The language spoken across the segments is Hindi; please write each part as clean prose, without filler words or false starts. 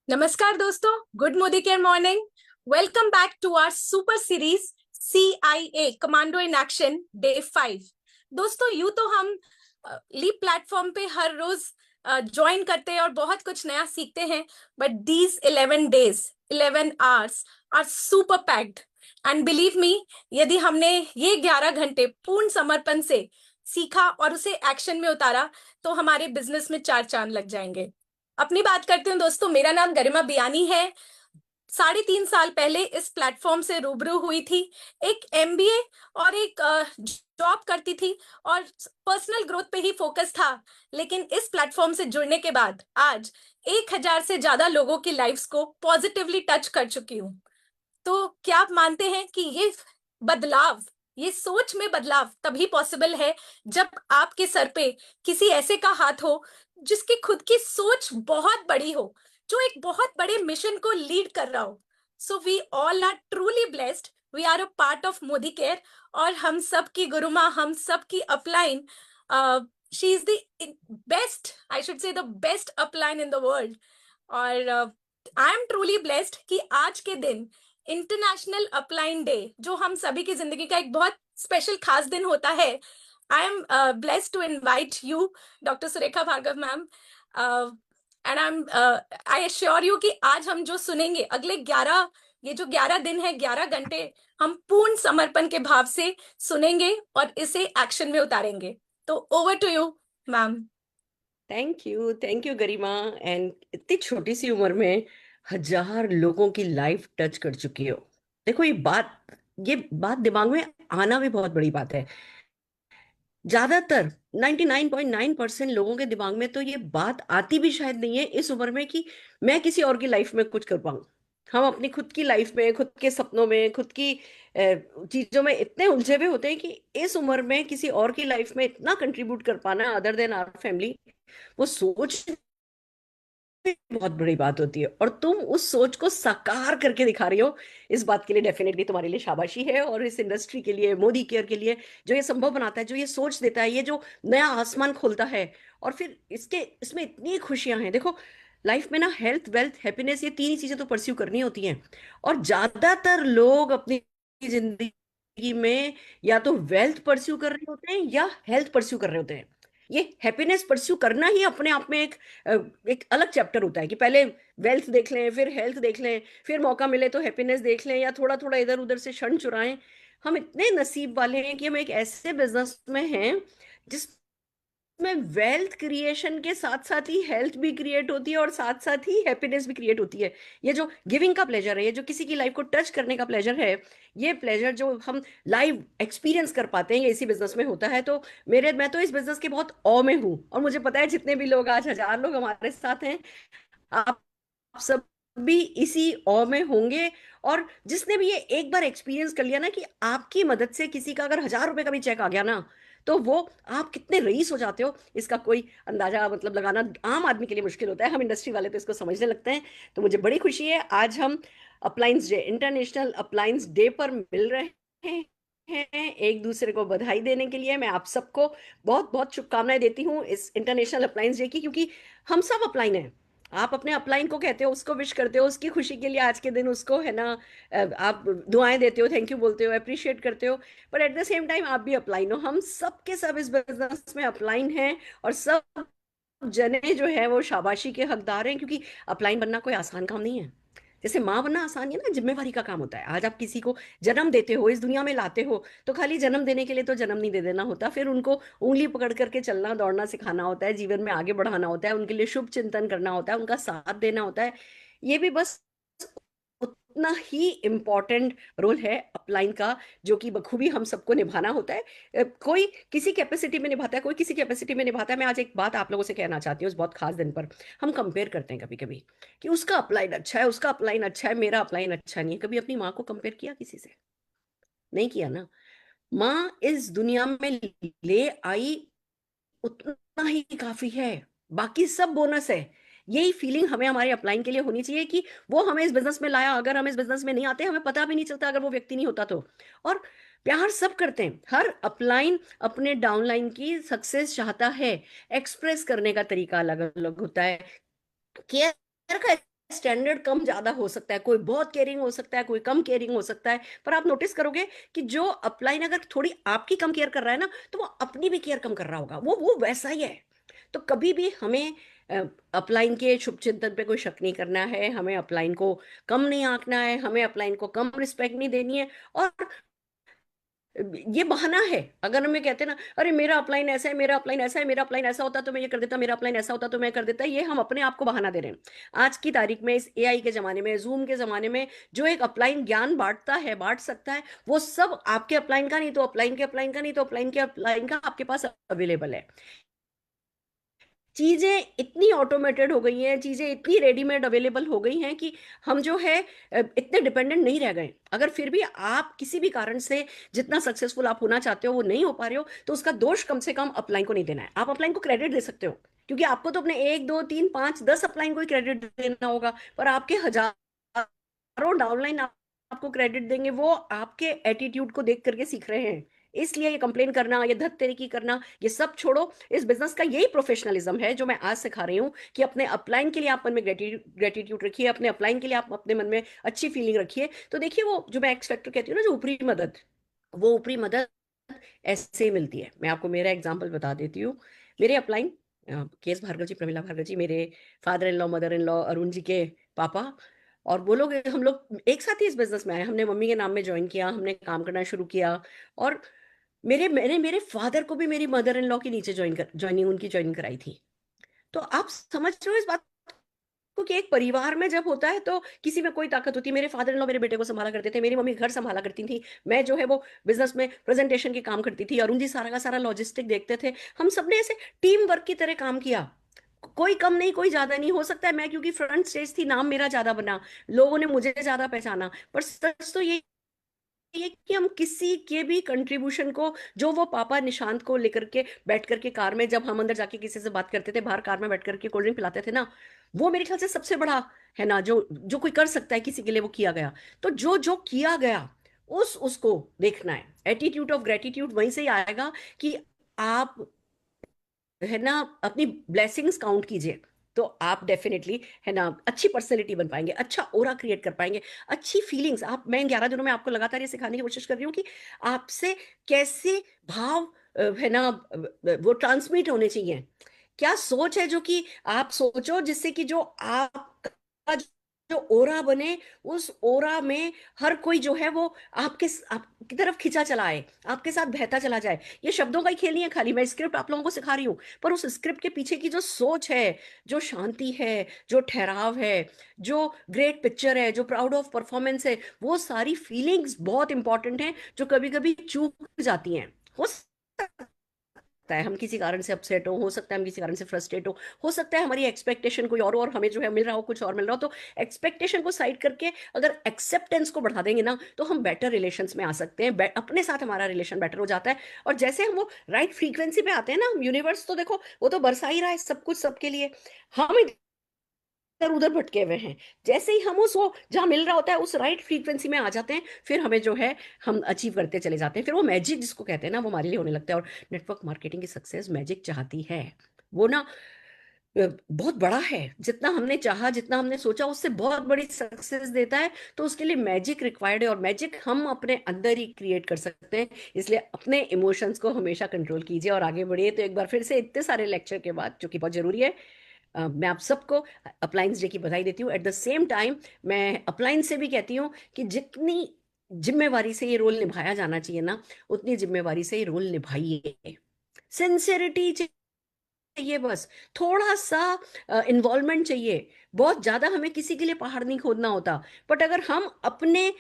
नमस्कार दोस्तों, good Modicare morning. Welcome back to our super series CIA commando in action day 5। दोस्तों, यूं तो हम लीप प्लेटफॉर्म पे हर रोज ज्वाइन करते हैं और बहुत कुछ नया सीखते हैं, but these 11 days 11 hours are super packed. And believe me, यदि हमने ये 11 घंटे पूर्ण समर्पण से सीखा और उसे एक्शन में उतारा तो हमारे बिजनेस में चार चांद लग जाएंगे। अपनी बात करती हूँ दोस्तों, मेरा नाम गरिमा बियानी है। 3.5 साल पहले इस प्लेटफॉर्म से रूबरू हुई थी। एक MBA और एक जॉब करती थी और पर्सनल ग्रोथ पे ही फोकस था। लेकिन इस प्लेटफॉर्म से जुड़ने के बाद आज 1,000 से ज्यादा लोगों की लाइफ्स को पॉजिटिवली टच कर चुकी हूँ। तो क्या आप मानते हैं कि बदलाव ये सोच में बदलाव तभी पॉसिबल है जब आपके सर पे किसी ऐसे का हाथ हो जिसकी खुद की सोच बहुत बड़ी हो, जो एक बहुत बड़े मिशन को लीड कर रहा हो। So we all are truly blessed, we are a part of Modicare. और हम सब की गुरुमा, हम सब की upline, she is the best, I should say the best upline in the world. और आई एम ट्रूली ब्लेस्ड कि आज के दिन इंटरनेशनल अपलाइन डे, जो हम सभी की जिंदगी का एक बहुत स्पेशल खास दिन होता है। I am blessed to invite you, doctor Surekha Bhargav ma'am, and I assure you कि आज हम जो सुनेंगे अगले 11, ये जो 11 दिन है, 11 घंटे, हम पूर्ण समर्पण के भाव से सुनेंगे और इसे एक्शन में उतारेंगे। तो over to you ma'am. Thank you Garima. And इतनी छोटी सी उम्र में 1,000 लोगों की लाइफ टच कर चुकी हो। देखो, ये बात दिमाग में आना भी बहुत बड़ी बात है। ज्यादातर 99.9% लोगों के दिमाग में तो ये बात आती भी शायद नहीं है इस उम्र में कि मैं किसी और की लाइफ में कुछ कर पाऊं। हम अपनी खुद की लाइफ में, खुद के सपनों में, खुद की चीजों में इतने उलझे हुए होते हैं कि इस उम्र में किसी और की लाइफ में इतना कंट्रीब्यूट कर पाना अदर देन आवर फैमिली, वो सोच बहुत बड़ी बात होती है। और तुम उस सोच को साकार करके दिखा रही हो, इस बात के लिए डेफिनेटली तुम्हारे लिए शाबाशी है। और इस इंडस्ट्री के लिए, मोदी केयर के लिए, जो ये संभव बनाता है, जो ये सोच देता है, ये जो नया आसमान खोलता है, और फिर इसमें इतनी खुशियां हैं। देखो, लाइफ में ना हेल्थ, वेल्थ, हैप्पीनेस, ये तीन ही चीजें तो परस्यू करनी होती हैं। और ज्यादातर लोग अपनी जिंदगी में या तो वेल्थ परस्यू कर रहे होते हैं या हेल्थ परस्यू कर रहे होते हैं। ये हैप्पीनेस परस्यू करना ही अपने आप में एक अलग चैप्टर होता है कि पहले वेल्थ देख लें, फिर हेल्थ देख लें, फिर मौका मिले तो हैप्पीनेस देख लें, या थोड़ा थोड़ा इधर उधर से क्षण चुराएं। हम इतने नसीब वाले हैं कि हम एक ऐसे बिजनेस में हैं जिसमें वेल्थ क्रिएशन के साथ साथ ही हेल्थ भी क्रिएट होती है और साथ साथ ही हैप्पीनेस भी क्रिएट होती है। ये जो गिविंग का प्लेजर है, ये जो किसी की लाइफ को टच करने का प्लेजर है, ये प्लेजर जो हम लाइव एक्सपीरियंस कर पाते हैं, ये इसी बिजनेस में होता है। तो मैं तो इस बिजनेस के बहुत ऑ में हूँ। और मुझे पता है जितने भी लोग, आज 1,000 लोग हमारे साथ हैं, आप सब भी इसी ऑ में होंगे। और जिसने भी ये एक बार एक्सपीरियंस कर लिया ना कि आपकी मदद से किसी का अगर 1,000 रुपए का भी चेक आ गया ना, तो वो आप कितने रईस हो जाते हो, इसका कोई अंदाजा मतलब लगाना आम आदमी के लिए मुश्किल होता है। हम इंडस्ट्री वाले तो इसको समझने लगते हैं। तो मुझे बड़ी खुशी है, आज हम appliance day, international appliance day पर मिल रहे हैं एक दूसरे को बधाई देने के लिए। मैं आप सबको बहुत बहुत शुभकामनाएं देती हूँ इस इंटरनेशनल अप्लायंस डे की, क्योंकि हम सब अपलाइन हैं। आप अपने अपलाइन को कहते हो, उसको विश करते हो, उसकी खुशी के लिए आज के दिन उसको, है ना, आप दुआएं देते हो, थैंक यू बोलते हो, अप्रिशिएट करते हो। पर एट द सेम टाइम आप भी अपलाइन हो। हम सब के सब इस बिजनेस में अपलाइन हैं। और सब जने जो है वो शाबाशी के हकदार हैं, क्योंकि अपलाइन बनना कोई आसान काम नहीं है। जैसे माँ बनना आसान है ना, जिम्मेवारी का काम होता है। आज आप किसी को जन्म देते हो, इस दुनिया में लाते हो, तो खाली जन्म देने के लिए तो जन्म नहीं दे देना होता, फिर उनको उंगली पकड़ करके चलना दौड़ना सिखाना होता है, जीवन में आगे बढ़ाना होता है, उनके लिए शुभ चिंतन करना होता है, उनका साथ देना होता है। ये भी बस उतना ही इम्पोर्टेंट रोल है अपलाइन का, जो कि बखूबी हम सबको निभाना होता है। कोई किसी कैपेसिटी में निभाता है, कोई किसी कैपेसिटी में निभाता है। मैं आज एक बात आप लोगों से कहना चाहती हूँ, इस बहुत खास दिन पर हम कंपेयर करते हैं कभी कभी कि उसका अपलाइन अच्छा है, उसका अपलाइन अच्छा है, मेरा अपलाइन अच्छा नहीं है। कभी अपनी माँ को कंपेयर किया किसी से? नहीं किया ना। माँ इस दुनिया में ले आई, उतना ही काफी है, बाकी सब बोनस है। यही फीलिंग हमें हमारे अपलाइन के लिए होनी चाहिए कि वो हमें इस बिजनेस में लाया। अगर हम इस बिजनेस में नहीं आते, हमें पता भी नहीं चलता अगर वो व्यक्ति नहीं होता तो। और प्यार सब करते हैं, हर अपलाइन अपने डाउनलाइन की सक्सेस चाहता है। एक्सप्रेस करने का तरीका अलग अलग होता है, केयर का स्टैंडर्ड कम ज्यादा हो सकता है, कोई बहुत केयरिंग हो सकता है, कोई कम केयरिंग हो सकता है, पर आप नोटिस करोगे कि जो अपलाइन अगर थोड़ी आपकी कम केयर कर रहा है ना, तो वो अपनी भी केयर कम कर रहा होगा, वो वैसा ही है। तो कभी भी हमें अपलाइन के शुभ चिंतन पे कोई शक नहीं करना है, हमें अपलाइन को कम नहीं आंकना है, हमें अपलाइन को कम रिस्पेक्ट नहीं देनी है। और ये बहाना है, अगर हमें कहते हैं ना, अरे मेरा अपलाइन ऐसा है, मेरा अपलाइन ऐसा है, मेरा अपलाइन ऐसा होता तो मैं ये कर देता, मेरा अपलाइन ऐसा होता तो मैं कर देता, ये हम अपने आप को बहाना दे रहे हैं। आज की तारीख में, इस एआई के जमाने में, जूम के जमाने में, जो एक अपलाइन ज्ञान बांटता है, बांट सकता है, वो सब आपके अपलाइन का नहीं तो अपलाइन के अपलाइन का नहीं तो अपलाइन के अपलाइन का आपके पास अवेलेबल है। चीजें इतनी ऑटोमेटेड हो गई हैं, चीजें इतनी रेडीमेड अवेलेबल हो गई हैं कि हम जो है इतने डिपेंडेंट नहीं रह गए। अगर फिर भी आप किसी भी कारण से जितना सक्सेसफुल आप होना चाहते हो वो नहीं हो पा रहे हो, तो उसका दोष कम से कम अपलाइन को नहीं देना है। आप अपलाइन को क्रेडिट दे सकते हो, क्योंकि आपको तो अपने 1 2 3 5 10 अपलाइन को ही क्रेडिट देना होगा, पर आपके हजारों डाउनलाइन आपको क्रेडिट देंगे, वो आपके एटीट्यूड को देख करके सीख रहे हैं। इसलिए ये कंप्लेन करना, ये धत्तेरिकी करना, ये सब छोड़ो। इस बिजनेस का यही प्रोफेशनलिज्म है जो मैं आज सिखा रही हूँ, कि अपने अपलाइन के लिए आप मन में ग्रेटिट्यूड रखिए, अपने अपलाइन के लिए आप अपने मन में अच्छी फीलिंग रखिए। तो देखिए, वो जो मैं एक्स फैक्टर कहती हूँ ना, जो ऊपरी मदद, वो ऊपरी मदद ऐसे ही मिलती है। मैं आपको मेरा एग्जाम्पल बता देती हूँ। मेरे अपलाइन केस भार्गव जी, प्रमिला भार्गव जी, मेरे father in law, mother in law, Arun ji के पापा, और वो लोग, हम लोग एक साथ ही इस बिजनेस में आए। हमने मम्मी के नाम में ज्वाइन किया, हमने काम करना शुरू किया। और मेरे मेरे मेरे फादर को भी मेरी मदर इन लॉ के नीचे ज्वाइनिंग उनकी ज्वाइनिंग कराई थी। तो आप समझ रहे हो इस बात को, कि एक परिवार में जब होता है तो किसी में कोई ताकत होती है। मेरे फादर इन लॉ मेरे बेटे को संभाला करते थे, मेरी मम्मी घर संभाला करती थी, मैं जो है वो बिजनेस में प्रेजेंटेशन के काम करती थी, अरुण जी सारा का सारा लॉजिस्टिक देखते थे। हम सबने ऐसे टीम वर्क की तरह काम किया, कोई कम नहीं, कोई ज्यादा नहीं। हो सकता है मैं क्योंकि फ्रंट स्टेज थी, नाम मेरा ज्यादा बना, लोगों ने मुझे ज्यादा पहचाना, पर सच तो ये कि हम किसी के भी कंट्रीब्यूशन को, जो वो पापा निशांत को लेकर के बैठ करके कार में, जब हम अंदर जाके किसी से बात करते थे, बाहर कार में बैठ करके कोल्ड ड्रिंक पिलाते थे ना, वो मेरे ख्याल से सबसे बड़ा है ना, जो जो कोई कर सकता है किसी के लिए, वो किया गया। तो जो जो किया गया, उसको देखना है। एटीट्यूड ऑफ ग्रेटिट्यूड वहीं से ही आएगा, कि आप है ना अपनी ब्लेसिंग्स काउंट कीजिए, तो आप डेफिनेटली है ना अच्छी पर्सनैलिटी बन पाएंगे, अच्छा ओरा क्रिएट कर पाएंगे, अच्छी फीलिंग्स। आप, मैं इन 11 दिनों में आपको लगातार ये सिखाने की कोशिश कर रही हूँ कि आपसे कैसे भाव है ना वो ट्रांसमिट होने चाहिए। क्या सोच है जो कि आप सोचो, जिससे कि जो आपका जो ओरा बने, उस ओरा में हर कोई जो है वो आपकी तरफ खिंचा चला आए, आपके साथ बहता चला जाए। ये शब्दों का ही खेल नहीं है खाली, मैं स्क्रिप्ट आप लोगों को सिखा रही हूँ, पर उस स्क्रिप्ट के पीछे की जो सोच है, जो शांति है, जो ठहराव है, जो ग्रेट पिक्चर है, जो प्राउड ऑफ परफॉर्मेंस है, वो सारी फीलिंग्स बहुत इंपॉर्टेंट हैं, जो कभी कभी चूक जाती हैं। हो सकता है हम किसी कारण से अपसेट हो सकता है हम किसी कारण से फ्रस्ट्रेट हो सकता है हमारी एक्सपेक्टेशन कोई और हमें जो है मिल रहा हो कुछ और मिल रहा हो। तो एक्सपेक्टेशन को साइड करके अगर एक्सेप्टेंस को बढ़ा देंगे ना, तो हम बेटर रिलेशंस में आ सकते हैं, अपने साथ हमारा रिलेशन बेटर हो जाता है। और जैसे हम वो राइट फ्रीक्वेंसी पे आते हैं ना, यूनिवर्स तो देखो वो तो बरसा ही रहा है सब कुछ सबके लिए। हम इधर उधर भटके हुए हैं, जैसे ही हम उस वो जहाँ मिल रहा होता है उस राइट फ्रीक्वेंसी में आ जाते हैं, फिर हमें जो है हम अचीव करते चले जाते हैं, फिर वो मैजिक जिसको कहते हैं ना, वो हमारे लिए होने लगता है। और नेटवर्क मार्केटिंग की सक्सेस मैजिक चाहती है, वो ना बहुत बड़ा है। जितना हमने चाहा, जितना हमने सोचा, उससे बहुत बड़ी सक्सेस देता है। तो उसके लिए मैजिक रिक्वायर्ड है, और मैजिक हम अपने अंदर ही क्रिएट कर सकते हैं। इसलिए अपने इमोशंस को हमेशा कंट्रोल कीजिए और आगे बढ़िए। तो एक बार फिर से इतने सारे लेक्चर के बाद, जो कि बहुत जरूरी है, मैं आप सबको अप्लायंस डे की बधाई देती हूँ। एट द सेम टाइम मैं अप्लायंस से भी कहती हूँ कि जितनी जिम्मेवारी से ये रोल निभाया जाना चाहिए ना, उतनी जिम्मेवारी से ये रोल निभाइए। सिंसियरिटी चाहिए, बस थोड़ा सा इन्वॉल्वमेंट चाहिए। बहुत ज्यादा हमें किसी के लिए पहाड़ नहीं खोदना होता, बट अगर हम अपने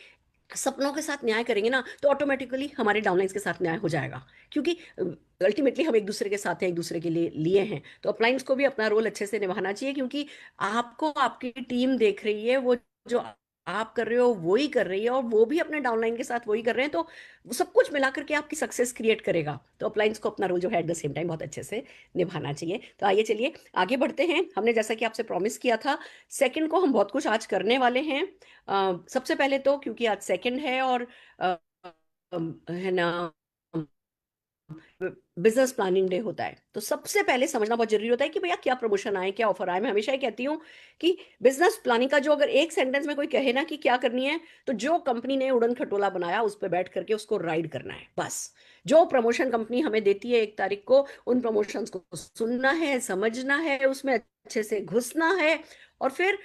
सपनों के साथ न्याय करेंगे ना, तो ऑटोमेटिकली हमारे डाउनलाइंस के साथ न्याय हो जाएगा। क्योंकि अल्टीमेटली हम एक दूसरे के साथ हैं, एक दूसरे के लिए हैं। तो अपलाइंस को भी अपना रोल अच्छे से निभाना चाहिए, क्योंकि आपको आपकी टीम देख रही है, वो जो आप कर रहे हो वो ही कर रही है, और वो भी अपने डाउनलाइन के साथ वही कर रहे हैं। तो वो सब कुछ मिला करके आपकी सक्सेस क्रिएट करेगा। तो अपलाइंस को अपना रोल जो है एट द सेम टाइम बहुत अच्छे से निभाना चाहिए। तो आइए चलिए आगे बढ़ते हैं। हमने जैसा कि आपसे प्रॉमिस किया था, सेकंड को हम बहुत कुछ आज करने वाले हैं। सबसे पहले तो क्योंकि आज सेकंड है, और है ना बिजनेस प्लानिंग डे होता है, तो सबसे पहले समझना बहुत जरूरी होता है कि भैया क्या प्रमोशन आए, क्या ऑफर आए। मैं हमेशा ये कहती हूँ कि बिजनेस प्लानिंग का जो अगर एक सेंटेंस में कोई कहे ना कि क्या करनी है, तो जो कंपनी ने उड़न खटोला बनाया उस पर बैठ करके उसको राइड करना है बस। जो प्रमोशन कंपनी हमें देती है 1 तारीख को, उन प्रमोशंस को सुनना है, समझना है, उसमें अच्छे से घुसना है, और फिर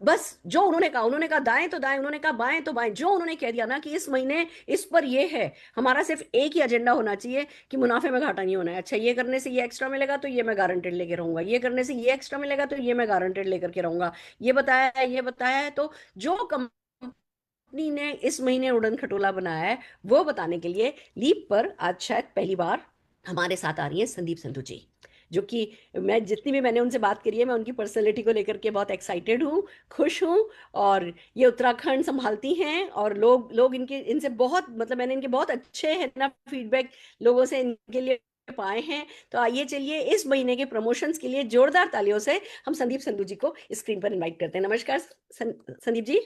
बस जो उन्होंने कहा दाएं तो दाएं, उन्होंने कहा बाएं तो बाएं, जो उन्होंने कह दिया ना कि इस महीने इस पर ये है, हमारा सिर्फ एक ही एजेंडा होना चाहिए कि मुनाफे में घाटा नहीं होना है। अच्छा, ये करने से ये एक्स्ट्रा मिलेगा तो ये मैं गारंटेड लेके रहूंगा, ये करने से ये एक्स्ट्रा मिलेगा तो ये मैं गारंटेड लेकर के रहूंगा, ये बताया है, ये बताया है। तो जो कंपनी ने इस महीने उड़न खटोला बनाया है, वो बताने के लिए लीप पर आज शायद पहली बार हमारे साथ आ रही है संदीप संधू जी, जो कि मैं जितनी भी मैंने उनसे बात करी है, मैं उनकी पर्सनैलिटी को लेकर के बहुत एक्साइटेड हूँ, खुश हूँ। और ये उत्तराखंड संभालती हैं, और लोग लोग इनके इनसे बहुत, मतलब मैंने इनके बहुत अच्छे है ना फीडबैक लोगों से इनके लिए पाए हैं। तो आइए चलिए इस महीने के प्रमोशंस के लिए जोरदार तालियों से हम संदीप संधू जी को स्क्रीन पर इनवाइट करते हैं। नमस्कार Sandeep ji.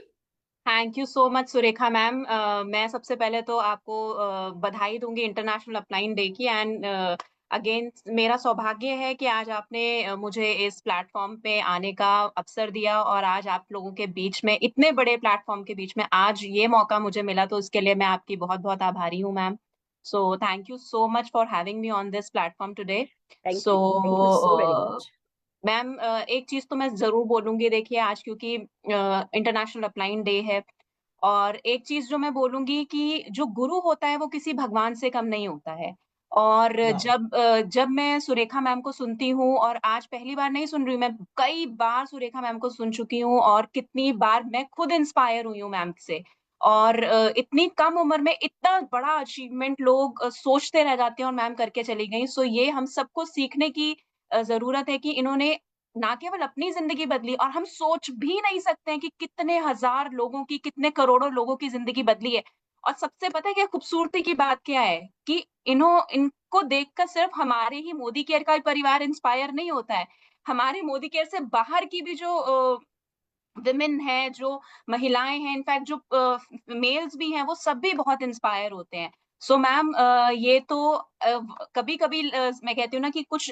Thank you so much Surekha ma'am. मैं सबसे पहले तो आपको बधाई दूंगी इंटरनेशनल अपलाइन डे की। एंड अगेन मेरा सौभाग्य है कि आज आपने मुझे इस प्लेटफॉर्म पे आने का अवसर दिया, और आज आप लोगों के बीच में, इतने बड़े प्लेटफॉर्म के बीच में आज ये मौका मुझे मिला, तो उसके लिए मैं आपकी बहुत बहुत आभारी हूँ ma'am. So thank you so much for having me on this platform today. Thank so you, thank you so very much. Ma'am, एक चीज तो मैं जरूर बोलूंगी, देखिए आज क्योंकि इंटरनेशनल अपलाइन डे है, और एक चीज जो मैं बोलूंगी कि जो गुरु होता है वो किसी भगवान से कम नहीं होता है। और वाह। जब मैं सुरेखा मैम को सुनती हूँ, और आज पहली बार नहीं सुन रही हूँ, मैं कई बार सुरेखा मैम को सुन चुकी हूँ, और कितनी बार मैं खुद इंस्पायर हुई हूँ मैम से। और इतनी कम उम्र में इतना बड़ा अचीवमेंट लोग सोचते रह जाते हैं, और मैम करके चली गई। सो ये हम सबको सीखने की जरूरत है कि इन्होंने ना केवल अपनी जिंदगी बदली, और हम सोच भी नहीं सकते हैं कि कितने हजार लोगों की, कितने करोड़ों लोगों की जिंदगी बदली है। और सबसे पता है क्या खूबसूरती की बात क्या है, कि इनको देखकर सिर्फ हमारे ही मोदी केयर का परिवार इंस्पायर नहीं होता है, हमारे मोदी केयर से बाहर की भी जो विमेन है, जो महिलाएं हैं, इनफैक्ट जो मेल्स भी हैं, वो सब भी बहुत इंस्पायर होते हैं। सो मैम, ये तो कभी कभी मैं कहती हूँ ना कि कुछ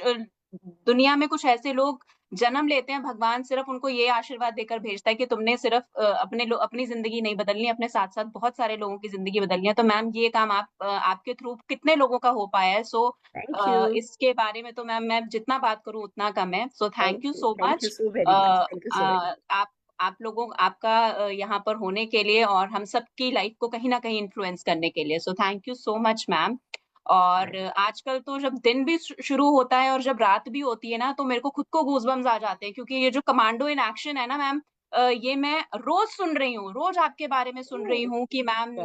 दुनिया में कुछ ऐसे लोग जन्म लेते हैं, भगवान सिर्फ उनको ये आशीर्वाद देकर भेजता है कि तुमने सिर्फ अपनी जिंदगी नहीं बदलनी, अपने साथ साथ बहुत सारे लोगों की जिंदगी बदलनी है। तो मैम ये काम आपके थ्रू कितने लोगों का हो पाया है। सो थैंक यू, इसके बारे में तो मैम मैं जितना बात करूं उतना कम है। So thank you so thank you much. So very much, thank you so very much. आप लोगों आपका यहाँ पर होने के लिए, और हम सबकी लाइफ को कहीं ना कहीं इन्फ्लुएंस करने के लिए। So thank you so much ma'am. और आजकल तो जब दिन भी शुरू होता है और जब रात भी होती है ना, तो मेरे को खुद को गूजबम्स आ जाते हैं, क्योंकि ये जो कमांडो इन एक्शन है ना मैम, ये मैं रोज सुन रही हूँ, रोज आपके बारे में सुन रही हूँ कि मैम,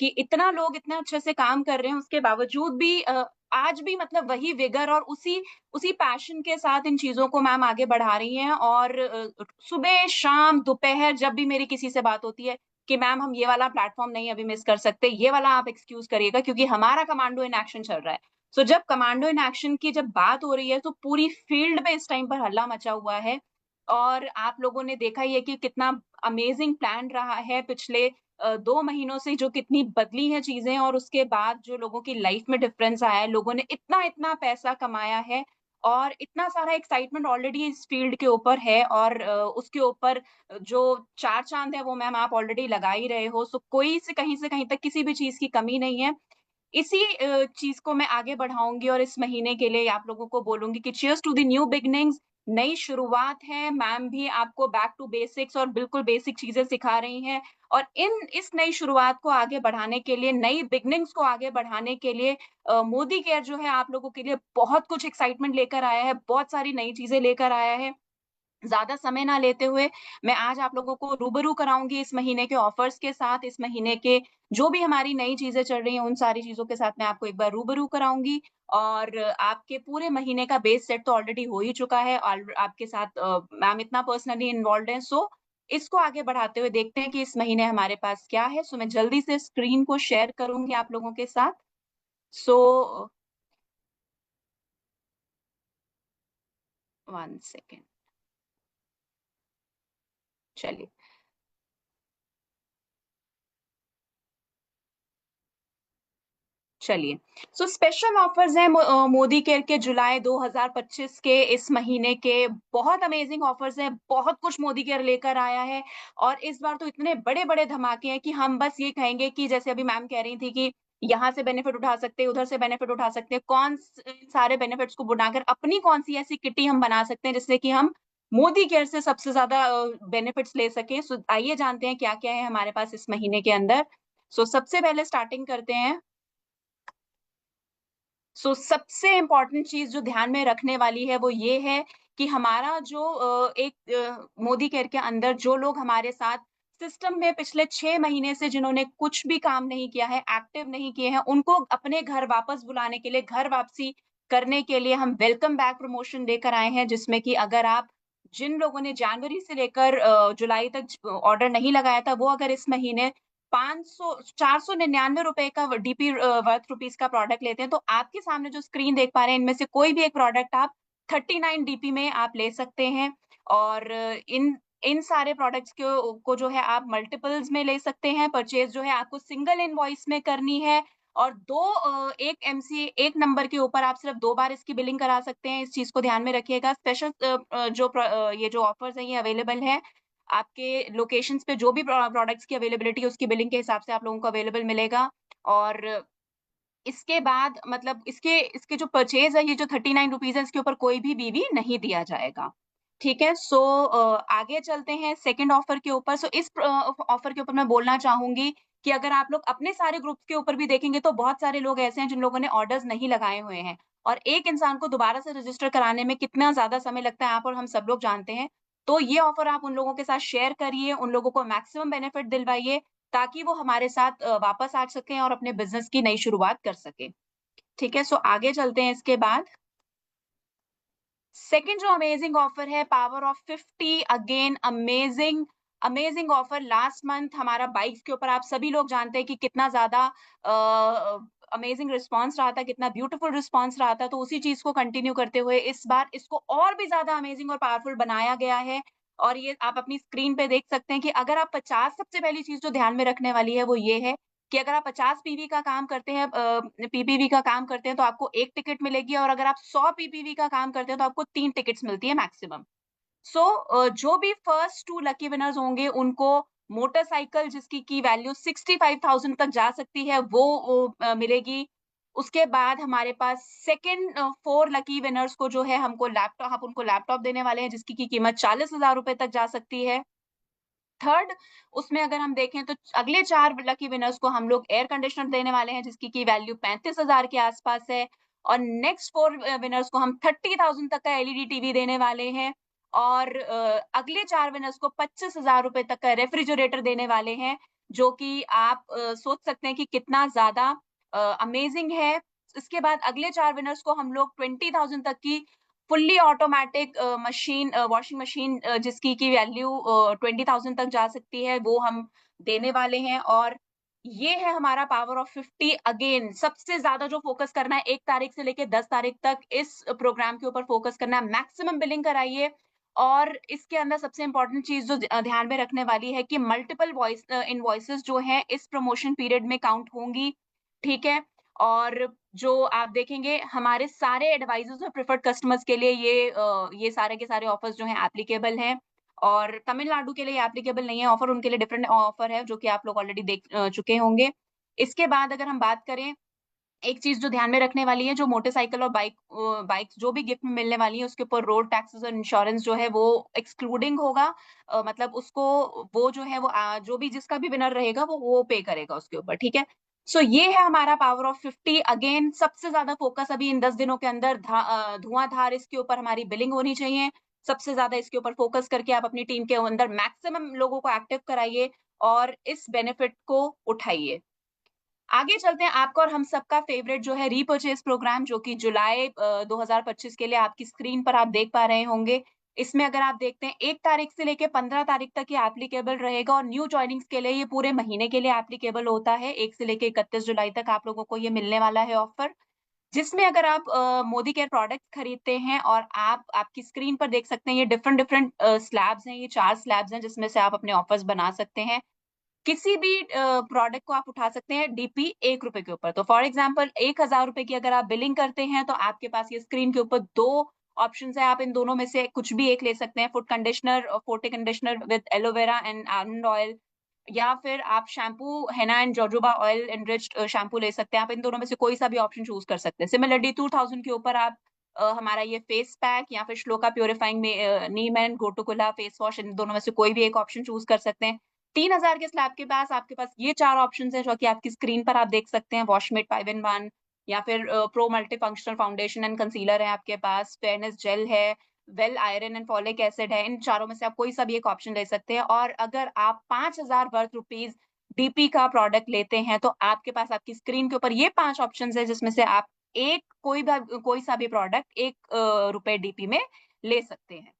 कि इतना लोग इतना अच्छे से काम कर रहे हैं, उसके बावजूद भी आज भी मतलब वही विगर और उसी उसी पैशन के साथ इन चीजों को मैम आगे बढ़ा रही हैं। और सुबह शाम दोपहर जब भी मेरी किसी से बात होती है कि मैम हम ये वाला प्लेटफॉर्म नहीं अभी मिस कर सकते, ये वाला आप एक्सक्यूज करिएगा क्योंकि हमारा कमांडो इन एक्शन चल रहा है। सो जब कमांडो इन एक्शन की जब बात हो रही है, तो पूरी फील्ड में इस टाइम पर हल्ला मचा हुआ है। और आप लोगों ने देखा ही है कि कितना अमेजिंग प्लान रहा है पिछले 2 महीनों से, जो कितनी बदली है चीजें, और उसके बाद जो लोगों की लाइफ में डिफरेंस आया है, लोगों ने इतना इतना पैसा कमाया है, और इतना सारा एक्साइटमेंट ऑलरेडी इस फील्ड के ऊपर है। और उसके ऊपर जो 4 चांद है वो मैम आप ऑलरेडी लगा ही रहे हो। सो कोई से कहीं तक किसी भी चीज की कमी नहीं है। इसी चीज को मैं आगे बढ़ाऊंगी, और इस महीने के लिए आप लोगों को बोलूंगी कि cheers to the new beginnings. नई शुरुआत है, मैम भी आपको बैक टू बेसिक्स और बिल्कुल बेसिक चीजें सिखा रही हैं। और इस नई शुरुआत को आगे बढ़ाने के लिए, नई बिगनिंग्स को आगे बढ़ाने के लिए, मोदी केयर जो है आप लोगों के लिए बहुत कुछ एक्साइटमेंट लेकर आया है, बहुत सारी नई चीजें लेकर आया है। ज्यादा समय ना लेते हुए मैं आज आप लोगों को रूबरू कराऊंगी इस महीने के ऑफर्स के साथ, इस महीने के जो भी हमारी नई चीजें चल रही हैं उन सारी चीजों के साथ मैं आपको एक बार रूबरू कराऊंगी। और आपके पूरे महीने का बेस सेट तो ऑलरेडी हो ही चुका है, और आपके साथ मैम इतना पर्सनली इन्वॉल्व है। सो इसको आगे बढ़ाते हुए देखते हैं कि इस महीने हमारे पास क्या है। सो मैं जल्दी से स्क्रीन को शेयर करूंगी आप लोगों के साथ। सो 1 सेकेंड, चलिए। चलिए, सो स्पेशल ऑफर्स हैं मोदी केयर के जुलाई 2025 के इस महीने के। बहुत अमेजिंग ऑफर्स हैं, बहुत कुछ मोदी केयर लेकर आया है और इस बार तो इतने बड़े बड़े धमाके हैं कि हम बस ये कहेंगे कि जैसे अभी मैम कह रही थी कि यहाँ से बेनिफिट उठा सकते हैं, उधर से बेनिफिट उठा सकते हैं, इन सारे बेनिफिट्स को बुलाकर अपनी कौन सी ऐसी किटी हम बना सकते हैं जिससे कि हम मोदी केयर से सबसे ज्यादा बेनिफिट्स ले सकें। सो आइए जानते हैं क्या क्या है हमारे पास इस महीने के अंदर। सो सबसे पहले स्टार्टिंग करते हैं। सबसे इम्पोर्टेंट चीज जो ध्यान में रखने वाली है वो ये है कि हमारा जो मोदी केयर के अंदर जो लोग हमारे साथ सिस्टम में पिछले 6 महीने से जिन्होंने कुछ भी काम नहीं किया है, एक्टिव नहीं किए हैं, उनको अपने घर वापस बुलाने के लिए, घर वापसी करने के लिए हम वेलकम बैक प्रमोशन लेकर आए हैं, जिसमें कि अगर आप जिन लोगों ने जनवरी से लेकर जुलाई तक ऑर्डर नहीं लगाया था, वो अगर इस महीने 499 रुपए का डीपी वर्थ रुपीज का प्रोडक्ट लेते हैं, तो आपके सामने जो स्क्रीन देख पा रहे हैं इनमें से कोई भी एक प्रोडक्ट आप 39 डीपी में आप ले सकते हैं। और इन इन सारे प्रोडक्ट्स को जो है आप मल्टीपल्स में ले सकते हैं। परचेज जो है आपको सिंगल इनवॉइस में करनी है और एक नंबर के ऊपर आप सिर्फ 2 बार इसकी बिलिंग करा सकते हैं। इस चीज को ध्यान में रखिएगा। स्पेशल ये जो ऑफर्स हैं ये अवेलेबल है आपके लोकेशंस पे। जो भी प्रोडक्ट्स की अवेलेबिलिटी है उसकी बिलिंग के हिसाब से आप लोगों को अवेलेबल मिलेगा। और इसके बाद मतलब इसके इसके जो परचेज है, ये जो 39 रुपीज है, इसके ऊपर कोई भी बीवी नहीं दिया जाएगा। ठीक है। आगे चलते हैं सेकंड ऑफर के ऊपर। इस ऑफर के ऊपर मैं बोलना चाहूंगी कि अगर आप लोग अपने सारे ग्रुप्स के ऊपर भी देखेंगे तो बहुत सारे लोग ऐसे हैं जिन लोगों ने ऑर्डर्स नहीं लगाए हुए हैं और एक इंसान को दोबारा से रजिस्टर कराने में कितना ज्यादा समय लगता है आप और हम सब लोग जानते हैं। तो ये ऑफर आप उन लोगों के साथ शेयर करिए, उन लोगों को मैक्सिमम बेनिफिट दिलवाइए ताकि वो हमारे साथ वापस आ सकें और अपने बिजनेस की नई शुरुआत कर सके। ठीक है। आगे चलते हैं। इसके बाद सेकेंड जो अमेजिंग ऑफर है, power of 50। Again amazing offer. Last month हमारा बाइक्स के ऊपर आप सभी लोग जानते हैं कि कितना ज्यादा अमेजिंग रिस्पांस रहा था, कितना ब्यूटीफुल रिस्पांस रहा था। तो उसी चीज को कंटिन्यू करते हुए इस बार इसको और भी ज्यादा अमेजिंग और पावरफुल बनाया गया है। और ये आप अपनी स्क्रीन पे देख सकते हैं कि अगर आप 50, सबसे पहली चीज जो ध्यान में रखने वाली है वो ये है कि अगर आप 50 पीवी का काम करते हैं, पीपीवी का काम करते हैं, तो आपको 1 टिकट मिलेगी और अगर आप 100 पीपीवी का काम करते हैं तो आपको 3 टिकट्स मिलती है मैक्सिमम। जो भी फर्स्ट 2 लकी विनर्स होंगे उनको मोटरसाइकिल जिसकी की वैल्यू 65,000 तक जा सकती है वो मिलेगी। उसके बाद हमारे पास सेकंड 4 लकी विनर्स को जो है उनको लैपटॉप देने वाले हैं जिसकी की कीमत 40,000 रुपए तक जा सकती है। थर्ड, उसमें अगर हम देखें तो अगले 4 लकी विनर्स को हम लोग एयर कंडीशनर देने वाले हैं जिसकी की वैल्यू 35,000 के आसपास है। और नेक्स्ट 4 विनर्स को हम 30,000 तक का एलईडी टीवी देने वाले हैं। और अगले 4 विनर्स को 25,000 रुपए तक का रेफ्रिजरेटर देने वाले हैं, जो कि आप सोच सकते हैं कि कितना ज्यादा अमेजिंग है। इसके बाद अगले 4 विनर्स को हम लोग 20,000 तक की फुल्ली ऑटोमेटिक वॉशिंग मशीन जिसकी की वैल्यू 20,000 तक जा सकती है, वो हम देने वाले हैं। और ये है हमारा पावर ऑफ 50। अगेन सबसे ज्यादा जो फोकस करना है 1 तारीख से लेके 10 तारीख तक इस प्रोग्राम के ऊपर फोकस करना है। मैक्सिमम बिलिंग कराइए। और इसके अंदर सबसे इंपॉर्टेंट चीज जो ध्यान में रखने वाली है कि मल्टीपल इनवॉइसेस जो है इस प्रमोशन पीरियड में काउंट होंगी। ठीक है। और जो आप देखेंगे हमारे सारे एडवाइजर्स और प्रेफर्ड कस्टमर्स के लिए ये सारे के सारे ऑफर्स जो हैं एप्लीकेबल हैं। और तमिलनाडु के लिए एप्लीकेबल नहीं है ऑफर, उनके लिए डिफरेंट ऑफर है जो कि आप लोग ऑलरेडी देख चुके होंगे। इसके बाद अगर हम बात करें, एक चीज जो ध्यान में रखने वाली है, जो मोटरसाइकिल और बाइक जो भी गिफ्ट में मिलने वाली है उसके ऊपर रोड टैक्सेस और इंश्योरेंस जो है वो एक्सक्लूडिंग होगा। मतलब उसको वो जो है वो जो भी जिसका भी विनर रहेगा वो पे करेगा उसके ऊपर। ठीक है। ये है हमारा पावर ऑफ 50। अगेन सबसे ज्यादा फोकस अभी इन 10 दिनों के अंदर धुआंधार इसके ऊपर हमारी बिलिंग होनी चाहिए। सबसे ज्यादा इसके ऊपर फोकस करके आप अपनी टीम के अंदर मैक्सिमम लोगों को एक्टिव कराइए और इस बेनिफिट को उठाइए। आगे चलते हैं। आपका और हम सबका फेवरेट जो है रीपर्चेज प्रोग्राम, जो कि जुलाई 2025 के लिए आपकी स्क्रीन पर आप देख पा रहे होंगे। इसमें अगर आप देखते हैं 1 तारीख से लेके 15 तारीख तक ये एप्लीकेबल रहेगा और न्यू ज्वाइनिंग्स के लिए ये पूरे महीने के लिए एप्लीकेबल होता है। 1 से लेके 31 जुलाई तक आप लोगों को ये मिलने वाला है ऑफर, जिसमें अगर आप मोदी केयर प्रोडक्ट खरीदते हैं और आपकी स्क्रीन पर देख सकते हैं ये डिफरेंट स्लैब्स हैं, ये 4 स्लैब्स हैं जिसमें से आप अपने ऑफर्स बना सकते हैं। किसी भी प्रोडक्ट को आप उठा सकते हैं डीपी 1 रुपए के ऊपर। तो फॉर एग्जाम्पल 1000 रुपए की अगर आप बिलिंग करते हैं तो आपके पास ये स्क्रीन के ऊपर 2 ऑप्शन है, आप इन दोनों में से कुछ भी एक ले सकते हैं, फुट कंडीशनर और Forte conditioner with aloe vera and almond oil, या फिर आप shampoo henna and jojoba oil enriched shampoo ले सकते हैं। आप इन दोनों में से कोई सा भी ऑप्शन चूज कर सकते हैं। सिमिलरली 2000 के ऊपर आप हमारा ये फेस पैक या फिर श्लोका प्योरीफाइंग में नीम एंड गोटुकुला फेस वॉश, इन दोनों में से कोई भी एक ऑप्शन चूज कर सकते हैं। 3000 के स्लैब के पास आपके पास ये 4 ऑप्शन है जो कि आपकी स्क्रीन पर आप देख सकते हैं। वॉशमेट 5-in-1, या फिर pro multi functional foundation and concealer है आपके पास, फेयरनेस जेल है, well iron and folic acid है। इन चारों में से आप कोई सा भी एक ऑप्शन ले सकते हैं। और अगर आप 5000 वर्थ रुपीज डीपी का प्रोडक्ट लेते हैं तो आपके पास आपकी स्क्रीन के ऊपर ये 5 ऑप्शन है जिसमें से आप एक कोई सा भी प्रोडक्ट 1 रुपए डीपी में ले सकते हैं।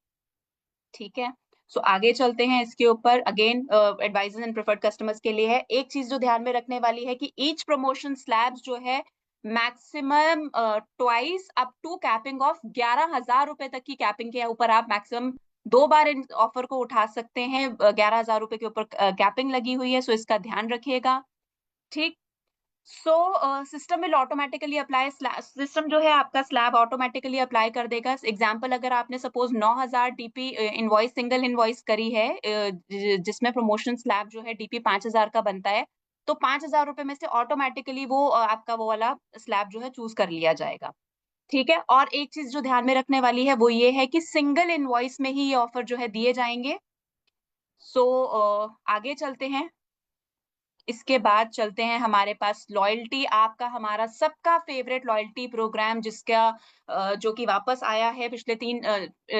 ठीक है, सो आगे चलते हैं इसके ऊपर। Again advisors and preferred customers के लिए है, एक चीज जो ध्यान में रखने वाली है कि ईच प्रमोशन स्लैब्स जो है maximum twice up to capping of 11,000 रुपए तक की कैपिंग के ऊपर आप मैक्सिमम 2 बार इन ऑफर को उठा सकते हैं। 11,000 रुपए के ऊपर कैपिंग लगी हुई है, सो इसका ध्यान रखिएगा। ठीक, so system will automatically apply, system जो है आपका स्लैब ऑटोमेटिकली अप्लाई कर देगा। एग्जाम्पल, अगर आपने suppose 9000 DP invoice single invoice करी है जिसमें प्रमोशन स्लैब जो है डीपी 5000 का बनता है, तो 5000 रुपए में से ऑटोमेटिकली वो आपका वो वाला स्लैब जो है चूज कर लिया जाएगा। ठीक है, और एक चीज जो ध्यान में रखने वाली है वो ये है कि सिंगल इनवॉइस में ही ये ऑफर जो है दिए जाएंगे। सो आगे चलते हैं। इसके बाद चलते हैं हमारे पास लॉयल्टी, आपका हमारा सबका फेवरेट लॉयल्टी प्रोग्राम जिसका जो कि वापस आया है पिछले 3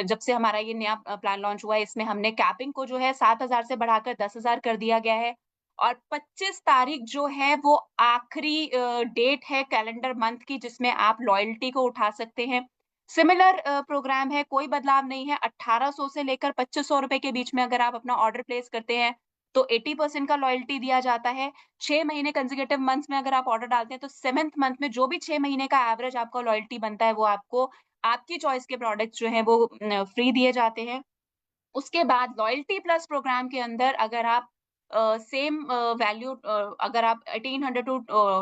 जब से हमारा ये नया प्लान लॉन्च हुआ है। इसमें हमने कैपिंग को जो है 7000 से बढ़ाकर 10,000 कर दिया गया है। और 25 तारीख जो है वो आखिरी डेट है कैलेंडर मंथ की जिसमें आप लॉयल्टी को उठा सकते हैं। सिमिलर प्रोग्राम है, कोई बदलाव नहीं है। 1800 से लेकर 2500 रुपए के बीच में अगर आप अपना ऑर्डर प्लेस करते हैं तो 80% का लॉयल्टी दिया जाता है। 6 महीने कंसेक्यूटिव मंथ्स में अगर आप ऑर्डर डालते हैं तो 7th मंथ में जो भी 6 महीने का एवरेज आपका लॉयल्टी बनता है वो आपको आपकी चॉइस के प्रोडक्ट्स जो हैं वो फ्री दिए जाते हैं। उसके बाद लॉयल्टी प्लस प्रोग्राम के अंदर अगर आप सेम वैल्यू अगर आप 1800 टू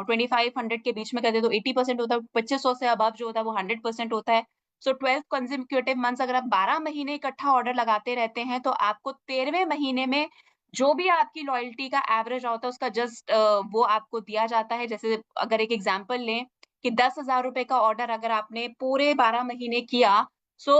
2500 के बीच में करते हैं तो 80% होता है। 2500 से अबव जो होता है वो 100% होता है। सो 12 कंसेक्यूटिव मंथ्स अगर आप 12 महीने इकट्ठा ऑर्डर लगाते रहते हैं तो आपको 13वें महीने में जो भी आपकी लॉयल्टी का एवरेज होता है उसका जस्ट वो आपको दिया जाता है। जैसे अगर एक एग्जांपल लें कि 10,000 रुपए का ऑर्डर अगर आपने पूरे 12 महीने किया, सो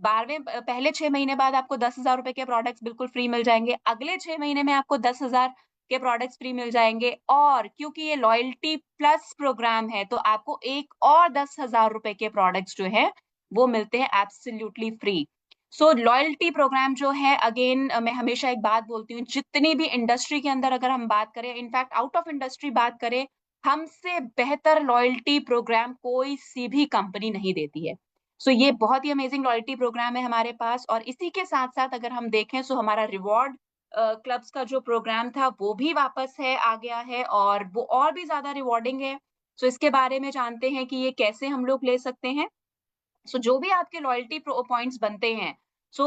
12वें पहले 6 महीने बाद आपको 10,000 रुपए के प्रोडक्ट्स बिल्कुल फ्री मिल जाएंगे। अगले 6 महीने में आपको 10,000 के प्रोडक्ट्स फ्री मिल जाएंगे। और क्योंकि ये लॉयल्टी प्लस प्रोग्राम है तो आपको एक और 10,000 रुपए के प्रोडक्ट्स जो है वो मिलते हैं एब्सोल्युटली फ्री। सो लॉयल्टी प्रोग्राम जो है, अगेन मैं हमेशा एक बात बोलती हूँ, जितनी भी इंडस्ट्री के अंदर अगर हम बात करें, इनफैक्ट आउट ऑफ इंडस्ट्री बात करें, हमसे बेहतर लॉयल्टी प्रोग्राम कोई सी भी कंपनी नहीं देती है। सो ये बहुत ही अमेजिंग लॉयल्टी प्रोग्राम है हमारे पास। और इसी के साथ साथ अगर हम देखें सो हमारा रिवॉर्ड क्लब्स का जो प्रोग्राम था वो भी वापस है आ गया है और वो और भी ज्यादा रिवॉर्डिंग है। सो इसके बारे में जानते हैं कि ये कैसे हम लोग ले सकते हैं। सो जो भी आपके लॉयल्टी पॉइंट्स बनते हैं, सो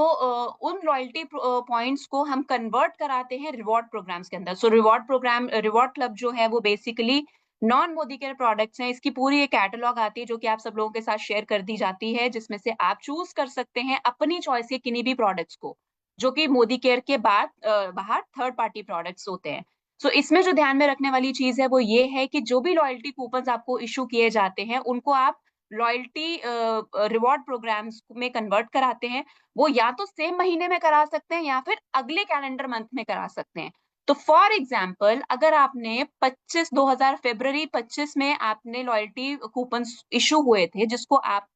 उन लॉयल्टी पॉइंट्स को हम कन्वर्ट कराते हैं रिवॉर्ड प्रोग्राम्स के अंदर। सो रिवॉर्ड प्रोग्राम, रिवॉर्ड क्लब जो है वो basically non Modi care products हैं। इसकी पूरी एक कैटलॉग आती है जो कि आप सब लोगों के साथ शेयर कर दी जाती है, जिसमें से आप चूज कर सकते हैं अपनी चॉइस के किन्हीं भी प्रोडक्ट्स को जो कि मोदी केयर के बाद बाहर थर्ड पार्टी प्रोडक्ट्स होते हैं। सो इसमें जो ध्यान में रखने वाली चीज है वो ये है कि जो भी लॉयल्टी कूपन आपको इशू किए जाते हैं उनको आप लॉयल्टी रिवॉर्ड प्रोग्राम्स में कन्वर्ट कराते हैं। वो या तो सेम महीने में करा सकते हैं या फिर अगले कैलेंडर मंथ में करा सकते हैं। तो फॉर एग्जाम्पल, अगर आपने 2000 फरवरी 25 में आपने लॉयल्टी कूपन इशू हुए थे जिसको आप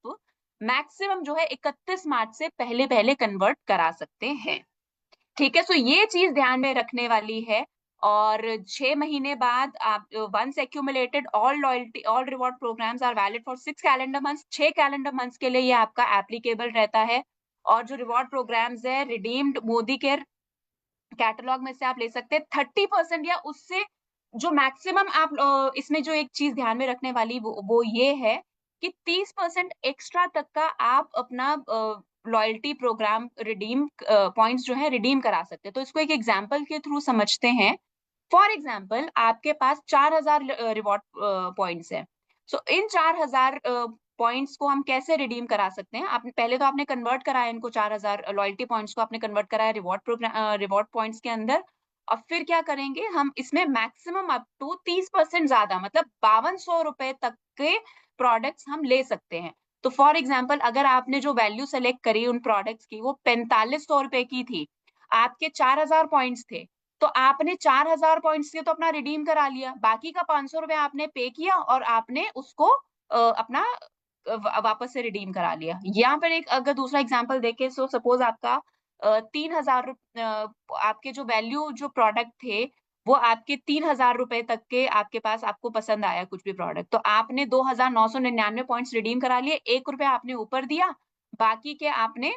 मैक्सिमम जो है 31 मार्च से पहले पहले कन्वर्ट करा सकते हैं। ठीक है, सो ये चीज ध्यान में रखने वाली है। और 6 महीने बाद आप once accumulated all loyalty all reward programs are valid for 6 calendar months. 6 calendar months के लिए ये आपका एप्लीकेबल रहता है। और जो रिवॉर्ड प्रोग्राम्स है रिडीम्ड मोदी केयर कैटलॉग में से आप ले सकते हैं 30% या उससे जो मैक्सिमम आप इसमें जो एक चीज ध्यान में रखने वाली वो ये है कि 30% एक्स्ट्रा तक का आप अपना लॉयल्टी प्रोग्राम रिडीम पॉइंट्स जो है रिडीम करा सकते हैं। तो इसको एक एग्जांपल के थ्रू समझते हैं फॉर एग्जाम्पल आपके पास 4000 रिवॉर्ड पॉइंट्स है। सो इन 4000 पॉइंट्स को हम कैसे रिडीम करा सकते हैं? आपने पहले तो आपने कन्वर्ट कराया इनको 4000 लॉयल्टी पॉइंट्स को आपने कन्वर्ट कराया रिवॉर्ड पॉइंट्स के अंदर। और फिर क्या करेंगे हम इसमें मैक्सिमम अप टू 30% ज्यादा मतलब 5200 रुपए तक के प्रोडक्ट्स हम ले सकते हैं। तो फॉर एग्जाम्पल अगर आपने जो वैल्यू सेलेक्ट करी उन प्रोडक्ट्स की वो 4500 रुपए की थी, आपके 4000 पॉइंट्स थे, तो आपने 4000 पॉइंट्स से तो अपना रिडीम करा लिया, बाकी का 500 रुपए आपने पे किया और आपने उसको अपना वापस से रिडीम करा लिया। यहाँ पर एक अगर दूसरा एग्जांपल देखें, सो सपोज आपका 3000 आपके जो वैल्यू जो प्रोडक्ट थे वो आपके 3000 रुपए तक के आपके पास आपको पसंद आया कुछ भी प्रोडक्ट, तो आपने 2999 पॉइंट्स रिडीम करा लिए, 1 रुपया आपने ऊपर दिया, बाकी के आपने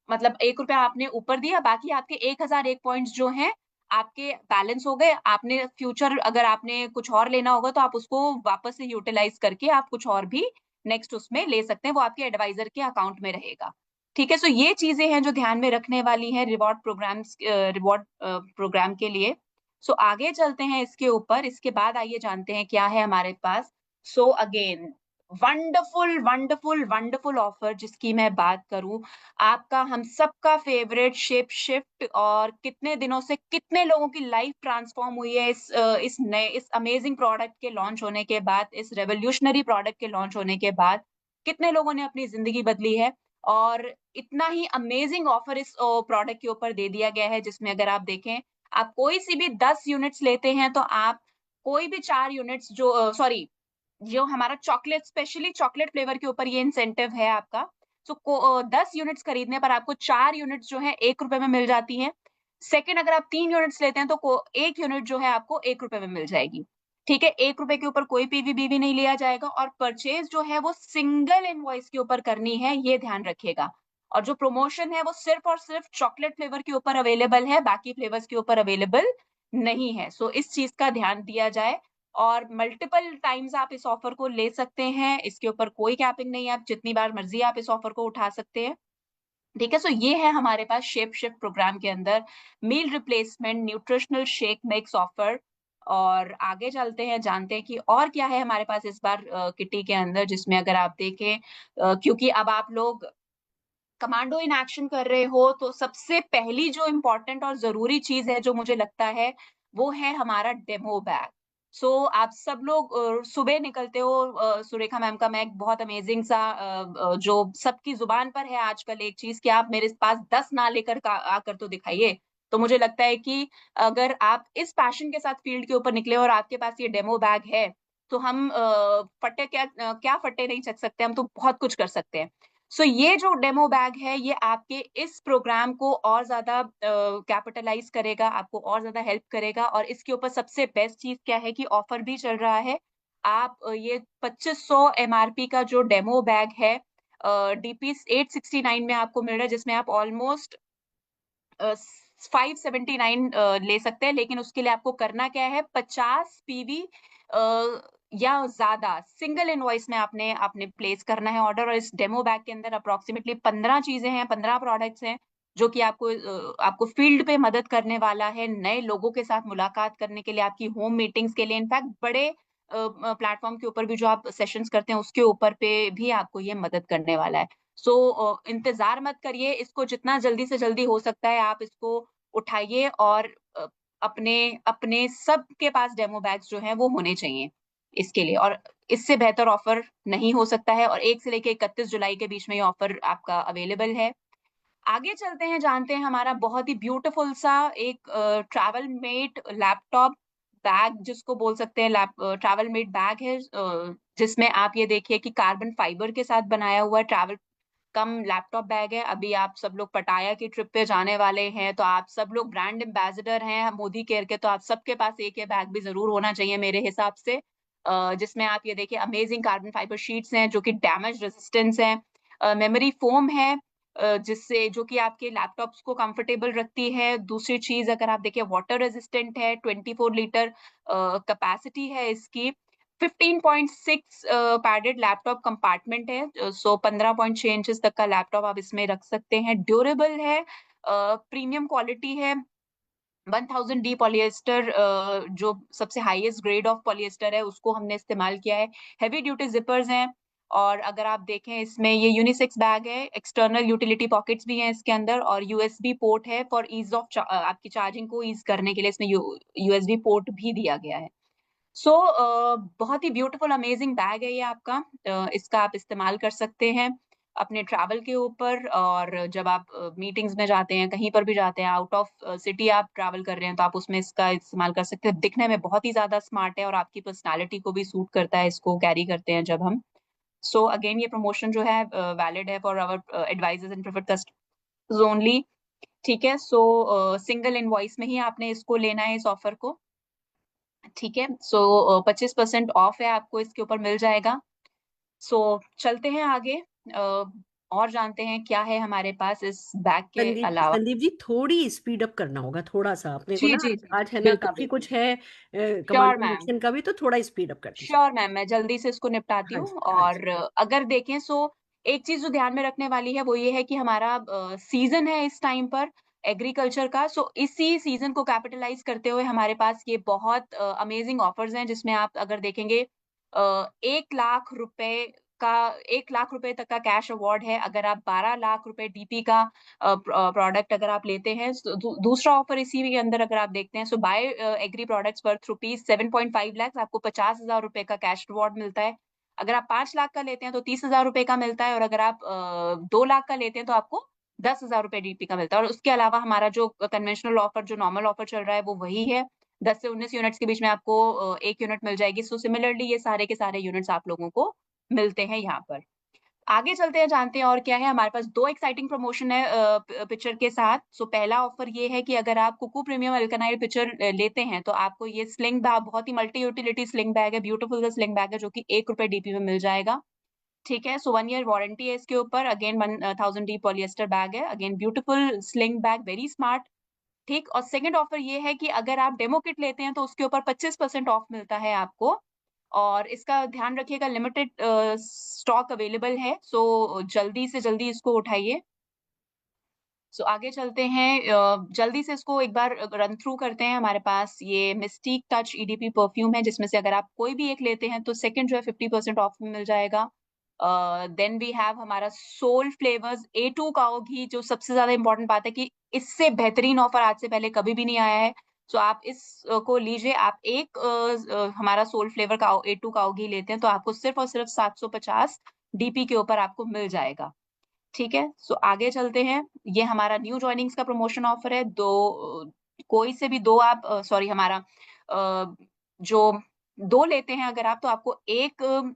मतलब 1 रुपया आपने ऊपर दिया, बाकी आपके 1001 पॉइंट्स जो हैं आपके बैलेंस हो गए। आपने फ्यूचर अगर आपने कुछ और लेना होगा तो आप उसको वापस से यूटिलाइज करके आप कुछ और भी नेक्स्ट उसमें ले सकते हैं, वो आपके एडवाइजर के अकाउंट में रहेगा। ठीक है, सो ये चीजें हैं जो ध्यान में रखने वाली हैं रिवॉर्ड प्रोग्राम के लिए। सो आगे चलते हैं इसके ऊपर, इसके बाद आइए जानते हैं क्या है हमारे पास। So again wonderful wonderful wonderful offer जिसकी मैं बात करूं, आपका हम सबका फेवरेट शेप शिफ्ट, और कितने दिनों से कितने लोगों की लाइफ ट्रांसफॉर्म हुई है इस नए इस अमेजिंग प्रोडक्ट के लॉन्च होने के बाद, इस रेवोल्यूशनरी प्रोडक्ट के लॉन्च होने के बाद कितने लोगों ने अपनी जिंदगी बदली है। और इतना ही अमेजिंग ऑफर इस प्रोडक्ट के ऊपर दे दिया गया है जिसमें अगर आप देखें, आप कोई सी भी 10 यूनिट्स लेते हैं तो आप कोई भी 4 यूनिट्स जो सॉरी जो हमारा चॉकलेट स्पेशली चॉकलेट फ्लेवर के ऊपर ये इंसेंटिव है आपका। सो 10 यूनिट्स खरीदने पर आपको 4 यूनिट्स जो है 1 रुपए में मिल जाती हैं। सेकंड, अगर आप 3 यूनिट्स लेते हैं तो एक यूनिट जो है आपको 1 रुपए में मिल जाएगी। ठीक है, 1 रुपए के ऊपर कोई पीवीबीवी नहीं लिया जाएगा, और परचेज जो है वो सिंगल इनवॉइस के ऊपर करनी है, ये ध्यान रखिएगा। और जो प्रमोशन है वो सिर्फ और सिर्फ चॉकलेट फ्लेवर के ऊपर अवेलेबल है, बाकी फ्लेवर्स के ऊपर अवेलेबल नहीं है। सो इस चीज का ध्यान दिया जाए, और मल्टीपल टाइम्स आप इस ऑफर को ले सकते हैं, इसके ऊपर कोई कैपिंग नहीं है, आप जितनी बार मर्जी आप इस ऑफर को उठा सकते हैं। ठीक है, सो ये है हमारे पास शेप शिफ्ट प्रोग्राम के अंदर meal replacement nutritional shake mix offer. और आगे चलते हैं, जानते हैं कि और क्या है हमारे पास इस बार किटी के अंदर, जिसमें अगर आप देखें क्योंकि अब आप लोग कमांडो इन एक्शन कर रहे हो, तो सबसे पहली जो इम्पोर्टेंट और जरूरी चीज है जो मुझे लगता है वो है हमारा डेमो बैग। सो आप सब लोग सुबह निकलते हो, सुरेखा मैम का मैं एक बहुत अमेजिंग सा जो सबकी जुबान पर है आजकल एक चीज कि आप मेरे पास 10 ना लेकर आकर तो दिखाइए। तो मुझे लगता है कि अगर आप इस पैशन के साथ फील्ड के ऊपर निकले और आपके पास ये डेमो बैग है, तो हम फटे क्या फटे नहीं चख सकते, हम तो बहुत कुछ कर सकते हैं। सो ये जो डेमो बैग है ये आपके इस प्रोग्राम को और ज्यादा कैपिटलाइज करेगा, आपको और ज्यादा हेल्प करेगा। और इसके ऊपर सबसे बेस्ट चीज क्या है कि ऑफर भी चल रहा है। आप ये 2500 एमआरपी का जो डेमो बैग है डीपी 869 में आपको मिल रहा है, जिसमें आप ऑलमोस्ट 579 ले सकते हैं। लेकिन उसके लिए आपको करना क्या है, 50 पीवी या ज्यादा सिंगल इनवॉइस में आपने आपने प्लेस करना है ऑर्डर। और इस डेमो बैग के अंदर अप्रोक्सीमेटली 15 चीजें हैं, 15 प्रोडक्ट्स हैं जो कि आपको फील्ड पे मदद करने वाला है, नए लोगों के साथ मुलाकात करने के लिए, आपकी होम मीटिंग्स के लिए, इनफैक्ट बड़े प्लेटफॉर्म के ऊपर भी जो आप सेशंस करते हैं उसके ऊपर पे भी आपको ये मदद करने वाला है। सो इंतजार मत करिए, इसको जितना जल्दी से जल्दी हो सकता है आप इसको उठाइए, और अपने अपने सबके पास डेमो बैग्स जो हैं वो होने चाहिए इसके लिए। और इससे बेहतर ऑफर नहीं हो सकता है, और 1 से लेकर 31 जुलाई के बीच में ये ऑफर आपका अवेलेबल है। आगे चलते हैं, जानते हैं हमारा बहुत ही ब्यूटीफुल सा एक ट्रैवल मेट लैपटॉप बैग जिसको बोल सकते हैं ट्रैवल मेट बैग है, जिसमें आप ये देखिए कि कार्बन फाइबर के साथ बनाया हुआ ट्रैवल कम लैपटॉप बैग है। अभी आप सब लोग पटाया की ट्रिप पे जाने वाले हैं, तो आप सब लोग ब्रांड एम्बेसडर हैं मोदी केयर के, तो आप सबके पास एक ये बैग भी जरूर होना चाहिए मेरे हिसाब से। जिसमें आप ये देखिए अमेजिंग कार्बन फाइबर शीट्स हैं जो कि डैमेज रेजिस्टेंस हैं, मेमोरी फोम है जिससे जो कि आपके लैपटॉप्स को कंफर्टेबल रखती है। दूसरी चीज अगर आप देखिए वाटर रेजिस्टेंट है, 24 लीटर कैपेसिटी है इसकी, 15.6 पैडेड लैपटॉप कंपार्टमेंट है, सो 15.6 इंचेस तक का लैपटॉप आप इसमें रख सकते हैं। ड्यूरेबल है, प्रीमियम क्वालिटी है, 1000 डी पॉलिएस्टर जो सबसे हाईएस्ट ग्रेड ऑफ पॉलिएस्टर है उसको हमने इस्तेमाल किया है। हैवी ड्यूटी जिपर्स हैं, और अगर आप देखें इसमें ये यूनिसेक्स बैग है, एक्सटर्नल यूटिलिटी पॉकेट्स भी हैं इसके अंदर, और यूएसबी पोर्ट है फॉर ईज ऑफ आपकी चार्जिंग को ईज करने के लिए इसमें यूएसबी पोर्ट भी दिया गया है। सो बहुत ही ब्यूटीफुल अमेजिंग बैग है ये आपका। इसका आप इस्तेमाल कर सकते हैं अपने ट्रैवल के ऊपर, और जब आप मीटिंग्स में जाते हैं, कहीं पर भी जाते हैं, आउट ऑफ सिटी आप ट्रैवल कर रहे हैं, तो आप उसमें इसका इस्तेमाल कर सकते हैं। दिखने में बहुत ही ज्यादा स्मार्ट है और आपकी पर्सनालिटी को भी सूट करता है इसको कैरी करते हैं जब हम। सो अगेन ये प्रमोशन जो है वैलिड है for our advisors and preferred customers only. ठीक है, सो सिंगल इनवॉइस में ही आपने इसको लेना है इस ऑफर को। ठीक है, सो 25% ऑफ है आपको इसके ऊपर मिल जाएगा। सो चलते हैं आगे और जानते हैं क्या है हमारे पास इस बैग के अलावा। संदीप जी, थोड़ी स्पीड अप करना होगा थोड़ा सा अपने को जी ना। जी जी, आज है ना, बिल्कुल काफी बिल्कुल। कुछ है श्योर कमांडो मैम, एक्शन का भी, तो थोड़ा स्पीड अप कर दीजिए। श्योर मैम, मैं जल्दी से इसको निपटाती हाँ हूँ। जी, हाँ जी। और अगर देखें सो एक चीज जो ध्यान में रखने वाली है वो ये है कि हमारा सीजन है इस टाइम पर एग्रीकल्चर का। सो इसी सीजन को कैपिटलाइज करते हुए हमारे पास ये बहुत अमेजिंग ऑफर्स हैं, जिसमें आप अगर देखेंगे 1 लाख रुपए का 1 लाख रुपए तक का कैश अवार्ड है अगर आप 12 लाख रुपए डीपी का प्रोडक्ट अगर आप लेते हैं। दूसरा ऑफर इसी के अंदर अगर आप देखते हैं, so buy agri products worth ₹7.5 lakh, आपको 50,000 रुपए का कैश रिवॉर्ड मिलता है। अगर आप 5 लाख का लेते हैं तो 30,000 रुपए का मिलता है, और अगर आप 2 लाख का लेते हैं तो आपको 10,000 रुपए डीपी का मिलता है। और उसके अलावा हमारा जो कन्वेंशनल ऑफर, जो नॉर्मल ऑफर चल रहा है, वो वही है। 10 से 19 यूनिट्स के बीच में आपको 1 यूनिट मिल जाएगी। सो सिमिलरली ये सारे के सारे यूनिट्स आप लोगों को मिलते हैं यहाँ पर। आगे चलते हैं, जानते हैं और क्या है हमारे पास। दो एक्साइटिंग प्रमोशन है पिक्चर के साथ। सो पहला ऑफर ये है कि अगर आप कुकू प्रीमियम अल्कनाइल पिक्चर लेते हैं तो आपको ये स्लिंग बैग, बहुत ही मल्टी यूटिलिटी स्लिंग बैग है, ब्यूटीफुल स्लिंग बैग है, जो कि ₹1 डीपी में मिल जाएगा। ठीक है, सो 1 ईयर वारंटी है इसके ऊपर। अगेन 1000 डी पॉलिएस्टर बैग है, again beautiful sling bag, very smart. ठीक, और सेकंड ऑफर ये है कि अगर आप डेमो किट लेते हैं तो उसके ऊपर 25% ऑफ मिलता है आपको। और इसका ध्यान रखिएगा, लिमिटेड स्टॉक अवेलेबल है, सो जल्दी से जल्दी इसको उठाइए। सो आगे चलते हैं, जल्दी से इसको एक बार रन थ्रू करते हैं। हमारे पास ये मिस्टीक टच ईडीपी परफ्यूम है, जिसमें से अगर आप कोई भी एक लेते हैं तो सेकंड जो है 50% ऑफ में मिल जाएगा। देन वी हैव हमारा सोल फ्लेवर्स A2 काओ घी, जो सबसे ज्यादा इंपॉर्टेंट बात है कि इससे बेहतरीन ऑफर आज से पहले कभी भी नहीं आया है। सो आप इस को लीजिए। आप एक हमारा सोल फ्लेवर का A2 काओ घी लेते हैं तो आपको सिर्फ और सिर्फ 750 डीपी के ऊपर आपको मिल जाएगा। ठीक है, सो आगे चलते हैं। ये हमारा न्यू ज्वाइनिंग्स का प्रमोशन ऑफर है। कोई से भी दो आप सॉरी हमारा जो दो लेते हैं अगर आप, तो आपको एक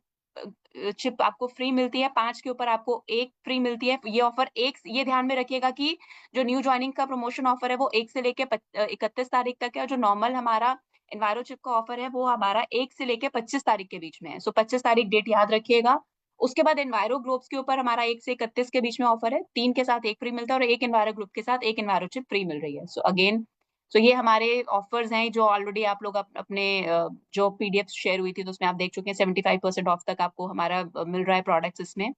चिप आपको फ्री मिलती है, 5 के ऊपर आपको एक फ्री मिलती है। ये ऑफर ये ध्यान में रखिएगा कि जो न्यू ज्वाइनिंग का प्रमोशन ऑफर है वो 1 से लेके 31 तारीख तक है, और जो नॉर्मल हमारा एनवायरो चिप का ऑफर है वो हमारा 1 से लेके 25 तारीख के बीच में है। सो 25 तारीख डेट याद रखिएगा। उसके बाद एनवायरो ग्रुप्स के ऊपर हमारा 1 से 31 के बीच में ऑफर है, 3 के साथ एक फ्री मिलता है, और एक एनवायरो ग्रुप के साथ एक एनवायरो चिप फ्री मिल रही है। सो ये हमारे ऑफर्स हैं जो ऑलरेडी आप लोग अपने जो पीडीएफ शेयर हुई थी तो उसमें आप देख चुके हैं। 75% ऑफ तक आपको हमारा मिल रहा है प्रोडक्ट्स इसमें।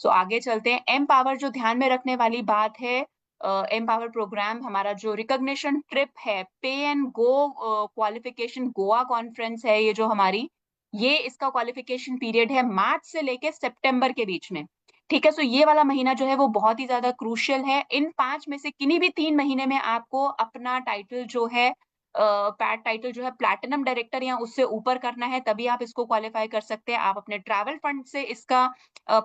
सो आगे चलते हैं। एम पावर, जो ध्यान में रखने वाली बात है, एम पावर प्रोग्राम हमारा जो रिकॉग्निशन ट्रिप है, पे and go qualification Goa conference है, ये जो हमारी ये इसका क्वालिफिकेशन पीरियड है मार्च से लेके सितंबर के बीच में। ठीक है, सो ये वाला महीना जो है वो बहुत ही ज्यादा क्रूशियल है। इन 5 में से किन्हीं भी 3 महीने में आपको अपना टाइटल जो है पैट टाइटल जो है प्लैटिनम डायरेक्टर या उससे ऊपर करना है, तभी आप इसको क्वालिफाई कर सकते हैं। आप अपने ट्रैवल फंड से इसका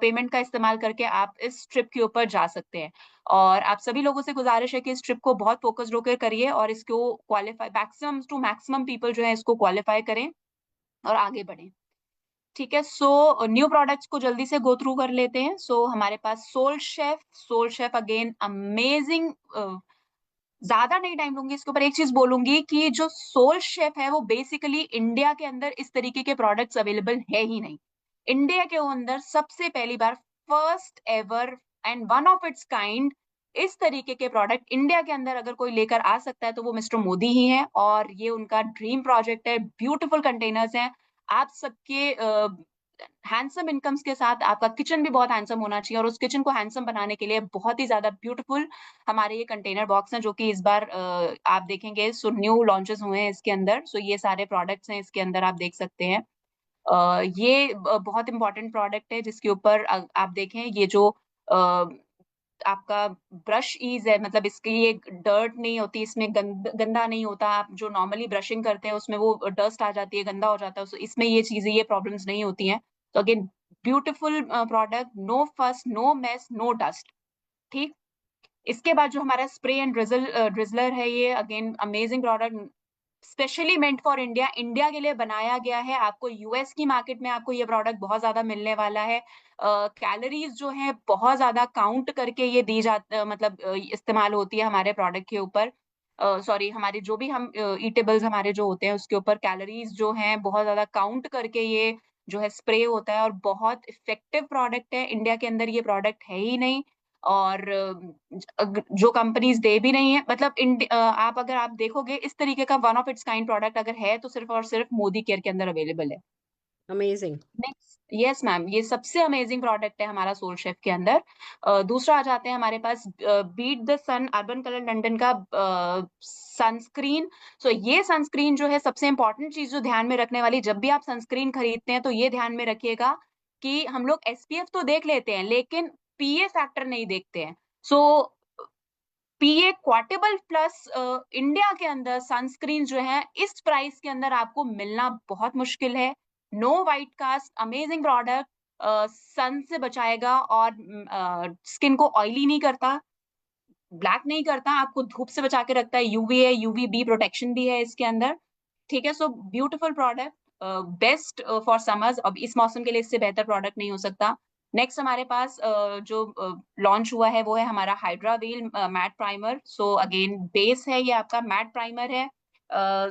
पेमेंट का इस्तेमाल करके आप इस ट्रिप के ऊपर जा सकते हैं। और आप सभी लोगों से गुजारिश है कि इस ट्रिप को बहुत फोकस्ड होकर करिए और इसको qualify, maximum to maximum people जो है इसको क्वालिफाई करें और आगे बढ़ें। ठीक है, सो न्यू प्रोडक्ट्स को जल्दी से गो थ्रू कर लेते हैं। सो हमारे पास सोल शेफ अगेन अमेजिंग। ज्यादा नहीं टाइम लूंगी इसके ऊपर, एक चीज बोलूंगी कि जो सोल शेफ है वो बेसिकली इंडिया के अंदर इस तरीके के प्रोडक्ट्स अवेलेबल है ही नहीं। इंडिया के अंदर सबसे पहली बार, first ever and one of its kind, इस तरीके के प्रोडक्ट इंडिया के अंदर अगर कोई लेकर आ सकता है तो वो मिस्टर मोदी ही है, और ये उनका ड्रीम प्रोजेक्ट है। ब्यूटीफुल कंटेनर्स हैं, आप सबके हैंडसम इनकम्स के साथ आपका किचन भी बहुत हैंडसम होना चाहिए, और उस किचन को हैंडसम बनाने के लिए बहुत ही ज्यादा ब्यूटीफुल हमारे ये कंटेनर बॉक्स हैं, जो कि इस बार आप देखेंगे सो न्यू लॉन्चेस हुए हैं इसके अंदर। सो ये सारे प्रोडक्ट्स हैं इसके अंदर, आप देख सकते हैं। ये बहुत इंपॉर्टेंट प्रोडक्ट है जिसके ऊपर आप देखें ये जो आपका ब्रश ईज है, मतलब इसके ये डर्ट नहीं होती, इसमें गंदा नहीं होता। आप जो नॉर्मली ब्रशिंग करते हैं उसमें वो डस्ट आ जाती है, गंदा हो जाता है, इसमें ये चीजें, ये प्रॉब्लम्स नहीं होती हैं। तो अगेन ब्यूटीफुल प्रोडक्ट, नो फस, नो मेस, नो डस्ट। ठीक। इसके बाद जो हमारा स्प्रे एंड ड्रिजलर है, ये again amazing product, specially meant for India, India के लिए बनाया गया है। आपको यूएस की मार्केट में आपको ये प्रोडक्ट बहुत ज्यादा मिलने वाला है। कैलोरीज जो है बहुत ज्यादा काउंट करके ये दी जाती, मतलब इस्तेमाल होती है हमारे प्रोडक्ट के ऊपर। सॉरी, हमारे जो भी हम ईटेबल्स हमारे जो होते हैं उसके ऊपर कैलोरीज जो हैं बहुत ज्यादा काउंट करके ये जो है स्प्रे होता है, और बहुत इफेक्टिव प्रोडक्ट है। इंडिया के अंदर ये प्रोडक्ट है ही नहीं, और जो कंपनीज दे भी नहीं है, मतलब आप अगर आप देखोगे इस तरीके का one of its kind product अगर है तो सिर्फ और सिर्फ मोदी केयर के अंदर अवेलेबल है। अमेजिंग। नेक्स्ट, यस मैम, ये सबसे अमेजिंग प्रोडक्ट है हमारा सोल शेफ के अंदर। दूसरा आ जाते हैं हमारे पास beat the sun Urban Color London का सनस्क्रीन। सो ये सनस्क्रीन जो है सबसे इंपॉर्टेंट चीज जो ध्यान में रखने वाली, जब भी आप सनस्क्रीन खरीदते हैं तो ये ध्यान में रखिएगा कि हम लोग एसपीएफ तो देख लेते हैं लेकिन पीए फैक्टर नहीं देखते हैं। सो पीए क्वार्टेबल प्लस इंडिया के अंदर सनस्क्रीन जो है इस प्राइस के अंदर आपको मिलना बहुत मुश्किल है। No white cast, amazing product, sun से बचाएगा और स्किन को ऑयली नहीं करता, ब्लैक नहीं करता, आपको धूप से बचा के रखता है, यूवीए यूवीबी प्रोटेक्शन भी है इसके अंदर। ठीक है, so beautiful product, best for summers. अब इस मौसम के लिए इससे बेहतर प्रोडक्ट नहीं हो सकता। नेक्स्ट हमारे पास जो लॉन्च हुआ है वो है हमारा hydra wheel matte primer. So again base है ये आपका मैट प्राइमर है।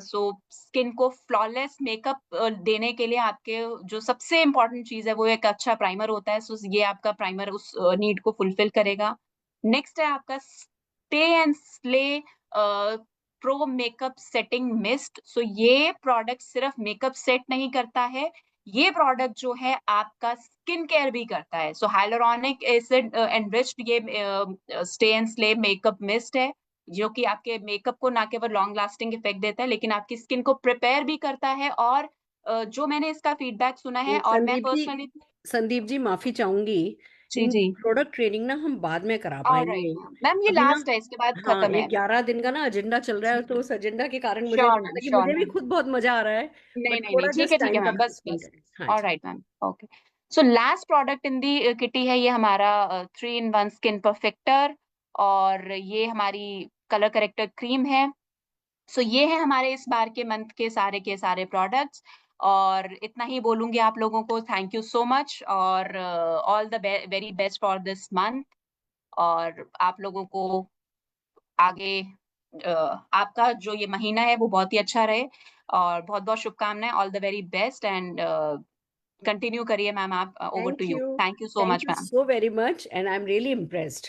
सो स्किन को फ्लॉलेस मेकअप देने के लिए आपके जो सबसे इम्पोर्टेंट चीज है वो एक अच्छा प्राइमर होता है। सो ये आपका प्राइमर उस नीड को फुलफिल करेगा। नेक्स्ट है आपका stay and slay pro makeup setting mist. So ये प्रोडक्ट सिर्फ मेकअप सेट नहीं करता है, ये प्रोडक्ट जो है आपका स्किन केयर भी करता है। सो हाइलोरॉनिक एसिड एनरिच्ड ये stay and slay makeup mist है, जो कि आपके मेकअप को ना केवल लॉन्ग लास्टिंग इफेक्ट देता है लेकिन आपकी स्किन को प्रिपेयर भी करता है। और जो मैंने इसका फीडबैक सुना है, और मैं पर्सनली, संदीप जी माफी चाहूंगी, जी जी, प्रोडक्ट ट्रेनिंग ना हम बाद में करा ऑलराइट पाएंगे। मैम, मैम ये अभी ना, लास्ट है, इसके बाद हाँ, खत्म ये है। 11 दिन का ना एजेंडा चल रहा है, तो उस एजेंडा के कारण मुझे श्योर लगा मैम, था कि श्योर मुझे भी मैम, खुद बहुत मजा आ रहा है, नहीं बट नहीं नहीं, थोड़ा जस्ट ठीक है टाइम का मैम, बस मैनेजमेंट बस, है। हाँ जी। Alright ma'am, okay. So last product in the kitty है ये हमारा 3 in 1 स्किन परफेक्टर, और ये हमारी कलर करेक्टर क्रीम है। सो ये है हमारे इस बार के सारे प्रोडक्ट्स, और इतना ही बोलूंगी आप लोगों को, थैंक यू सो मच, और all the very best for this month. और आप लोगों को आगे आपका जो ये महीना है वो बहुत ही अच्छा रहे, और बहुत बहुत शुभकामनाएं, all the very best, and continue करिए मैम आप, over to you, thank thank you you ma'am, so very much, and I am really impressed.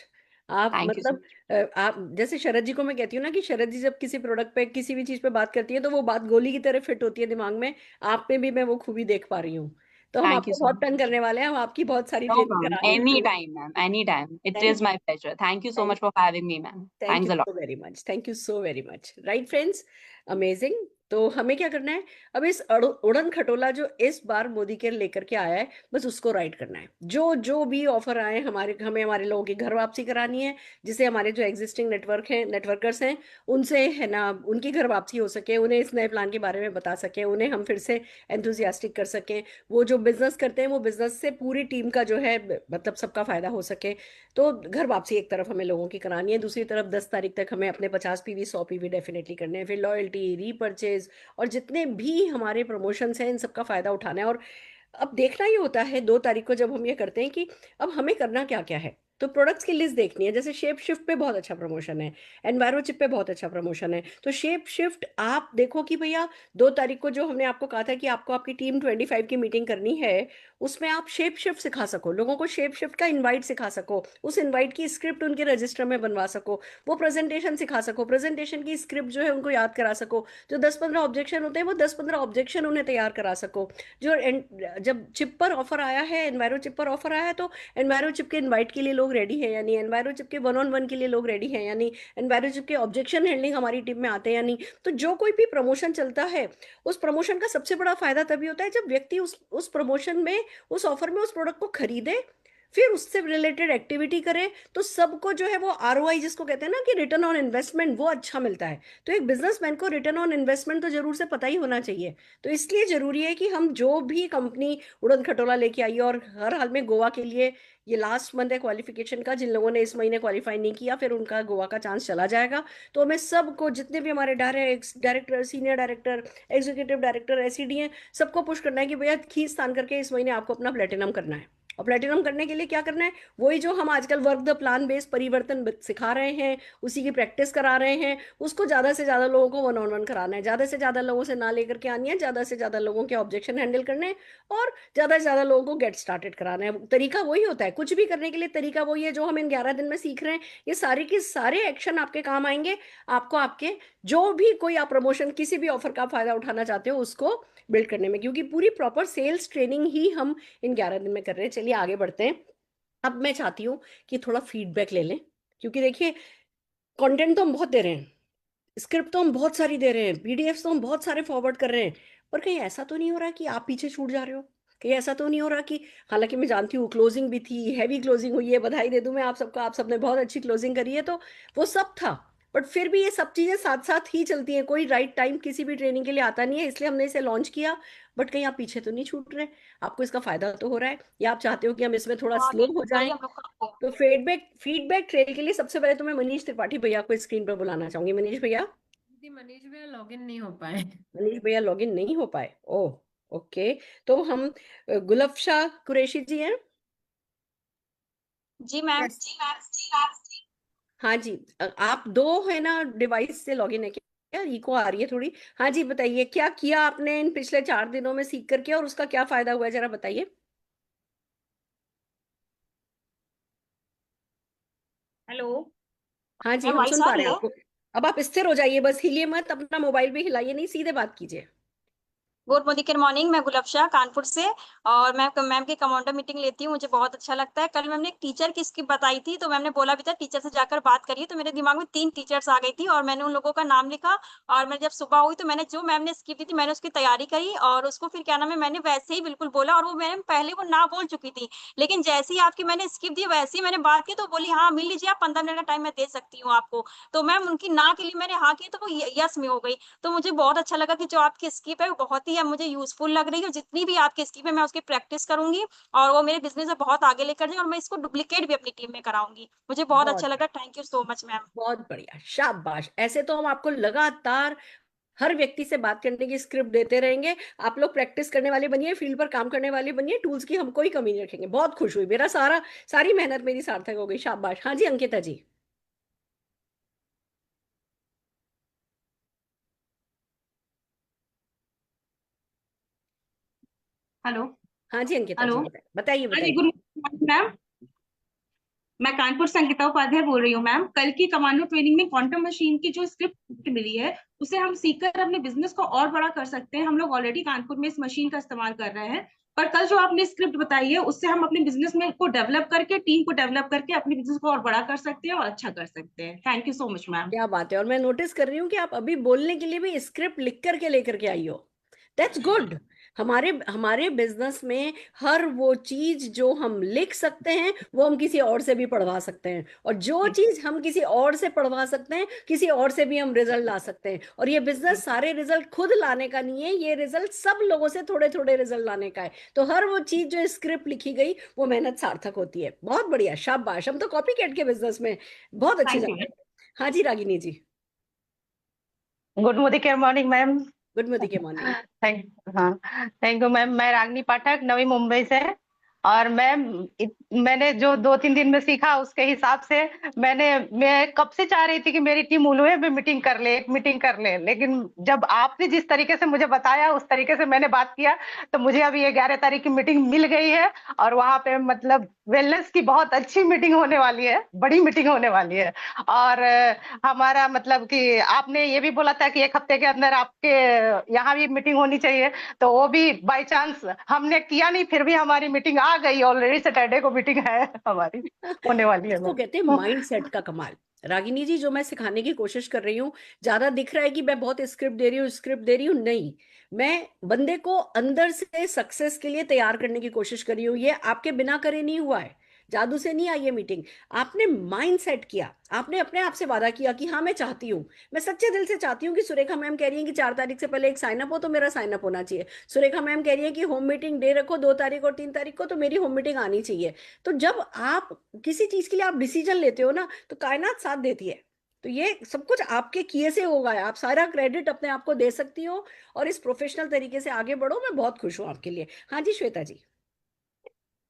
आप थैंक यू सो मतलब आप जैसे शरद जी को मैं कहती हूँ ना कि शरद जी जब किसी प्रोडक्ट पे किसी भी चीज पे बात करती है तो वो बात गोली की तरह फिट होती है दिमाग में। आप में भी मैं वो खूबी देख पा रही हूँ। तो हम थैंक यू आपको सो बहुत तंग मच, करने वाले हैं, हम आपकी बहुत सारी नो ट्रेनिंग प्रॉब्लम, कराने एनी वाले हैं। Time ma'am, any time, it thank is my pleasure, thank you so thank much for having me ma'am, thank you thanks a lot. So very much, thank you so very much. Right friends, amazing. तो हमें क्या करना है, अब इस उड़न खटोला जो इस बार मोदी केयर लेकर के आया है, बस उसको राइट करना है। जो जो भी ऑफर आए, हमें हमारे लोगों की घर वापसी करानी है, जिससे हमारे जो एग्जिस्टिंग नेटवर्कर्स हैं उनसे है ना, उनकी घर वापसी हो सके, उन्हें इस नए प्लान के बारे में बता सके, उन्हें हम फिर से एंथुजियास्टिक कर सकें। वो जो बिजनेस करते हैं वो बिजनेस से पूरी टीम का जो है मतलब सबका फायदा हो सके। तो घर वापसी एक तरफ हमें लोगों की करानी है, दूसरी तरफ 10 तारीख तक हमें अपने 50 PV 100 PV डेफिनेटली करने हैं, फिर लॉयल्टी, रीपर्चेज और जितने भी हमारे प्रमोशंस हैं इन सबका फायदा उठाना है। और अब देखना ही होता है 2 तारीख को जब हम ये करते हैं कि अब हमें करना क्या क्या है। तो प्रोडक्ट्स की लिस्ट देखनी है। जैसे शेप शिफ्ट पे बहुत अच्छा प्रमोशन है, एनवायरोचिप पे बहुत अच्छा प्रमोशन है। तो शेप शिफ्ट आप देखो कि भैया 2 तारीख को जो हमने आपको कहा था कि आपको आपकी टीम 25 की मीटिंग करनी है, उसमें आप शेप शिफ्ट सिखा सको, लोगों को शेप शिफ्ट का इनवाइट सिखा सको, उस इनवाइट की स्क्रिप्ट उनके रजिस्टर में बनवा सको, वो प्रेजेंटेशन सिखा सको, प्रेजेंटेशन की स्क्रिप्ट जो है उनको याद करा सको, जो 10-15 ऑब्जेक्शन होते हैं वो 10-15 ऑब्जेक्शन उन्हें तैयार करा सको। जो जब चिप पर ऑफर आया है, एनवायरो चिप पर ऑफर आया है, तो एनवायरो चिप के इनवाइट के लिए लोग रेडी है यानी, एनवायरो चिप के 1-on-1 के लिए लोग रेडी हैं यानी, एनवायरो चिप के ऑब्जेक्शन हैंडलिंग हमारी टीम में आते हैं यानी। तो जो कोई भी प्रमोशन चलता है, उस प्रमोशन का सबसे बड़ा फायदा तभी होता है जब व्यक्ति उस प्रमोशन में, उस ऑफर में उस प्रोडक्ट को खरीदे, फिर उससे रिलेटेड एक्टिविटी करे, तो सबको जो है वो आरओआई जिसको कहते हैं ना कि रिटर्न ऑन इन्वेस्टमेंट, वो अच्छा मिलता है। तो एक बिजनेसमैन को रिटर्न ऑन इन्वेस्टमेंट तो जरूर से पता ही होना चाहिए। तो इसलिए जरूरी है कि हम जो भी कंपनी उड़न खटोला लेके आई है, और हर हाल में गोवा के लिए ये लास्ट मंथ है क्वालिफिकेशन का, जिन लोगों ने इस महीने क्वालिफाई नहीं किया फिर उनका गोवा का चांस चला जाएगा। तो हमें सबको, जितने भी हमारे director, senior director, executive director, SED हैं, सबको पुश करना है कि भैया खींच तान करके इस महीने आपको अपना प्लेटिनम करना है। और प्लेटिनम करने के लिए क्या करना है, वही जो हम आजकल वर्क द प्लान बेस्ड परिवर्तन सिखा रहे हैं, उसी की प्रैक्टिस करा रहे हैं, उसको ज्यादा से ज्यादा लोगों को 1-on-1 कराना है, ज्यादा से ज्यादा लोगों से ना लेकर के आनी है, ज्यादा से ज्यादा लोगों के ऑब्जेक्शन हैंडल करने हैं, और ज्यादा से ज्यादा लोगों को गेट स्टार्टेड कराना है। तरीका वही होता है, कुछ भी करने के लिए तरीका वही है जो हम इन 11 दिन में सीख रहे हैं। ये सारे के सारे एक्शन आपके काम आएंगे। आपको आपके जो भी कोई आप प्रमोशन, किसी भी ऑफर का फायदा उठाना चाहते हो उसको बिल्ड करने में, क्योंकि पूरी प्रॉपर सेल्स ट्रेनिंग ही हम इन 11 दिन में कर रहे हैं। चलिए आगे बढ़ते हैं। अब मैं चाहती हूँ कि थोड़ा फीडबैक ले लें, क्योंकि देखिए कंटेंट तो हम बहुत दे रहे हैं, स्क्रिप्ट तो हम बहुत सारी दे रहे हैं, पीडीएफ तो हम बहुत सारे फॉरवर्ड कर रहे हैं, पर कहीं ऐसा तो नहीं हो रहा कि आप पीछे छूट जा रहे हो? कहीं ऐसा तो नहीं हो रहा कि, हालांकि मैं जानती हूँ क्लोजिंग भी थी, हैवी क्लोजिंग हुई है, बधाई दे दूं मैं आप सबको, आप सबने बहुत अच्छी क्लोजिंग करी है, तो वो सब था। बट फिर भी ये सब चीजें साथ साथ ही चलती हैं, कोई राइट टाइम किसी भी ट्रेनिंग के लिए आता नहीं है, इसलिए हमने इसे लॉन्च किया। बट कहीं आप पीछे तो नहीं छूट रहे? आपको इसका फायदा तो हो रहा है, या आप चाहते हो कि हम इसमें थोड़ा हाँ स्लो हो बिल्कुल, वही जाएं? हम लोग करते हैं। तो फीडबैक फीडबैक ट्रेल के लिए सबसे पहले तो मैं मनीष त्रिपाठी भैया को स्क्रीन पर बुलाना चाहूंगी। मनीष भैया। दीदी मनीष भैया लॉगिन नहीं हो पाए। मनीष भैया लॉगिन नहीं हो पाए, ओह ओके। तो हम गुलफशा कुरैशी जी हैं। जी मैम। यस। हाँ जी, आप दो है ना डिवाइस से लॉगिन है क्या? इको आ रही है थोड़ी। हाँ जी, बताइए क्या किया आपने इन पिछले 4 दिनों में सीख करके, और उसका क्या फायदा हुआ है, जरा बताइए। हेलो। हाँ जी, मैम हम वॉइस सुन आ पा रहे रही हैं है? आपको। अब आप स्थिर हो जाइए, बस हिलिए मत, अपना मोबाइल भी हिलाइए नहीं, सीधे बात कीजिए। गुड मॉर्निंग मॉर्निंग, मैं गुलफशा कानपुर से। और मैं मैम की कमांडर मीटिंग लेती हूँ, मुझे बहुत अच्छा लगता है। कल मैम ने एक टीचर की स्किप बताई थी, तो मैम ने बोला भी था टीचर से जाकर बात करिए, तो मेरे दिमाग में 3 टीचर्स आ गई थी और मैंने उन लोगों का नाम लिखा। और मैं जब सुबह हुई तो मैंने जो मैम ने स्किप दी थी मैंने उसकी तैयारी करी और उसको फिर क्या नाम है मैंने वैसे ही बिल्कुल बोला। और वो मैम पहले वो ना बोल चुकी थी, लेकिन जैसे ही आपकी मैंने स्किप दी वैसे ही मैंने बात की तो बोली हाँ मिल लीजिए, आप 15 मिनट का टाइम मैं दे सकती हूँ आपको। तो मैम उनकी ना के लिए मैंने हाँ की तो वो यस में हो गई। तो मुझे बहुत अच्छा लगा कि जो आपकी स्किप है वो बहुत ही मुझे यूजफुल लग रही है। जितनी भी आपकी स्किप है मैं उसकी प्रैक्टिस करूंगी और वो मेरे बिजनेस में बहुत आगे लेकर जाए और मैं इसको डुप्लीकेट भी अपनी टीम में कराऊंगी। मुझे बहुत अच्छा बहुत लगा, thank you so much ma'am. बहुत बढ़िया, शाबाश। ऐसे तो हम आपको लगातार हर व्यक्ति से बात करने की स्क्रिप्ट देते रहेंगे। आप लोग प्रैक्टिस करने वाले बनिए, फील्ड पर काम करने वाले बनिए, टूल्स की हम कोई कमी नहीं रखेंगे। बहुत खुश हुई, मेरा सारी मेहनत मेरी सार्थक हो गई, शाबाश। हाँ जी अंकिता जी। हेलो। हाँ जी अंकिता हेलो। जी, बताइए हाँ जी, बताइए। Good morning ma'am. मैं कानपुर से अंकिता उपाध्याय बोल रही हूँ मैम। कल की कमांडो ट्रेनिंग में क्वांटम मशीन की जो स्क्रिप्ट मिली है उसे हम सीखकर अपने बिजनेस को और बड़ा कर सकते हैं। हम लोग ऑलरेडी कानपुर में इस मशीन का इस्तेमाल कर रहे हैं, पर कल जो आपने स्क्रिप्ट बताई है उससे हम अपने बिजनेस में को डेवलप करके, टीम को डेवलप करके अपने बिजनेस को और बड़ा कर सकते हैं और अच्छा कर सकते हैं। Thank you so much ma'am. क्या बात है, और मैं नोटिस कर रही हूँ कि आप अभी बोलने के लिए भी स्क्रिप्ट लिख करके लेकर के आई हो। That's good. हमारे हमारे बिजनेस में हर वो चीज जो हम लिख सकते हैं वो हम किसी और से भी पढ़वा सकते हैं, और जो चीज हम किसी और से पढ़वा सकते हैं किसी और से भी हम रिजल्ट ला सकते हैं। और ये बिजनेस सारे रिजल्ट खुद लाने का नहीं है, ये रिजल्ट सब लोगों से थोड़े थोड़े रिजल्ट लाने का है। तो हर वो चीज जो स्क्रिप्ट लिखी गई वो मेहनत सार्थक होती है। बहुत बढ़िया, शाबाश। हम तो कॉपी कैट के बिजनेस में बहुत अच्छे थैंक यू। जाते हैं। हाँ जी Ragini ji. Good morning ma'am. Good morning के मॉर्निंग। थैंक हाँ, थैंक यू मैम। मैं रागनी पाठक नवी मुंबई से। और मैम मैंने जो 2-3 दिन में सीखा उसके हिसाब से मैं कब से चाह रही थी कि मेरी टीम उलवे में मीटिंग कर ले, एक मीटिंग कर ले, लेकिन जब आपने जिस तरीके से मुझे बताया उस तरीके से मैंने बात किया, तो मुझे अभी 11 तारीख की मीटिंग मिल गई है। और वहां पे मतलब वेलनेस की बहुत अच्छी मीटिंग होने वाली है, बड़ी मीटिंग होने वाली है। और हमारा मतलब कि आपने ये भी बोला था कि 1 हफ्ते के अंदर आपके यहाँ भी मीटिंग होनी चाहिए, तो वो भी बाय चांस हमने किया नहीं, फिर भी हमारी मीटिंग आ गई ऑलरेडी। सैटरडे को मीटिंग है हमारी, होने वाली है इसको मैम। कहते हैं माइंडसेट का कमाल। रागिनी जी, जो मैं सिखाने की कोशिश कर रही हूँ, ज्यादा दिख रहा है कि मैं बहुत स्क्रिप्ट दे रही हूँ, नहीं, मैं बंदे को अंदर से सक्सेस के लिए तैयार करने की कोशिश कर रही हूँ। ये आपके बिना करे नहीं हुआ है, जादू से नहीं आई ये मीटिंग। आपने माइंड सेट किया, आपने अपने आप से वादा किया कि हाँ मैं चाहती हूँ, मैं सच्चे दिल से चाहती हूँ कि सुरेखा मैम कह रही है कि 4 तारीख से पहले एक साइन अप हो, तो मेरा साइन अप होना चाहिए। सुरेखा मैम कह रही है कि होम मीटिंग डे रखो 2 तारीख और 3 तारीख को, तो मेरी होम मीटिंग आनी चाहिए। तो जब आप किसी चीज के लिए आप डिसीजन लेते हो ना, तो कायनात साथ देती है। तो ये सब कुछ आपके किए से होगा, आप सारा क्रेडिट अपने आप को दे सकती हो और इस प्रोफेशनल तरीके से आगे बढ़ो। मैं बहुत खुश हूँ आपके लिए। हाँ जी Shweta ji.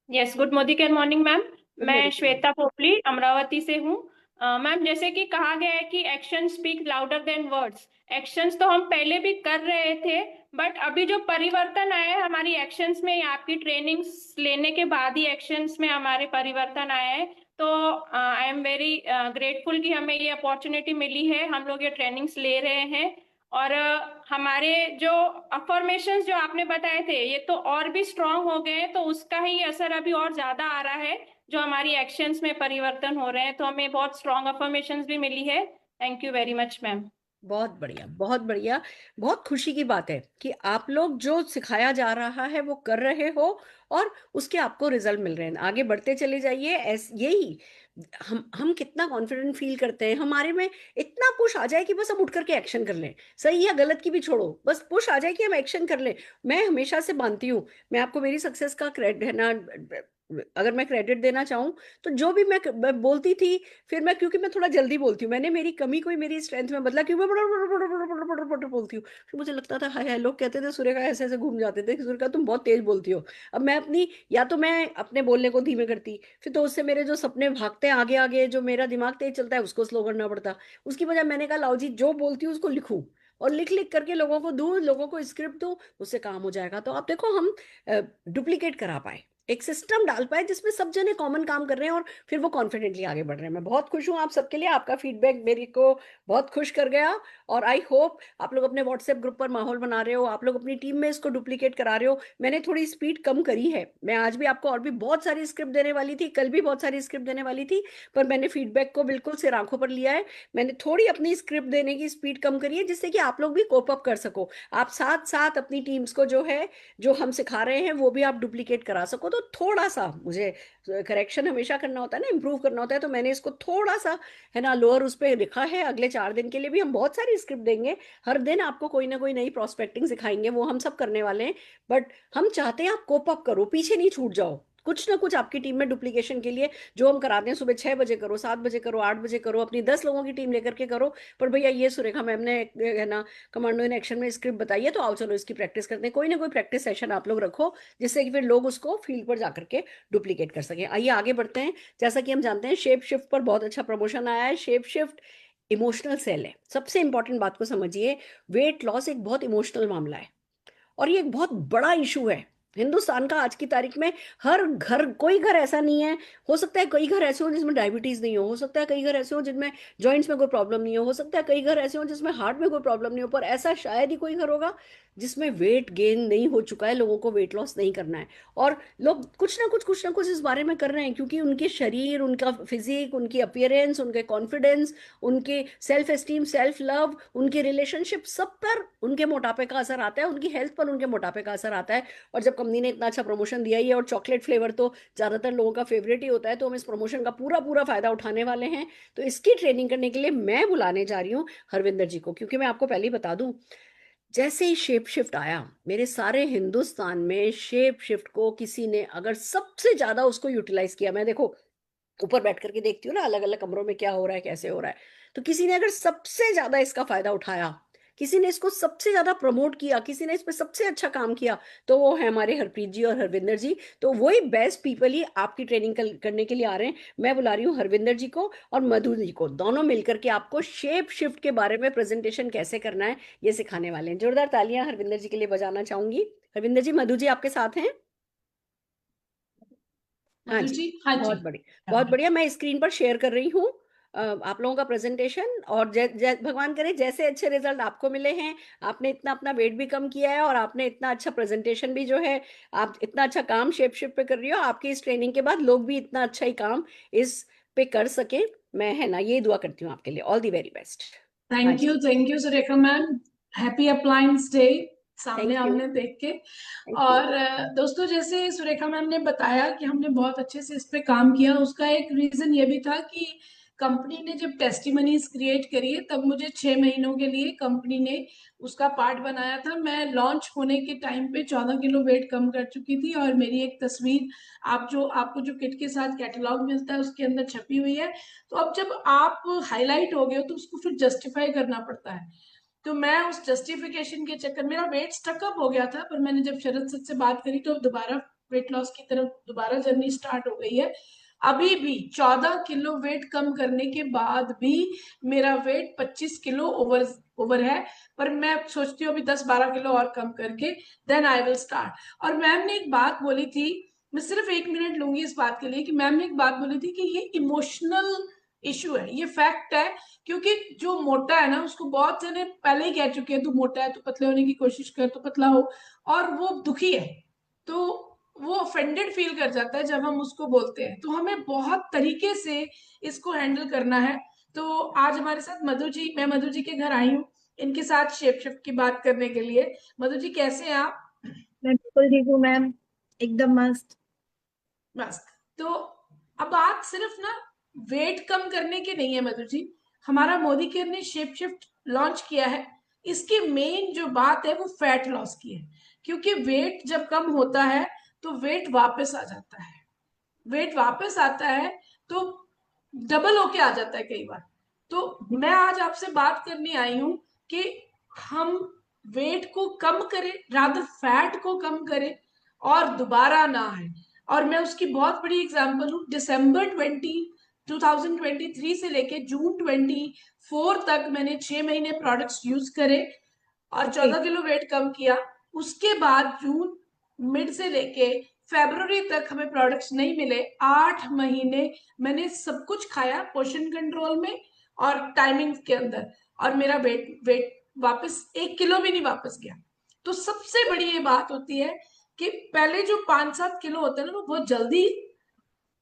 Yes, good morning ma'am. Good मैं मॉर्निंग। श्वेता पोपली अमरावती से हूँ। मैम, जैसे कि कहा गया है कि action speak louder than words. Actions तो हम पहले भी कर रहे थे, बट अभी जो परिवर्तन आया है हमारी एक्शंस में, या आपकी ट्रेनिंग्स लेने के बाद ही एक्शंस में हमारे परिवर्तन आया है। तो आई एम वेरी ग्रेटफुल कि हमें ये अपॉर्चुनिटी मिली है, हम लोग ये ट्रेनिंग्स ले रहे हैं। और हमारे जो अफर्मेशंस जो आपने बताए थे, ये तो और भी स्ट्रांग हो गए हैं, तो उसका ही असर अभी और ज्यादा आ रहा है, जो हमारी एक्शंस में परिवर्तन हो रहे हैं। तो हमें बहुत स्ट्रांग अफर्मेशंस भी मिली है। Thank you very much ma'am. बहुत बढ़िया, बहुत बढ़िया। बहुत खुशी की बात है कि आप लोग जो सिखाया जा रहा है वो कर रहे हो और उसके आपको रिजल्ट मिल रहे हैं। आगे बढ़ते चले जाइए। यही हम कितना कॉन्फिडेंट फील करते हैं, हमारे में इतना पुश आ जाए कि बस हम उठ करके एक्शन कर लें। सही या गलत की भी छोड़ो, बस पुश आ जाए कि हम एक्शन कर लें। मैं हमेशा से मानती हूँ, मैं आपको मेरी सक्सेस का क्रेडिट है ना, अगर मैं क्रेडिट देना चाहूँ, तो जो भी मैं बोलती थी, फिर मैं, क्योंकि मैं थोड़ा जल्दी बोलती हूँ, मैंने मेरी कमी को ही मेरी स्ट्रेंथ में बदला, क्योंकि मैं बड़ा बोलती हूँ। फिर मुझे लगता था हाय हाय, लोग कहते थे सुरेखा ऐसे ऐसे घूम जाते थे कि सुरेखा तुम बहुत तेज बोलती हो। अब मैं अपनी, या तो मैं अपने बोलने को धीमे करती, फिर तो उससे मेरे जो सपने भागते हैं आगे आगे, जो मेरा दिमाग तेज चलता है उसको स्लो करना पड़ता। उसकी वजह मैंने कहा लाओ जी, जो बोलती हूँ उसको लिखूं और लिख लिख करके लोगों को दूं, लोगों को स्क्रिप्ट दूं, उससे काम हो जाएगा। तो आप देखो, हम डुप्लीकेट करा पाए, एक सिस्टम डाल पाए जिसमें सब जने कॉमन काम कर रहे हैं और फिर वो कॉन्फिडेंटली आगे बढ़ रहे हैं। मैं बहुत खुश हूँ आप सबके लिए, आपका फीडबैक मेरे को बहुत खुश कर गया। और आई होप आप लोग अपने व्हाट्सएप ग्रुप पर माहौल बना रहे हो, आप लोग अपनी टीम में इसको डुप्लीकेट करा रहे हो। मैंने थोड़ी स्पीड कम करी है, मैं आज भी आपको और भी बहुत सारी स्क्रिप्ट देने वाली थी, कल भी बहुत सारी स्क्रिप्ट देने वाली थी, पर मैंने फीडबैक को बिल्कुल सिर आंखों पर लिया है। मैंने थोड़ी अपनी स्क्रिप्ट देने की स्पीड कम करी है, जिससे कि आप लोग भी कोप अप कर सको, आप साथ साथ अपनी टीम्स को जो है, जो हम सिखा रहे हैं वो भी आप डुप्लीकेट करा सको। तो थोड़ा सा मुझे करेक्शन हमेशा करना होता है ना, इंप्रूव करना होता है, तो मैंने इसको थोड़ा सा, है ना, लोअर उस पर लिखा है। अगले 4 दिन के लिए भी हम बहुत सारी स्क्रिप्ट देंगे, हर दिन आपको कोई ना कोई नई प्रोस्पेक्टिंग सिखाएंगे, वो हम सब करने वाले हैं। बट हम चाहते हैं आप कोप अप करो, पीछे नहीं छूट जाओ। कुछ ना कुछ आपकी टीम में डुप्लीकेशन के लिए जो हम कराते हैं, सुबह 6 बजे करो, 7 बजे करो, 8 बजे करो, अपनी 10 लोगों की टीम लेकर के करो। पर भैया ये सुरेखा मैम ने, है ना, कमांडो इन एक्शन में स्क्रिप्ट बताई है, तो आओ चलो इसकी प्रैक्टिस करते हैं। कोई ना कोई प्रैक्टिस सेशन आप लोग रखो, जिससे कि फिर लोग उसको फील्ड पर जाकर के डुप्लीकेट कर सकें। आइए आगे बढ़ते हैं। जैसा कि हम जानते हैं, शेप शिफ्ट पर बहुत अच्छा प्रमोशन आया है। शेप शिफ्ट इमोशनल सेल है। सबसे इंपॉर्टेंट बात को समझिए, वेट लॉस एक बहुत इमोशनल मामला है और ये एक बहुत बड़ा इशू है हिंदुस्तान का आज की तारीख में। हर घर, कोई घर ऐसा नहीं है, हो सकता है कई घर ऐसे हो जिसमें डायबिटीज नहीं हो सकता है कई घर ऐसे हो जिनमें जॉइंट्स में कोई प्रॉब्लम नहीं हो सकता है कई घर ऐसे हो जिसमें हार्ट में कोई प्रॉब्लम नहीं हो, पर ऐसा शायद ही कोई घर होगा जिसमें वेट गेन नहीं हो चुका है, लोगों को वेट लॉस नहीं करना है। और लोग कुछ ना कुछ इस बारे में कर रहे हैं, क्योंकि उनके शरीर, उनका फिजिक, उनकी अपीयरेंस, उनके कॉन्फिडेंस, उनके सेल्फ एस्टीम, सेल्फ लव, उनके रिलेशनशिप, सब पर उनके मोटापे का असर आता है, उनकी हेल्थ पर उनके मोटापे का असर आता है। और जब कंपनी ने इतना अच्छा प्रमोशन दिया ही है, और चॉकलेट फ्लेवर तो ज्यादातर लोगों का फेवरेट ही होता है, तो हम इस प्रमोशन का पूरा पूरा फायदा उठाने वाले हैं। तो इसकी ट्रेनिंग करने के लिए मैं बुलाने जा रही हूँ हरविंदर जी को, क्योंकि मैं आपको पहले ही बता दूं, जैसे ही शेप शिफ्ट आया, मेरे सारे हिंदुस्तान में शेप शिफ्ट को किसी ने अगर सबसे ज्यादा उसको यूटिलाइज किया, मैं देखो ऊपर बैठ करके देखती हूँ ना अलग अलग कमरों में क्या हो रहा है, कैसे हो रहा है, तो किसी ने अगर सबसे ज्यादा इसका फायदा उठाया, किसी ने इसको सबसे ज्यादा प्रमोट किया, किसी ने इस पे सबसे अच्छा काम किया, तो वो है हमारे हरप्रीत जी और हरविंदर जी। तो वही बेस्ट पीपल ही आपकी ट्रेनिंग करने के लिए आ रहे हैं। मैं बुला रही हूँ हरविंदर जी को और मधु जी को, दोनों मिलकर के आपको शेप शिफ्ट के बारे में प्रेजेंटेशन कैसे करना है ये सिखाने वाले हैं। जोरदार तालियां हरविंदर जी के लिए बजाना चाहूंगी। हरविंदर जी, मधु जी आपके साथ हैं? हाँ मधु जी, जी, हाँ जी। बहुत बढ़िया, बहुत बढ़िया। मैं स्क्रीन पर शेयर कर रही हूँ आप लोगों का प्रेजेंटेशन। और भगवान करे जैसे अच्छे रिजल्ट आपको मिले हैं, आपने इतना अपना वेट भी कम किया है और आपने इतना अच्छा प्रेजेंटेशन भी जो है, आप इतना अच्छा काम शेप शिफ्ट पे कर रही हो, आपकी इस ट्रेनिंग के बाद लोग भी इतना अच्छा ही काम इस पे कर सके। मैं है ना ये दुआ करती हूँ आपके लिए। All the very best. हाँ जी, thank you Surekha ma'am. Happy appliance day सामने थैंक यू, हमने देख के। Thank you. और दोस्तों, जैसे सुरेखा मैम ने बताया कि हमने बहुत अच्छे से इस पे काम किया, उसका एक रीजन ये भी था कि कंपनी ने जब टेस्टिमनीज क्रिएट करी है तब मुझे 6 महीनों के लिए कंपनी ने उसका पार्ट बनाया था। मैं लॉन्च होने के टाइम पे 14 किलो वेट कम कर चुकी थी और मेरी एक तस्वीर आपको जो किट के साथ कैटलॉग मिलता है उसके अंदर छपी हुई है। तो अब जब आप हाईलाइट हो गए हो तो उसको फिर जस्टिफाई करना पड़ता है। तो मैं उस जस्टिफिकेशन के चक्कर, मेरा वेट स्टकअप हो गया था, पर मैंने जब शरद सर से बात करी तो दोबारा वेट लॉस की तरफ दोबारा जर्नी स्टार्ट हो गई है। अभी भी 14 किलो वेट कम करने के बाद भी मेरा वेट 25 किलो ओवर है। पर मैं सोचती हूँ अभी 10-12 किलो और कम करके देन आई विल स्टार्ट। और मैम ने एक बात बोली थी, मैं सिर्फ 1 मिनट लूंगी इस बात के लिए, कि मैम ने एक बात बोली थी कि ये इमोशनल इशू है, ये फैक्ट है। क्योंकि जो मोटा है ना, उसको बहुत जने पहले ही कह चुके हैं तू मोटा है, तू पतले होने की कोशिश कर, तू पतला हो, और वो दुखी है, तो वो ऑफेंडेड फील कर जाता है जब हम उसको बोलते हैं। तो हमें बहुत तरीके से इसको हैंडल करना है। तो आज हमारे साथ मधु जी, मैं मधु जी के घर आई हूँ इनके साथ शेप शिफ्ट की बात करने के लिए। मधु जी, कैसे हैं आप? मैं बिल्कुल ठीक हूँ मैम, एकदम मस्त। मस्त। तो अब बात सिर्फ ना वेट कम करने की नहीं है मधु जी। हमारा मोदी केयर ने शेप शिफ्ट लॉन्च किया है, इसकी मेन जो बात है वो फैट लॉस की है। क्योंकि वेट जब कम होता है तो वेट वापस आ जाता है, वेट वापस आता है तो डबल होके आ जाता है कई बार। तो मैं आज आपसे बात करने आई हूं कि हम वेट को कम करें, रादर फैट को कम करें और दोबारा ना आए। और मैं उसकी बहुत बड़ी एग्जांपल हूँ। दिसंबर 2023 से लेके जून 24 तक मैंने 6 महीने प्रोडक्ट्स यूज करे और 14 किलो वेट कम किया। उसके बाद जून मिड से लेके फरवरी तक हमें प्रोडक्ट्स नहीं मिले। 8 महीने मैंने सब कुछ खाया पोर्शन कंट्रोल में और टाइमिंग के अंदर, और मेरा वेट वापस 1 किलो भी नहीं वापस गया। तो सबसे बड़ी ये बात होती है कि पहले जो 5-7 किलो होता है ना, वो बहुत जल्दी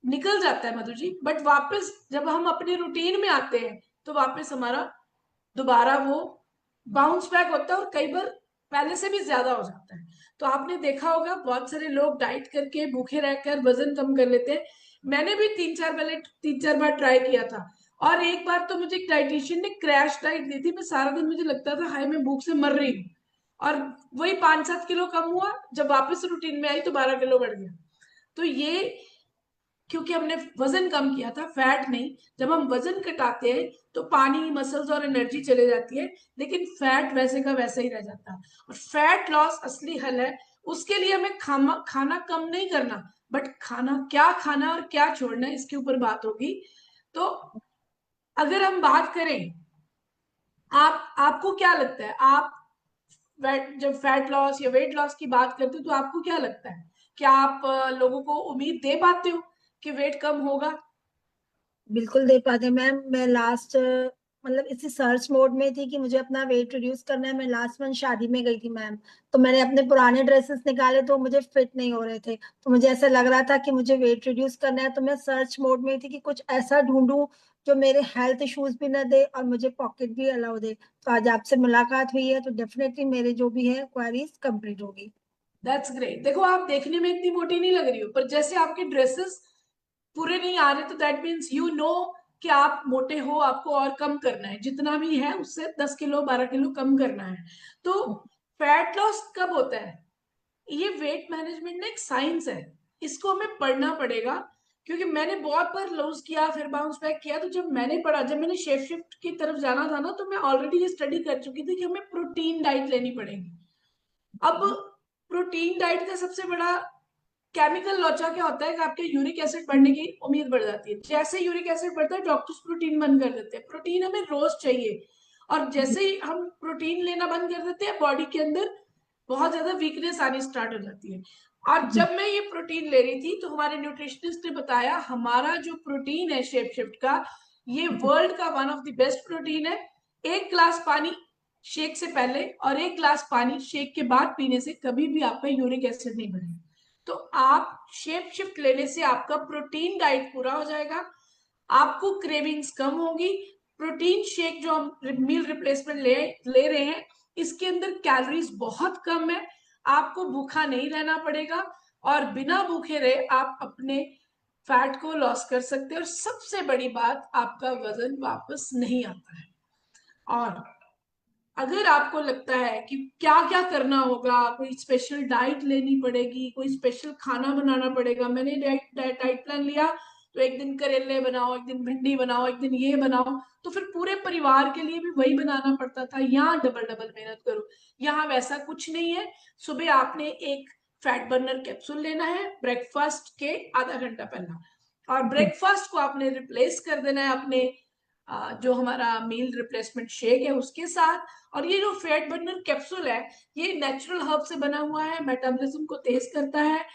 निकल जाता है मधु जी, बट वापस जब हम अपने रूटीन में आते हैं तो वापस हमारा दोबारा वो बाउंस बैक होता है और कई बार पहले से भी ज्यादा हो जाता है। तो आपने देखा होगा बहुत सारे लोग डाइट करके भूखे रहकर वजन कम कर लेते हैं। मैंने भी 3-4 बार ट्राई किया था। और एक बार तो मुझे एक डाइटिशियन ने क्रैश डाइट दी थी, मैं सारा दिन मुझे लगता था हाय मैं भूख से मर रही हूँ। और वही 5-7 किलो कम हुआ, जब वापस रूटीन में आई तो 12 किलो बढ़ गया। तो ये क्योंकि हमने वजन कम किया था, फैट नहीं। जब हम वजन घटाते हैं तो पानी, मसल्स और एनर्जी चले जाती है, लेकिन फैट वैसे का वैसा ही रह जाता है। और फैट लॉस असली हल है। उसके लिए हमें खाना कम नहीं करना, बट क्या खाना और क्या छोड़ना है इसके ऊपर बात होगी। तो अगर हम बात करें, आपको क्या लगता है, आप जब फैट लॉस या वेट लॉस की बात करते हो तो आपको क्या लगता है? क्या आप लोगों को उम्मीद दे पाते हो कि वेट कम होगा? बिल्कुल दे पाते मैम। मैं लास्ट मतलब इसी सर्च मोड में थी कि मुझे अपना वेट रिड्यूस करना है। मैं लास्ट मंथ शादी में गई थी मैम, तो मैंने अपने पुराने ड्रेसेस निकाले तो मुझे फिट नहीं हो रहे थे। तो मुझे ऐसा लग रहा था कि मुझे वेट रिड्यूस करना है, तो मैं सर्च मोड में थी कि कुछ ऐसा ढूंढूं जो मेरे हेल्थ इश्यूज भी ना दे और मुझे पॉकेट भी अलाउ दे। तो आज आपसे मुलाकात हुई है तो डेफिनेटली मेरे जो भी है क्वेरीज कंप्लीट होगी। That's great. देखो, आप देखने में इतनी मोटी नहीं लग रही हो, पर जैसे आपके ड्रेसेस पूरे नहीं आ रहे तो दैट मीन्स यू नो कि आप मोटे हो, आपको और कम करना है, जितना भी है उससे 10 किलो 12 किलो कम करना है। तो फैट लॉस कब होता है? ये वेट मैनेजमेंट ना एक साइंस है, इसको हमें पढ़ना पड़ेगा। क्योंकि मैंने बहुत बार लूज किया फिर बाउंस बैक किया। तो जब मैंने पढ़ा, जब मैंने शेप शिफ्ट की तरफ जाना था ना, तो मैं ऑलरेडी ये स्टडी कर चुकी थी कि हमें प्रोटीन डाइट लेनी पड़ेगी। अब प्रोटीन डाइट का सबसे बड़ा केमिकल लॉचा क्या होता है कि आपके यूरिक एसिड बढ़ने की उम्मीद बढ़ जाती है। जैसे यूरिक एसिड बढ़ता है डॉक्टर्स प्रोटीन बंद कर देते हैं। प्रोटीन हमें रोज चाहिए, और जैसे ही हम प्रोटीन लेना बंद कर देते हैं बॉडी के अंदर बहुत ज्यादा वीकनेस आनी स्टार्ट हो जाती है। और जब मैं ये प्रोटीन ले रही थी तो हमारे न्यूट्रिशनिस्ट ने बताया हमारा जो प्रोटीन है शेप शिफ्ट का, ये वर्ल्ड का one of the best protein है। 1 ग्लास पानी शेक से पहले और 1 ग्लास पानी शेक के बाद पीने से कभी भी आपका यूरिक एसिड नहीं बढ़ेगा। तो आप शेप शिफ्ट लेने से आपका प्रोटीन डाइट पूरा हो जाएगा, आपको क्रेविंग्स कम होगी। प्रोटीन शेक जो हम मील रिप्लेसमेंट ले रहे हैं, इसके अंदर कैलोरीज बहुत कम है, आपको भूखा नहीं रहना पड़ेगा, और बिना भूखे रहे आप अपने फैट को लॉस कर सकते हैं। और सबसे बड़ी बात, आपका वजन वापस नहीं आता है। और अगर आपको लगता है कि क्या क्या करना होगा, कोई स्पेशल डाइट लेनी पड़ेगी, कोई स्पेशल खाना बनाना पड़ेगा, मैंने डाइट प्लान लिया तो एक दिन करेले बनाओ, एक दिन भिंडी बनाओ, एक दिन ये बनाओ, तो फिर पूरे परिवार के लिए भी वही बनाना पड़ता था। यहाँ डबल डबल मेहनत करो। यहाँ वैसा कुछ नहीं है। सुबह आपने एक फैट बर्नर कैप्सूल लेना है ब्रेकफास्ट के आधा घंटा पहला, और ब्रेकफास्ट को आपने रिप्लेस कर देना है अपने जो हमारा मील रिप्लेसमेंट शेक है उसके साथ। और ये जो फैट बर्नर कैप्सूल है, ये नेचुरल हर्ब से बना हुआ है, मेटाबॉलिज्म को तेज करता है,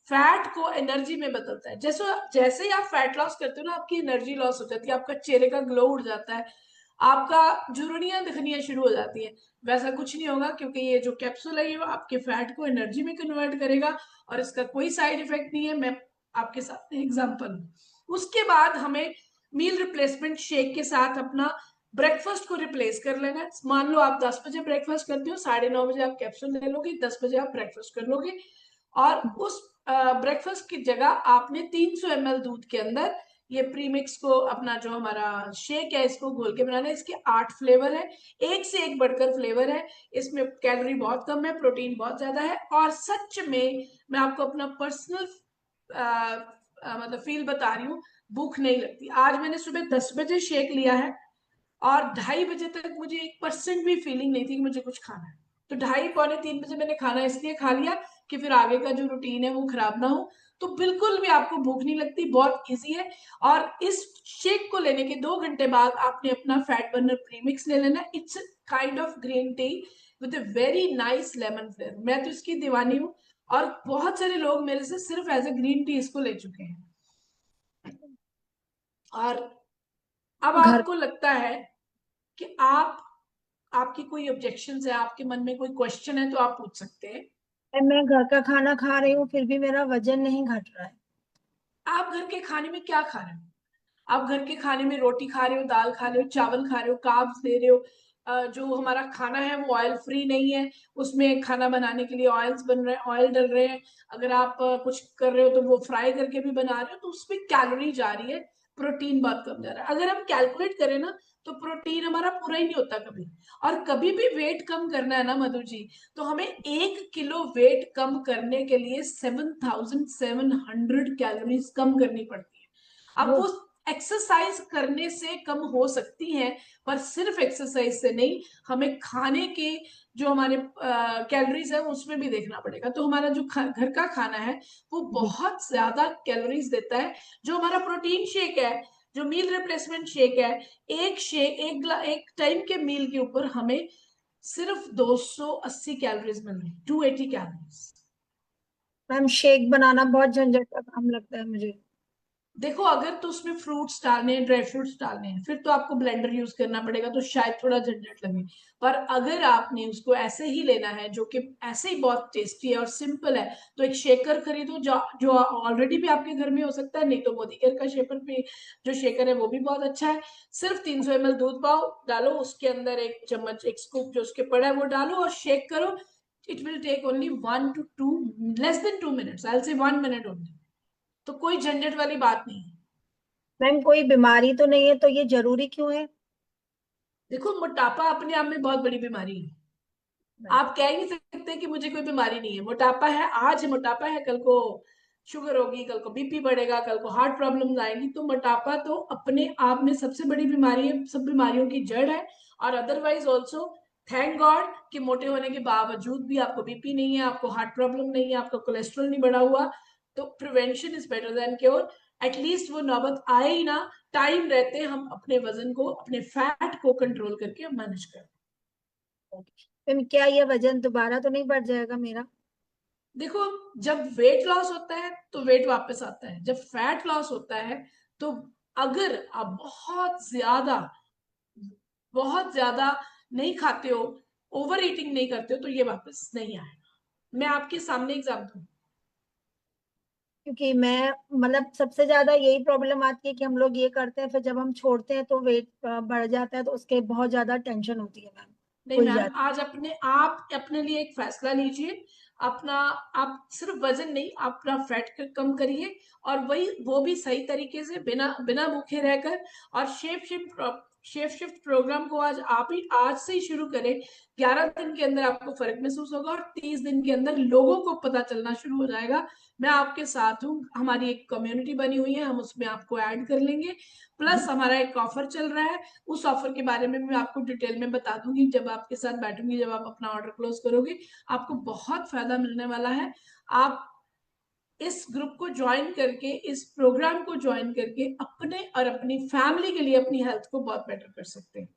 फैट को एनर्जी में बदलता है। जैसे जैसे ही आप फैट लॉस करते हो ना, आपकी एनर्जी लॉस हो जाती है, आपका चेहरे का ग्लो उड़ जाता है, आपका झुर्रियां दिखनियां शुरू हो जाती है। वैसा कुछ नहीं होगा, क्योंकि ये जो कैप्सूल है ये आपके फैट को एनर्जी में कन्वर्ट करेगा, और इसका कोई साइड इफेक्ट नहीं है। मैं आपके साथ एग्जाम्पल हूँ। उसके बाद हमें मील रिप्लेसमेंट शेक के साथ अपना ब्रेकफास्ट को रिप्लेस कर लेना है। मान लो आप 10 बजे ब्रेकफास्ट करते हो, 9:30 बजे आप कैप्सूल ले लोगे, 10 बजे आप ब्रेकफास्ट कर लोगे, और उस ब्रेकफास्ट की जगह आपने 300 ml दूध के अंदर ये प्रीमिक्स को, अपना जो हमारा शेक है, इसको घोल के बनाना है। इसके 8 फ्लेवर है, एक से एक बढ़कर फ्लेवर है। इसमें कैलोरी बहुत कम है, प्रोटीन बहुत ज्यादा है, और सच में मैं आपको अपना पर्सनल मतलब फील बता रही हूँ, भूख नहीं लगती। आज मैंने सुबह 10 बजे शेक लिया है और 2:30 बजे तक मुझे 1% भी फीलिंग नहीं थी कि मुझे कुछ खाना है। तो 2:30 पौने 3 बजे मैंने खाना इसलिए खा लिया कि फिर आगे का जो रूटीन है वो खराब ना हो। तो बिल्कुल भी आपको भूख नहीं लगती, बहुत इजी है। और इस शेक को लेने के 2 घंटे बाद आपने अपना फैट बर्नर प्रीमिक्स ले लेना। It's kind of green tea with a very nice lemon flavour. मैं तो इसकी दीवानी हूँ, और बहुत सारे लोग मेरे से सिर्फ एज ए ग्रीन टी इसको ले चुके हैं। और अब घर आपको लगता है कि आपकी कोई ऑब्जेक्शंस है, आपके मन में कोई क्वेश्चन है, तो आप पूछ सकते हैं। मैं घर का खाना खा रही हूँ फिर भी मेरा वजन नहीं घट रहा है। आप घर के खाने में क्या खा रहे हो? आप घर के खाने में रोटी खा रहे हो, दाल खा रहे हो, चावल खा रहे हो, कार्ब्स ले रहे हो। जो हमारा खाना है वो ऑयल फ्री नहीं है, उसमें खाना बनाने के लिए ऑयल्स बन रहे हैं, ऑयल डल रहे हैं। अगर आप कुछ कर रहे हो तो वो फ्राई करके भी बना रहे हो, तो उसमें कैलोरी जा रही है, प्रोटीन बहुत कम जा रहा है। अगर हम कैलकुलेट करें ना, तो प्रोटीन हमारा पूरा ही नहीं होता कभी। और कभी भी वेट कम करना है ना मधु जी, तो हमें 1 किलो वेट कम करने के लिए 7,700 कैलोरीज कम करनी पड़ती है। अब वो वो एक्सरसाइज करने से कम हो सकती हैं, पर सिर्फ एक्सरसाइज से नहीं, हमें खाने के जो हमारे कैलोरीज है उसमें भी देखना पड़ेगा। तो हमारा जो घर का खाना है वो बहुत ज्यादा कैलोरीज देता है। जो हमारा प्रोटीन शेक है, जो मील रिप्लेसमेंट शेक है, एक टाइम के मील के ऊपर हमें सिर्फ 280 कैलोरीज मिल रही, 280 कैलोरीज। मैम शेक बनाना बहुत झंझट का काम लगता है मुझे। देखो, अगर तो उसमें फ्रूट्स डालने हैं, ड्राई फ्रूट्स डालने हैं, फिर तो आपको ब्लेंडर यूज करना पड़ेगा, तो शायद थोड़ा झंझट लगे। पर अगर आपने उसको ऐसे ही लेना है, जो कि ऐसे ही बहुत टेस्टी है और सिंपल है, तो एक शेकर खरीदो जो ऑलरेडी भी आपके घर में हो सकता है, नहीं तो मोदी केयर का शेकर भी, जो शेकर है वो भी बहुत अच्छा है। सिर्फ 300 ml दूध पाओ, डालो उसके अंदर 1 चम्मच, 1 स्कूप जो उसके पड़ा है वो डालो और शेक करो। It will take only 1 to 2, less than 2 minutes, I will say 1 minute only. तो कोई झंझट वाली बात नहीं है। मैम कोई बीमारी तो नहीं है तो ये जरूरी क्यों है? देखो, मोटापा अपने आप में बहुत बड़ी बीमारी है। आप कह ही नहीं सकते कि मुझे कोई बीमारी नहीं है। मोटापा है, आज मोटापा है, कल को शुगर होगी, कल को बीपी बढ़ेगा, कल को हार्ट प्रॉब्लम्स आएंगी। तो मोटापा तो अपने आप में सबसे बड़ी बीमारी है, सब बीमारियों की जड़ है। और अदरवाइज ऑल्सो थैंक गॉड कि मोटे होने के बावजूद भी आपको बीपी नहीं है, आपको हार्ट प्रॉब्लम नहीं है, आपका कोलेस्ट्रॉल नहीं बढ़ा हुआ। तो prevention is better than cure. At least वो नौबत आए ही ना, टाइम रहते हम अपने वजन को, अपने फैट को कंट्रोल करके मैनेज करें। मैम क्या ये वजन दोबारा तो नहीं बढ़ जाएगा मेरा? देखो, जब वेट लॉस होता है तो वेट वापस आता है, जब फैट लॉस होता है तो अगर आप बहुत ज्यादा नहीं खाते हो, ओवर ईटिंग नहीं करते हो, तो ये वापस नहीं आएगा। मैं आपके सामने एग्जाम्पल दूं। क्योंकि मैं मतलब सबसे ज्यादा यही प्रॉब्लम आती है कि हम लोग ये करते हैं, फिर जब हम छोड़ते हैं तो वेट बढ़ जाता है, तो उसके बहुत ज्यादा टेंशन होती है मैम। नहीं भूल मैम, जाती आज आप अपने लिए एक फैसला लीजिए। अपना, आप सिर्फ वजन नहीं, अपना फैट कम करिए, और वो भी सही तरीके से, बिना बिना भूखे रहकर। और शेप शिफ्ट प्रोग्राम को आज से ही शुरू करें। 11 दिन के अंदर आपको फर्क महसूस होगा, और 30 दिन के अंदर लोगों को पता चलना शुरू हो जाएगा। मैं आपके साथ हूँ, हमारी एक कम्युनिटी बनी हुई है, हम उसमें आपको ऐड कर लेंगे। प्लस हमारा एक ऑफर चल रहा है, उस ऑफर के बारे में मैं आपको डिटेल में बता दूंगी जब आपके साथ बैठूंगी, जब आप अपना ऑर्डर क्लोज करोगे। आपको बहुत फायदा मिलने वाला है। आप इस ग्रुप को ज्वाइन करके, इस प्रोग्राम को ज्वाइन करके अपने और अपनी फैमिली के लिए अपनी हेल्थ को बहुत बेटर कर सकते हैं।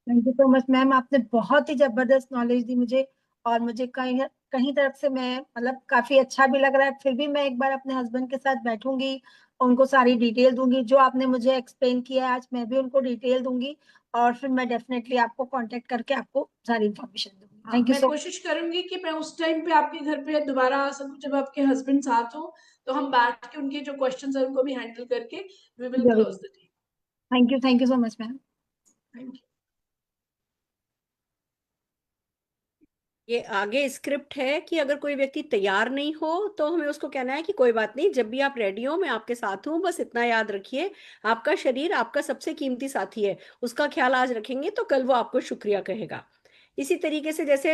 Thank you so much ma'am, आपने बहुत ही जबरदस्त नॉलेज दी मुझे। और मुझे कहीं कहीं तरफ से मैं मतलब काफी अच्छा भी लग रहा है। फिर भी मैं एक बार अपने हस्बैंड के साथ बैठूंगी, उनको सारी डिटेल दूंगी, जो आपने मुझे एक्सप्लेन किया है आज मैं भी उनको डिटेल दूंगी। और फिर मैं डेफिनेटली आपको कांटेक्ट करके आपको सारी इन्फॉर्मेशन दूंगी। हाँ, थैंक यू मैं सो कोशिश करूंगी कि मैं उस टाइम पे आपके घर पे दोबारा आ सकूं जब आपके हस्बैंड साथ हो, तो हम बैठ के उनके जो क्वेश्चंस है उनको भी हैंडल करके we will much. Close the day. Thank you so much ma'am. Thank you. ये आगे स्क्रिप्ट है कि अगर कोई व्यक्ति तैयार नहीं हो तो हमें उसको कहना है कि कोई बात नहीं, जब भी आप रेडी हो मैं आपके साथ हूँ। बस इतना याद रखिए, आपका शरीर आपका सबसे कीमती साथी है, उसका ख्याल आज रखेंगे तो कल वो आपको शुक्रिया कहेगा। इसी तरीके से जैसे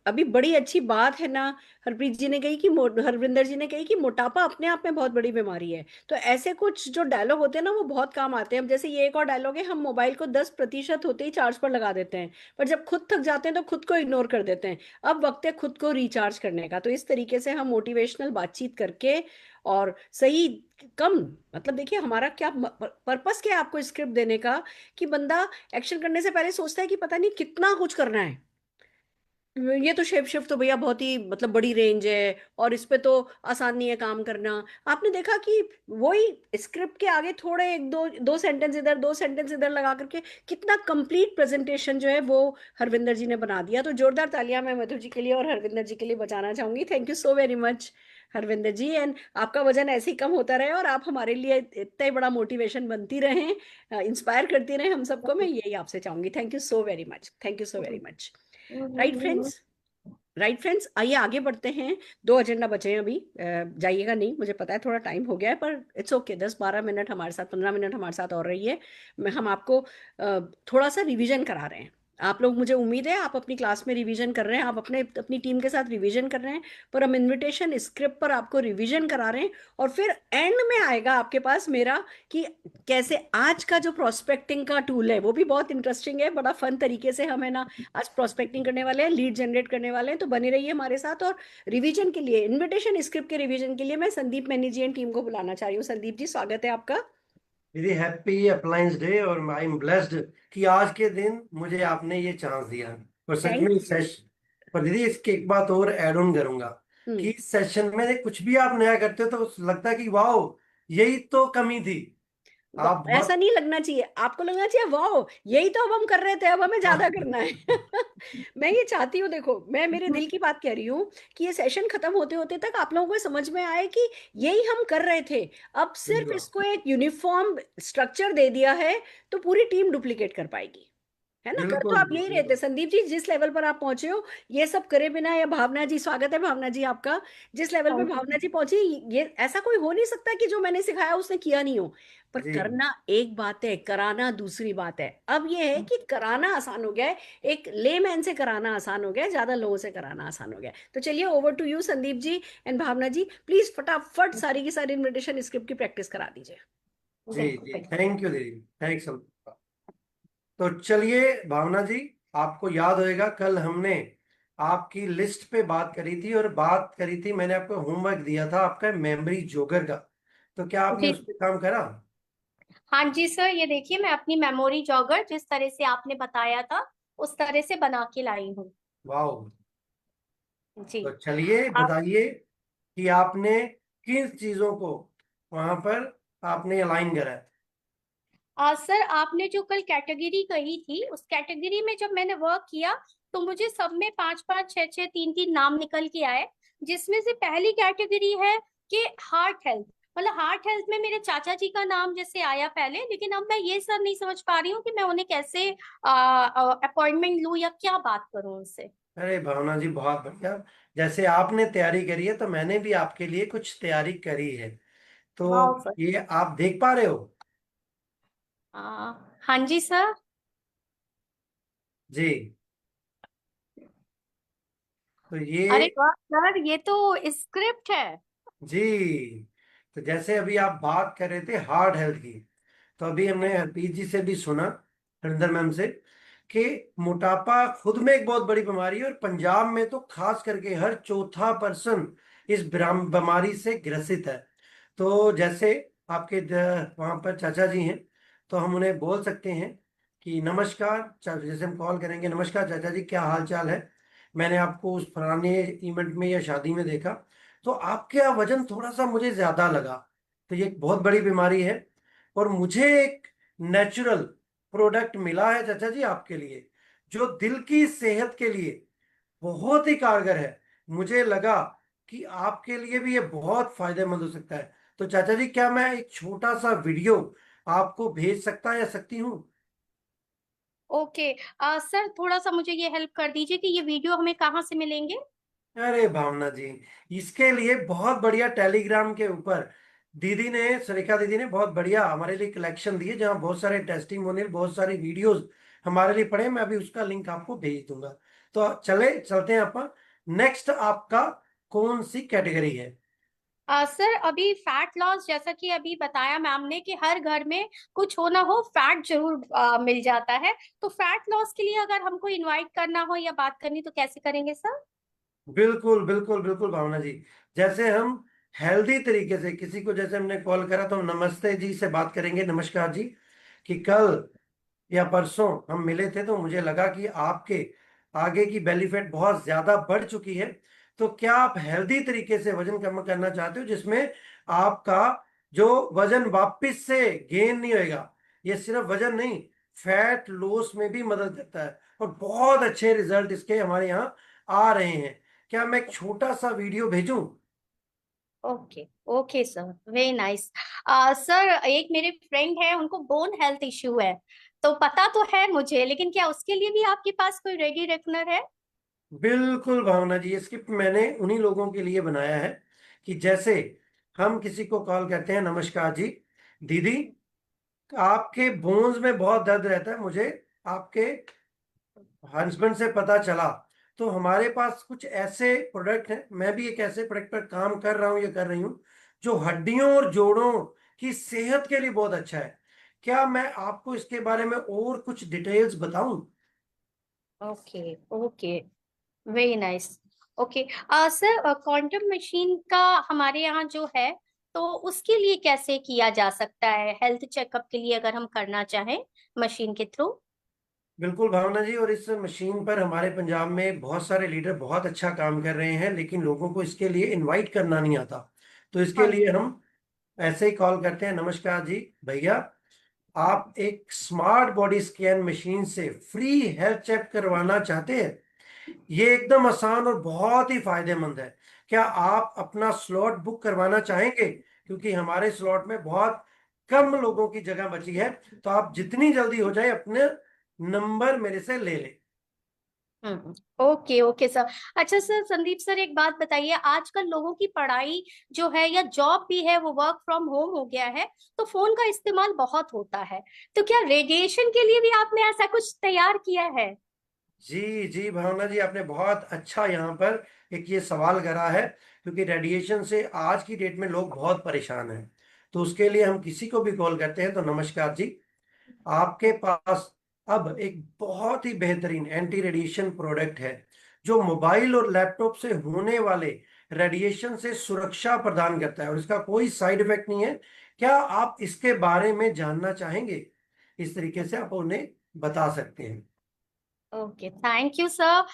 अभी बड़ी अच्छी बात है ना, हरप्रीत जी ने कही कि हरविंदर जी ने कही कि मोटापा अपने आप में बहुत बड़ी बीमारी है। तो ऐसे कुछ जो डायलॉग होते हैं ना वो बहुत काम आते हैं। अब जैसे ये एक और डायलॉग है, हम मोबाइल को 10% होते ही चार्ज पर लगा देते हैं, पर जब खुद थक जाते हैं तो खुद को इग्नोर कर देते हैं। अब वक्त है खुद को रिचार्ज करने का। तो इस तरीके से हम मोटिवेशनल बातचीत करके और सही कम, मतलब देखिए हमारा क्या पर्पस क्या है आपको स्क्रिप्ट देने का, कि बंदा एक्शन करने से पहले सोचता है कि पता नहीं कितना कुछ करना है। ये तो शेप शिफ्ट तो भैया बहुत ही मतलब बड़ी रेंज है, और इस पे तो आसान नहीं है काम करना। आपने देखा कि वही स्क्रिप्ट के आगे थोड़े एक दो दो सेंटेंस इधर दो सेंटेंस इधर लगा करके कितना कंप्लीट प्रेजेंटेशन जो है वो हरविंदर जी ने बना दिया। तो जोरदार तालियां मैं मधु जी के लिए और हरविंदर जी के लिए बजाना चाहूंगी। Thank you so very much Harvinder ji, and आपका वजन ऐसे ही कम होता रहे और आप हमारे लिए इतना ही बड़ा मोटिवेशन बनती रहें, इंस्पायर करती रहें हम सबको। मैं यही आपसे चाहूंगी। Thank you so very much, thank you so very much. Right friends, आइए आगे बढ़ते हैं। 2 एजेंडा बचे हैं अभी, जाइएगा नहीं, मुझे पता है थोड़ा टाइम हो गया है, पर इट्स ओके। 10-12 मिनट हमारे साथ, 15 मिनट हमारे साथ और रहिए। हम आपको थोड़ा सा रिवीजन करा रहे हैं। आप लोग, मुझे उम्मीद है आप अपनी क्लास में रिवीजन कर रहे हैं, आप अपनी टीम के साथ रिवीजन कर रहे हैं, पर हम इनविटेशन स्क्रिप्ट पर आपको रिवीजन करा रहे हैं। और फिर एंड में आएगा आपके पास मेरा कि कैसे आज का जो प्रोस्पेक्टिंग का टूल है वो भी बहुत इंटरेस्टिंग है, बड़ा फन तरीके से हम है ना आज प्रोस्पेक्टिंग करने वाले हैं, लीड जनरेट करने वाले हैं। तो बने रहिए हमारे साथ। और रिवीजन के लिए, इनविटेशन स्क्रिप्ट के रिवीजन के लिए मैं संदीप मैनी जी एंड टीम को बुलाना चाह रही हूँ। संदीप जी, स्वागत है आपका। दीदी हैप्पी अप्लायंस डे, और आई एम ब्लेस्ड कि आज के दिन मुझे आपने ये चांस दिया। और सच में इस सेशन पर दीदी इसके एक बात और ऐड ऑन करूंगा कि इस सेशन में कुछ भी आप नया करते हो तो लगता है कि वाह, यही तो कमी थी। आप ऐसा नहीं लगना चाहिए, आपको लगना चाहिए वाह यही तो अब हम कर रहे थे, अब हमें ज्यादा करना है। मैं ये चाहती हूँ, देखो मैं मेरे दिल की बात कह रही हूँ कि ये सेशन खत्म होते होते तक आप लोगों को समझ में आए कि यही हम कर रहे थे। अब सिर्फ इसको एक यूनिफॉर्म स्ट्रक्चर दे दिया है तो पूरी टीम डुप्लीकेट कर पाएगी। है ना। कर तो बिल्कुल आप यही रहते बिल्कुल संदीप जी, जिस लेवल पर आप पहुंचे हो ये सब करे बिना। या भावना जी, स्वागत है भावना जी आपका। जिस लेवल पे थैंक भावना यू। जी पहुंची, ये ऐसा कोई हो नहीं सकता कि जो मैंने सिखाया उसने किया नहीं हो। पर जी करना एक बात है, कराना दूसरी बात है। अब ये है कि कराना आसान हो गया है, एक लेमैन से कराना आसान हो गया है, ज्यादा लोगों से कराना आसान हो गया है। तो चलिए, over to you Sandeep ji and Bhavna ji, please फटाफट सारी की सारी इन्विटेशन स्क्रिप्ट की प्रैक्टिस करा दीजिए। जी बिल्कुल जी, बिल्कुल। थैंक यू दीदी, थैंक्स। तो चलिए भावना जी, आपको याद होएगा कल हमने आपकी लिस्ट पे बात करी थी, और बात करी थी, मैंने आपको होमवर्क दिया था आपका मेमोरी जोगर का। तो क्या आपने जी उस पर काम करा? हाँ जी सर, ये देखिए मैं अपनी मेमोरी जॉगर जिस तरह से आपने बताया था उस तरह से बना के लाई हूँ। वाह। जी। तो चलिए आप बताइए कि आपने किन चीजों को वहां पर आपने अलाइन करा है। सर, आपने जो कल कैटेगरी कही थी उस कैटेगरी में जब मैंने वर्क किया तो मुझे सब में 5-5, 6-6, 3-3 नाम निकल के आए। जिसमें से पहली कैटेगरी है कि हार्ट हेल्थ। मतलब हार्ट हेल्थ में मेरे चाचा जी का नाम जैसे आया पहले, लेकिन अब मैं ये सर नहीं समझ पा रही हूँ कि मैं उन्हें कैसे अपॉइंटमेंट लूँ या क्या बात करूँ उनसे। अरे भावना जी, बहुत बढ़िया। जैसे आपने तैयारी करी है तो मैंने भी आपके लिए कुछ तैयारी करी है। वाह तो सर। ये आप देख पा रहे हो? हाँ जी सर। जी। तो ये, अरे वाह सर, ये तो स्क्रिप्ट है। जी, तो जैसे अभी आप बात कर रहे थे हार्ट हेल्थ की, तो अभी हमने हरप्रीत जी से भी सुना, हरिंदर मैम से, कि मोटापा खुद में एक बहुत बड़ी बीमारी है, और पंजाब में तो खास करके हर चौथा पर्सन इस बीमारी से ग्रसित है। तो जैसे आपके वहाँ पर चाचा जी हैं, तो हम उन्हें बोल सकते हैं कि नमस्कार जैसे हम कॉल करेंगे, नमस्कार चाचा जी, क्या हाल चाल है? मैंने आपको उस पुराने इवेंट में या शादी में देखा, तो आपका वजन थोड़ा सा मुझे ज्यादा लगा। तो ये एक बहुत बड़ी बीमारी है, और मुझे एक नेचुरल प्रोडक्ट मिला है चाचा जी आपके लिए, जो दिल की सेहत के लिए बहुत ही कारगर है। मुझे लगा कि आपके लिए भी ये बहुत फायदेमंद हो सकता है। तो चाचा जी, क्या मैं एक छोटा सा वीडियो आपको भेज सकता या सकती हूँ? ओके। सर, थोड़ा सा मुझे ये हेल्प कर दीजिए कि ये वीडियो हमें कहाँ से मिलेंगे। अरे भावना जी, इसके लिए बहुत बढ़िया टेलीग्राम के ऊपर दीदी ने, सुरेखा दीदी ने बहुत बढ़िया हमारे लिए कलेक्शन दिए, जहाँ बहुत सारे टेस्टिमोनियल, बहुत सारी वीडियोस हमारे लिए पड़े। मैं अभी उसका लिंक आपको भेज दूंगा। तो चलते हैं अपन। नेक्स्ट आपका कौन सी कैटेगरी है? सर, अभी फैट लॉस, जैसा कि अभी बताया मैम ने कि हर घर में कुछ हो ना हो फैट जरूर मिल जाता है। तो फैट लॉस के लिए अगर हमको इनवाइट करना हो या बात करनी तो कैसे करेंगे सर। बिल्कुल बिल्कुल बिल्कुल भावना जी, जैसे हम हेल्दी तरीके से किसी को, जैसे हमने कॉल करा तो हम नमस्ते जी से बात करेंगे, नमस्कार जी, कि कल या परसों हम मिले थे तो मुझे लगा कि आपके आगे की बेली फैट बहुत ज्यादा बढ़ चुकी है। तो क्या आप हेल्दी तरीके से वजन कम करना चाहते हो, जिसमें आपका जो वजन वापस से गेन नहीं होएगा? ये सिर्फ वजन नहीं, फैट लॉस में भी मदद करता है, और बहुत अच्छे रिजल्ट इसके हमारे यहाँ आ रहे हैं। क्या मैं एक छोटा सा वीडियो भेजूं? Okay. Okay sir, very nice. Sir, एक मेरे फ्रेंड है, उनको बोन हेल्थ इश्यू है। तो पता तो है मुझे, लेकिन क्या उसके लिए भी आपके पास कोई रेडी रेकनर है। बिल्कुल भावना जी, ये स्क्रिप्ट मैंने उन्हीं लोगों के लिए बनाया है कि जैसे हम किसी को कॉल करते हैं, नमस्कार जी दीदी, आपके बोन्स में बहुत दर्द रहता है, मुझे आपके हस्बैंड से पता चला। तो हमारे पास कुछ ऐसे प्रोडक्ट हैं, मैं भी एक ऐसे प्रोडक्ट पर काम कर रहा हूँ या कर रही हूँ, जो हड्डियों और जोड़ों की सेहत के लिए बहुत अच्छा है। क्या मैं आपको इसके बारे में और कुछ डिटेल्स बताऊं? Okay. Okay, very nice. Okay. Sir, quantum machine का हमारे यहाँ जो है तो उसके लिए कैसे किया जा सकता है, हेल्थ चेकअप के लिए अगर हम करना चाहें मशीन के थ्रू। बिल्कुल भावना जी, और इस मशीन पर हमारे पंजाब में बहुत सारे लीडर बहुत अच्छा काम कर रहे हैं, लेकिन लोगों को इसके लिए इनवाइट करना नहीं आता। तो इसके हाँ लिए जी। हम ऐसे ही कॉल करते हैं, नमस्कार जी भैया, आप एक स्मार्ट बॉडी स्कैन मशीन से फ्री हेल्थ चेक करवाना चाहते हैं? ये एकदम आसान और बहुत ही फायदेमंद है। क्या आप अपना स्लॉट बुक करवाना चाहेंगे? क्योंकि हमारे स्लॉट में बहुत कम लोगों की जगह बची है। तो आप जितनी जल्दी हो जाए अपने नंबर मेरे से ले ले। Okay okay sir. अच्छा सर, संदीप सर एक बात बताइए, आजकल लोगों की पढ़ाई जो है या जॉब भी है वो वर्क फ्रॉम होम हो गया है, तो फोन का इस्तेमाल बहुत होता है, तो क्या रेडिएशन के लिए भी आपने ऐसा कुछ तैयार किया है? जी जी भावना जी, आपने बहुत अच्छा यहाँ पर एक ये सवाल करा है, क्योंकि रेडिएशन से आज की डेट में लोग बहुत परेशान हैं। तो उसके लिए हम किसी को भी कॉल करते हैं तो नमस्कार जी, आपके पास अब एक बहुत ही बेहतरीन एंटी रेडिएशन प्रोडक्ट है, जो मोबाइल और लैपटॉप से होने वाले रेडिएशन से सुरक्षा प्रदान करता है और इसका कोई साइड इफेक्ट नहीं है। क्या आप इसके बारे में जानना चाहेंगे? इस तरीके से आप उन्हें बता सकते हैं। Okay, thank you sir.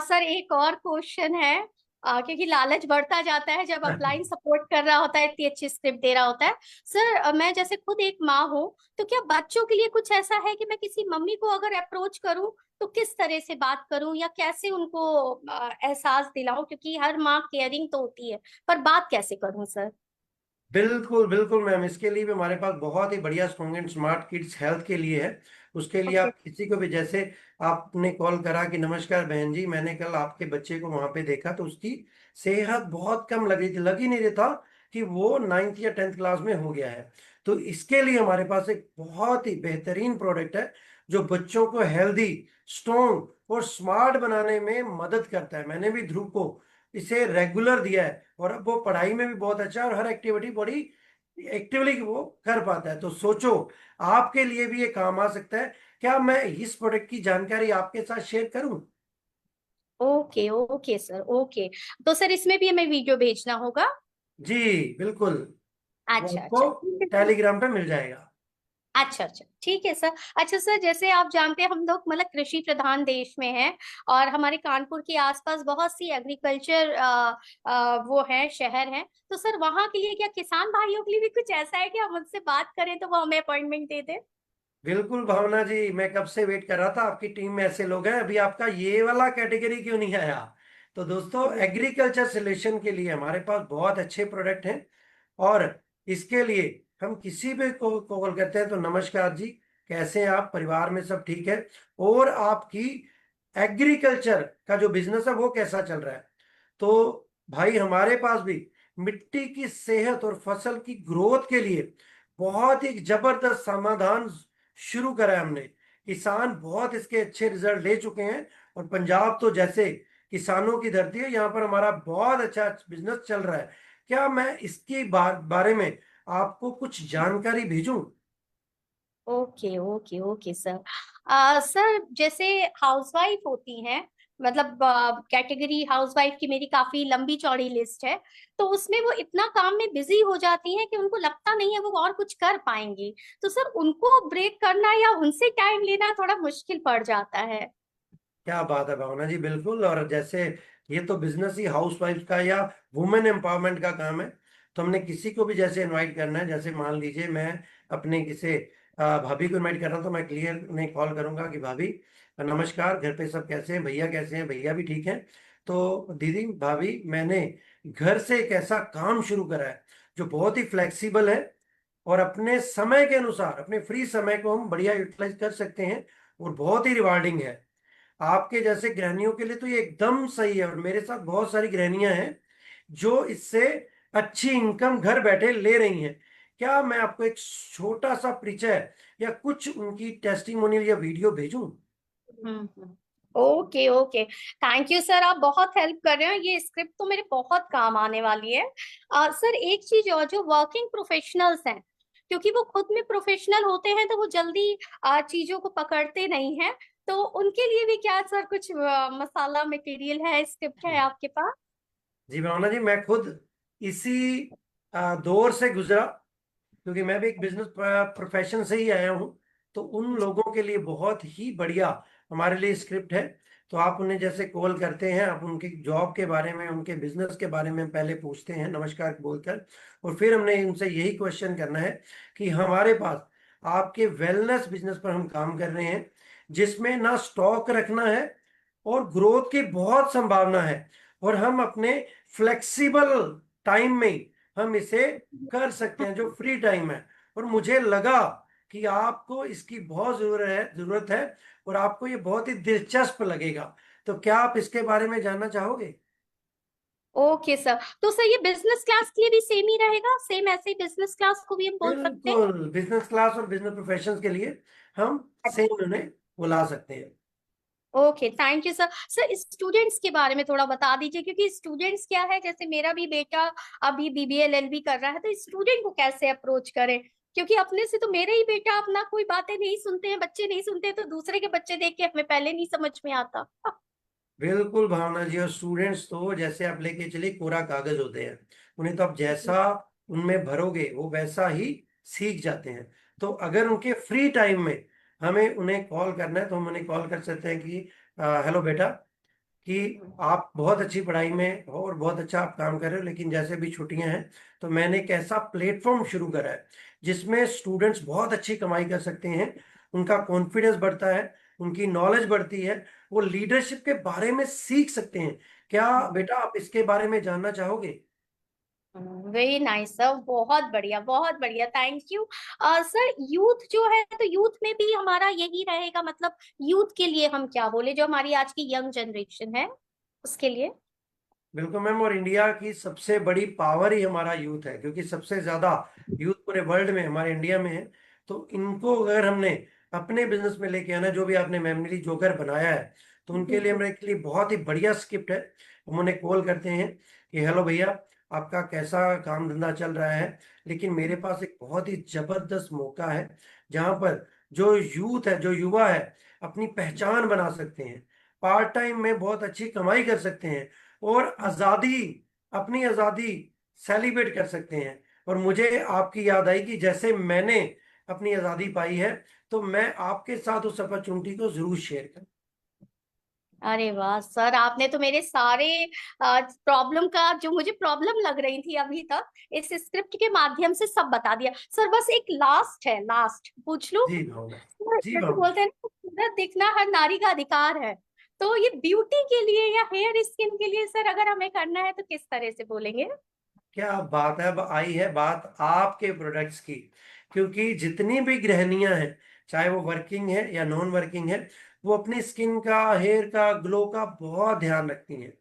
Sir एक और क्वेश्चन है, क्योंकि लालच बढ़ता जाता है जब अपलाइन सपोर्ट कर रहा होता है, इतनी अच्छी स्क्रिप्ट दे रहा होता है। सर मैं जैसे खुद एक माँ हूँ, तो क्या बच्चों के लिए कुछ ऐसा है कि मैं किसी मम्मी को अगर अप्रोच करूँ तो किस तरह से बात करूँ या कैसे उनको एहसास दिलाऊं, क्योंकि हर माँ केयरिंग तो होती है, पर बात कैसे करूँ सर? बिल्कुल बिल्कुल मैम, इसके लिए भी हमारे पास बहुत ही बढ़िया strong and smart kids health के लिए है। उसके लिए ओके। आप किसी को भी, जैसे आपने कॉल करा कि नमस्कार बहन जी, मैंने कल आपके बच्चे को वहां पे देखा तो उसकी सेहत बहुत कम लग रही थी, लग ही नहीं रहा था कि वो 9th या 10th क्लास में हो गया है। तो इसके लिए हमारे पास एक बहुत ही बेहतरीन प्रोडक्ट है, जो बच्चों को हेल्दी, स्ट्रॉन्ग और स्मार्ट बनाने में मदद करता है। मैंने भी ध्रुव को इसे रेगुलर दिया है और अब वो पढ़ाई में भी बहुत अच्छा है और हर एक्टिविटी बड़ी एक्टिवली वो कर पाता है। तो सोचो, आपके लिए भी ये काम आ सकता है। क्या मैं इस प्रोडक्ट की जानकारी आपके साथ शेयर करूं? Okay okay sir, okay. तो सर इसमें भी हमें वीडियो भेजना होगा? जी बिल्कुल, वो अच्छा आपको अच्छा, ठीक है सर। टेलीग्राम पे मिल जाएगा। अच्छा अच्छा, ठीक है सर। अच्छा सर, जैसे आप जानते हैं हम लोग मतलब कृषि प्रधान देश में हैं, और हमारे कानपुर के आसपास बहुत सी एग्रीकल्चर वो है, शहर हैं, तो सर वहाँ के लिए क्या किसान भाइयों के लिए भी कुछ ऐसा है कि हम उनसे बात करें तो वो हमें अपॉइंटमेंट दे दें? बिल्कुल भावना जी, मैं कब से वेट कर रहा था, आपकी टीम में ऐसे लोग हैं, अभी आपका ये वाला कैटेगरी क्यों नहीं आया? तो दोस्तों, एग्रीकल्चर सोल्यूशन के लिए हमारे पास बहुत अच्छे प्रोडक्ट हैं और इसके लिए हम किसी भी को कॉल करते हैं तो नमस्कार जी, कैसे हैं आप, परिवार में सब ठीक है, और आपकी एग्रीकल्चर का जो बिजनेस है वो कैसा चल रहा है? तो भाई हमारे पास भी मिट्टी की सेहत और फसल की ग्रोथ के लिए बहुत ही जबरदस्त समाधान शुरू करा है हमने। किसान बहुत इसके अच्छे रिजल्ट ले चुके हैं और पंजाब तो जैसे किसानों की धरती है, यहाँ पर हमारा बहुत अच्छा बिजनेस चल रहा है। क्या मैं इसके बारे में आपको कुछ जानकारी भेजूं? Okay okay okay sir. Sir जैसे हाउसवाइफ होती हैं, मतलब कैटेगरी हाउसवाइफ की मेरी काफी लंबी चौड़ी लिस्ट है, तो उसमें वो इतना काम में बिजी हो जाती हैं कि उनको लगता नहीं है वो और कुछ कर पाएंगी, तो सर उनको ब्रेक करना या उनसे टाइम लेना थोड़ा मुश्किल पड़ जाता है। क्या बात है भावना जी, बिल्कुल। और जैसे ये तो बिजनेस ही हाउस वाइफ का या वुमेन एम्पावरमेंट का काम है, तो हमने किसी को भी जैसे इनवाइट करना है, जैसे मान लीजिए मैं अपने किसी भाभी को इनवाइट कर रहा हूं, तो मैं क्लियर उन्हें कॉल करूंगा कि भाभी नमस्कार, घर पे सब कैसे हैं, भैया कैसे हैं, भैया भी ठीक हैं, तो दीदी भाभी मैंने घर से एक ऐसा काम शुरू करा है जो बहुत ही फ्लेक्सिबल है और अपने समय के अनुसार अपने फ्री समय को हम बढ़िया यूटिलाइज कर सकते हैं और बहुत ही रिवार्डिंग है। आपके जैसे गृहिणियों के लिए तो ये एकदम सही है और मेरे साथ बहुत सारी गृहिणियां हैं जो इससे अच्छी इनकम घर बैठे ले रही हैं। क्या मैं आपको एक छोटा सा परिचय या कुछ उनकी टेस्टिमोनियल या वीडियो भेजूं? Okay okay, thank you sir, आप बहुत हेल्प कर रहे हो, ये स्क्रिप्ट तो मेरे बहुत काम आने वाली है। सर एक चीज और, जो वर्किंग प्रोफेशनल्स हैं, क्योंकि वो खुद में प्रोफेशनल होते हैं तो वो जल्दी चीजों को पकड़ते नहीं हैं, तो उनके लिए भी क्या सर कुछ मसाला मटेरियल है, स्क्रिप्ट है आपके पास? जी भावना जी, मैं खुद इसी दौर से गुजरा, क्योंकि मैं भी एक बिजनेस प्रोफेशन से ही आया हूं। तो उन लोगों के लिए बहुत ही बढ़िया हमारे लिए स्क्रिप्ट है। तो आप उन्हें जैसे कॉल करते हैं, आप उनके जॉब के बारे में, उनके बिजनेस के बारे में पहले पूछते हैं नमस्कार बोलकर, और फिर हमने उनसे यही क्वेश्चन करना है कि हमारे पास आपके वेलनेस बिजनेस पर हम काम कर रहे हैं, जिसमें ना स्टॉक रखना है और ग्रोथ की बहुत संभावना है, और हम अपने फ्लेक्सिबल टाइम में हम इसे कर सकते हैं, जो फ्री टाइम है। और मुझे लगा कि आपको इसकी बहुत जरूरत है और आपको ये बहुत ही दिलचस्प लगेगा। तो क्या आप इसके बारे में जानना चाहोगे? ओके सर, तो सर ये बिजनेस क्लास के लिए भी सेम ही रहेगा, सेम ऐसे ही बिजनेस क्लास को भी हम बोल सकते हैं? बिल्कुल, बिजनेस क्लास और बिजनेस प्रोफेशंस के लिए हम सेम उन्हें बुला सकते हैं। Okay, thank you sir. Sir students के बारे में थोड़ा बता दीजिए, क्योंकि स्टूडेंट्स क्या है, जैसे मेरा भी बेटा अभी बीबीए एलएलबी कर रहा है, तो स्टूडेंट को कैसे अप्रोच करें? क्योंकि अपने से तो मेरे ही बेटा अपना कोई बातें नहीं सुनते हैं, बच्चे नहीं सुनते हैं, तो दूसरे के बच्चे देख के हमें पहले नहीं समझ में आता। बिल्कुल भावना जी, और स्टूडेंट्स तो जैसे आप लेके चलिए कोरा कागज होते हैं, उन्हें तो आप जैसा उनमें भरोगे वो वैसा ही सीख जाते हैं। तो अगर उनके फ्री टाइम में हमें उन्हें कॉल करना है तो हम उन्हें कॉल कर सकते हैं कि हेलो बेटा, कि आप बहुत अच्छी पढ़ाई में हो और बहुत अच्छा आप काम कर रहे हो, लेकिन जैसे भी छुट्टियां हैं तो मैंने एक ऐसा प्लेटफॉर्म शुरू करा है जिसमें स्टूडेंट्स बहुत अच्छी कमाई कर सकते हैं, उनका कॉन्फिडेंस बढ़ता है, उनकी नॉलेज बढ़ती है, वो लीडरशिप के बारे में सीख सकते हैं। क्या बेटा आप इसके बारे में जानना चाहोगे? वेरी नाइस सर, बहुत बढ़िया, बहुत बढ़िया, थैंक यू। सर यूथ जो है, तो यूथ में भी हमारा यही रहेगा, मतलब यूथ के लिए हम क्या बोले, जो हमारी आज की यंग जनरेशन है उसके लिए? बिल्कुल मैम, और इंडिया की सबसे बड़ी पावर ही हमारा यूथ है, क्योंकि सबसे ज्यादा यूथ पूरे वर्ल्ड में हमारे इंडिया में है। तो इनको अगर हमने अपने बिजनेस में लेके आना, जो भी आपने मेमोरी जोकर बनाया है, तो उनके लिए मेरे लिए बहुत ही बढ़िया स्क्रिप्ट है। हम उन्हें कॉल करते हैं कि हेलो भैया, आपका कैसा काम धंधा चल रहा है, लेकिन मेरे पास एक बहुत ही जबरदस्त मौका है जहां पर जो यूथ है, जो युवा है, अपनी पहचान बना सकते हैं, पार्ट टाइम में बहुत अच्छी कमाई कर सकते हैं और आजादी, अपनी आजादी सेलिब्रेट कर सकते हैं। और मुझे आपकी याद आई कि जैसे मैंने अपनी आजादी पाई है, तो मैं आपके साथ उस अपॉर्चुनिटी को जरूर शेयर करूं। अरे वाह सर, आपने तो मेरे सारे प्रॉब्लम का, जो मुझे प्रॉब्लम लग रही थी अभी तक, इस स्क्रिप्ट के माध्यम से सब बता दिया। सर बस एक लास्ट है, लास्ट पूछ लूं? जी भावना, जी जैसे भावना। बोलते हैं ना, सुंदर दिखना हर नारी का अधिकार है, तो ये ब्यूटी के लिए या हेयर स्किन के लिए सर अगर हमें करना है तो किस तरह से बोलेंगे? क्या बात है, अब आई है बात आपके प्रोडक्ट्स की, क्योंकि जितनी भी गृहिणियां हैं, चाहे वो वर्किंग है या नॉन वर्किंग है, वो अपनी स्किन का, हेयर का, ग्लो का बहुत ध्यान रखती हैं।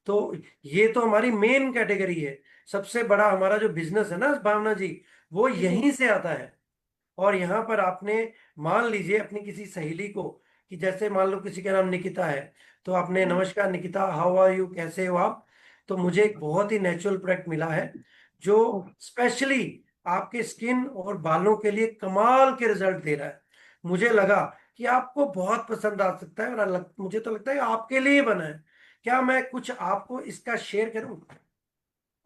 तो ये तो हमारी मेन कैटेगरी है, सबसे बड़ा हमारा जो बिजनेस है ना भावना जी, वो जी। यहीं से आता है। और यहाँ पर आपने, मान लीजिए अपनी किसी सहेली को, कि जैसे मान लो किसी का नाम निकिता है, तो आपने नमस्कार निकिता, हाउ आर यू, कैसे हो आप, तो मुझे एक बहुत ही नेचुरल प्रोडक्ट मिला है जो स्पेशली आपके स्किन और बालों के लिए कमाल के रिजल्ट दे रहा है। मुझे लगा कि आपको बहुत पसंद आ सकता है, और मुझे तो लगता है आपके लिए बना है। क्या मैं कुछ आपको इसका शेयर करूं?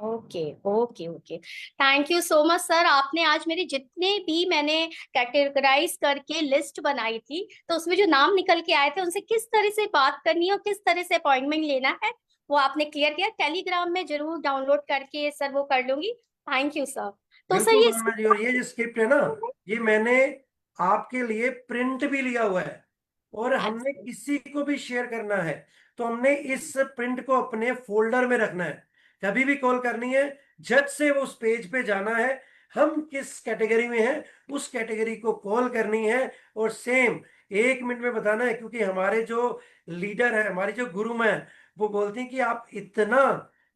Okay okay okay, thank you so much sir. आपने आज मेरे जितने भी मैंने कैटेगराइज करके लिस्ट बनाई थी, तो उसमें जो नाम निकल के आए थे उनसे किस तरह से बात करनी है और किस तरह से अपॉइंटमेंट लेना है, वो आपने क्लियर किया। टेलीग्राम में जरूर डाउनलोड करके सर वो कर लूंगी। Thank you sir. तो सर बिल्कुल ये भावना जी, और ये जो स्क्रिप्ट है ना, ये मैंने आपके लिए प्रिंट भी लिया हुआ है, और हमने अच्छा, किसी को भी शेयर करना है तो हमने इस प्रिंट को अपने फोल्डर में रखना है। कभी भी कॉल करनी है, झट से वो उस पेज पे जाना है, हम किस कैटेगरी में हैं उस कैटेगरी को कॉल करनी है, और सेम 1 मिनट में बताना है। क्योंकि हमारे जो लीडर है, हमारी जो गुरु माँ है, वो बोलती हैं कि आप इतना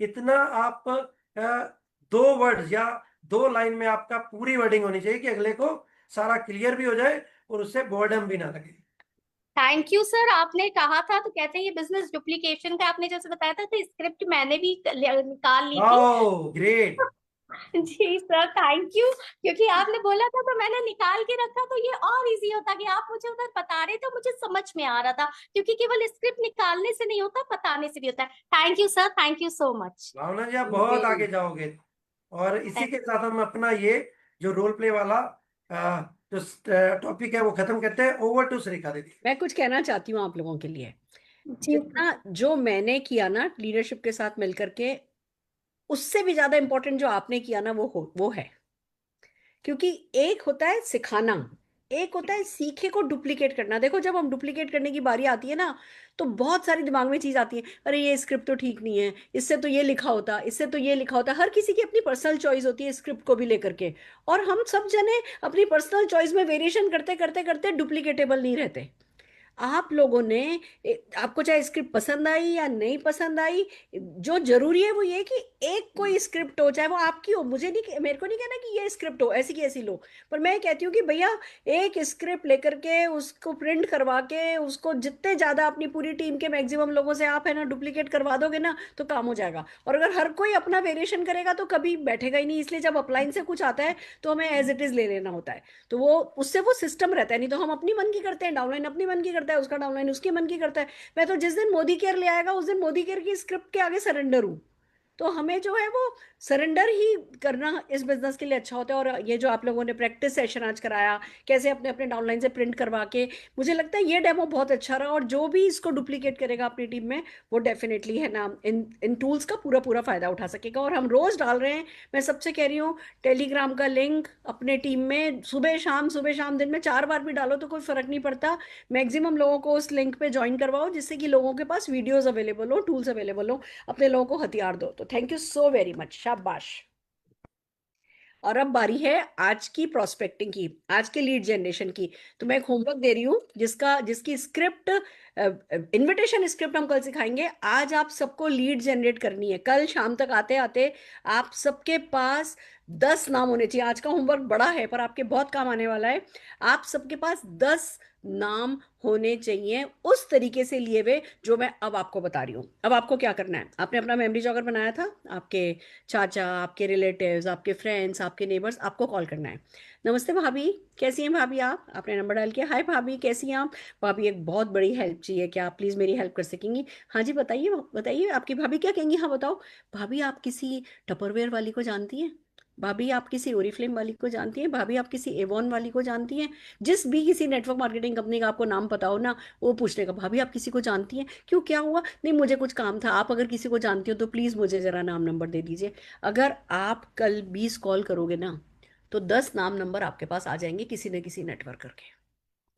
इतना आप 2 वर्ड या 2 लाइन में आपका पूरी वर्डिंग होनी चाहिए कि अगले को सारा क्लियर भी हो जाए और उससे बोर्डम भी ना लगे। Thank you sir. आपने कहा था, तो कहते हैं ये बिजनेस डुप्लीकेशन का आपने जैसे बताया था, तो स्क्रिप्ट मैंने भी निकाल ली थी। Wow great. जी सर, थैंक यू। क्योंकि आपने बोला था तो मैंने निकाल के रखा, तो ये और इजी होता कि आप मुझे उधर बता रहे थे, मुझे समझ में आ रहा था, क्योंकि केवल स्क्रिप्ट निकालने से नहीं होता, बताने से भी होता है। Thank you sir, thank you so much. Bhavna ji आप बहुत आगे जाओगे। और इसी के साथ हम अपना ये जो रोल प्ले वाला जो टॉपिक है वो खत्म करते हैं। ओवर टू श्रीका दीदी। मैं कुछ कहना चाहती हूँ आप लोगों के लिए। जी जितना जो मैंने किया ना लीडरशिप के साथ मिलकर के, उससे भी ज्यादा इंपॉर्टेंट जो आपने किया ना वो है। क्योंकि एक होता है सिखाना, एक होता है सीखे को डुप्लीकेट करना। देखो जब हम डुप्लीकेट करने की बारी आती है ना, तो बहुत सारी दिमाग में चीज आती है, अरे ये स्क्रिप्ट तो ठीक नहीं है, इससे तो ये लिखा होता, इससे तो ये लिखा होता। हर किसी की अपनी पर्सनल चॉइस होती है स्क्रिप्ट को भी लेकर के, और हम सब जने अपनी पर्सनल चॉइस में वेरिएशन करते करते करते डुप्लीकेटेबल नहीं रहते। आप लोगों ने आपको चाहे स्क्रिप्ट पसंद आई या नहीं पसंद आई, जो जरूरी है वो ये कि एक कोई स्क्रिप्ट हो, चाहे वो आपकी हो, मुझे नहीं, मेरे को नहीं कहना कि ये स्क्रिप्ट हो ऐसी की ऐसी लो, पर मैं कहती हूँ कि भैया एक स्क्रिप्ट लेकर के उसको प्रिंट करवा के उसको जितने ज्यादा अपनी पूरी टीम के मैक्सिमम लोगों से आप है ना डुप्लीकेट करवा दोगे ना तो काम हो जाएगा। और अगर हर कोई अपना वेरिएशन करेगा तो कभी बैठेगा ही नहीं, इसलिए जब अपलाइन से कुछ आता है तो हमें एज इट इज ले लेना होता है, तो वो उससे वो सिस्टम रहता है। नहीं तो हम अपनी मन की करते हैं, डाउनलाइन अपनी मन की करता है, उसका डाउनलाइन उसकी मन की करता है। मैं तो जिस दिन मोदी केयर ले आएगा उस दिन मोदी केयर की स्क्रिप्ट के आगे सरेंडर हूँ। तो हमें जो है वो सरेंडर ही करना इस बिजनेस के लिए अच्छा होता है। और ये जो आप लोगों ने प्रैक्टिस सेशन आज कराया, कैसे अपने अपने डाउनलाइन से प्रिंट करवा के, मुझे लगता है ये डेमो बहुत अच्छा रहा। और जो भी इसको डुप्लीकेट करेगा अपनी टीम में वो डेफिनेटली है ना इन टूल्स का पूरा पूरा फायदा उठा सकेगा। और हम रोज डाल रहे हैं, मैं सबसे कह रही हूँ, टेलीग्राम का लिंक अपने टीम में सुबह शाम दिन में 4 बार भी डालो तो कोई फर्क नहीं पड़ता। मैक्सिमम लोगों को उस लिंक पे ज्वाइन करवाओ जिससे कि लोगों के पास वीडियोस अवेलेबल हो, टूल्स अवेलेबल हो, अपने लोगों को हथियार दो। तो thank you so very much, शाबाश। और अब बारी है आज की प्रोस्पेक्टिंग की, आज के लीड जनरेशन की। तो मैं एक होमवर्क दे रही हूँ जिसकी स्क्रिप्ट, इनविटेशन स्क्रिप्ट हम कल सिखाएंगे। आज आप सबको लीड जनरेट करनी है। कल शाम तक आते आते आप सबके पास 10 नाम होने चाहिए। आज का होमवर्क बड़ा है पर आपके बहुत काम आने वाला है। आप सबके पास 10 नाम होने चाहिए उस तरीके से लिए हुए जो मैं अब आपको बता रही हूँ। अब आपको क्या करना है, आपने अपना मेमोरी जॉगर बनाया था, आपके चाचा, आपके रिलेटिव्स, आपके फ्रेंड्स, आपके नेबर्स, आपको कॉल करना है। नमस्ते भाभी, कैसी हैं भाभी आप? आपने नंबर डाल किया, हाय भाभी कैसी हैं आप? भाभी एक बहुत बड़ी हेल्प चाहिए, क्या आप प्लीज़ मेरी हेल्प कर सकेंगी? हाँ जी बताइए बताइए, आपकी भाभी क्या कहेंगी? हाँ बताओ। भाभी आप किसी टपरवेयर वाली को जानती हैं? भाभी आप किसी ओरिफ्लेम वाली को जानती हैं? भाभी आप किसी एवॉन वाली को जानती हैं? जिस भी किसी नेटवर्क मार्केटिंग कंपनी का आपको नाम पता हो ना, वो पूछने का, भाभी आप किसी को जानती हैं? क्यों, क्या हुआ? नहीं मुझे कुछ काम था, आप अगर किसी को जानती हो तो प्लीज़ मुझे ज़रा नाम नंबर दे दीजिए। अगर आप कल 20 कॉल करोगे ना तो 10 नाम नंबर आपके पास आ जाएंगे किसी न किसी नेटवर्कर के।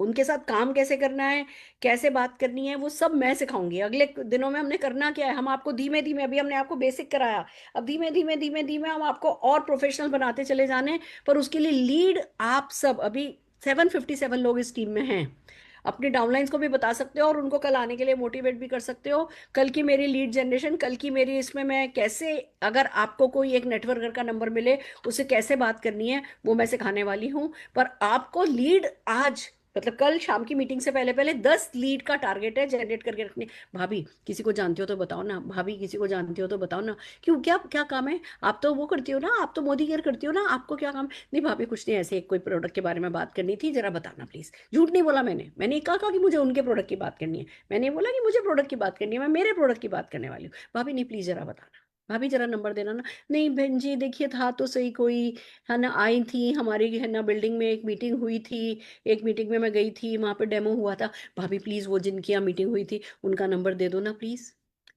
उनके साथ काम कैसे करना है, कैसे बात करनी है, वो सब मैं सिखाऊंगी। अगले दिनों में हमने करना क्या है, हम आपको धीमे धीमे, अभी हमने आपको बेसिक कराया, अब धीमे धीमे धीमे धीमे हम आपको और प्रोफेशनल बनाते चले जाने। पर उसके लिए लीड आप सब, अभी 757 लोग इस टीम में हैं। अपने डाउनलाइंस को भी बता सकते हो और उनको कल आने के लिए मोटिवेट भी कर सकते हो। कल की मेरी लीड जनरेशन, कल की मेरी इसमें मैं कैसे, अगर आपको कोई एक नेटवर्कर का नंबर मिले उससे कैसे बात करनी है वो मैं सिखाने वाली हूँ। पर आपको लीड आज, मतलब कल शाम की मीटिंग से पहले पहले 10 लीड का टारगेट है जनरेट करके रखने। भाभी किसी को जानती हो तो बताओ ना, भाभी किसी को जानती हो तो बताओ ना। क्यों, क्या क्या काम है? आप तो वो करती हो ना, आप तो मोदी केयर करती हो ना, आपको क्या काम? नहीं भाभी कुछ नहीं, ऐसे एक कोई प्रोडक्ट के बारे में बात करनी थी, जरा बताना प्लीज। झूठ नहीं बोला मैंने कहा कि मुझे उनके प्रोडक्ट की बात करनी है, मैंने बोला कि मुझे प्रोडक्ट की बात करनी है, मैं मेरे प्रोडक्ट की बात करने वाली हूँ। भाभी नहीं प्लीज जरा बताना, भाभी जरा नंबर देना ना। नहीं बहन जी देखिए था तो सही, कोई है ना आई थी हमारी है ना बिल्डिंग में, एक मीटिंग हुई थी, एक मीटिंग में मैं गई थी, वहां पे डेमो हुआ था। भाभी प्लीज वो जिनकी यहाँ मीटिंग हुई थी उनका नंबर दे दो ना प्लीज।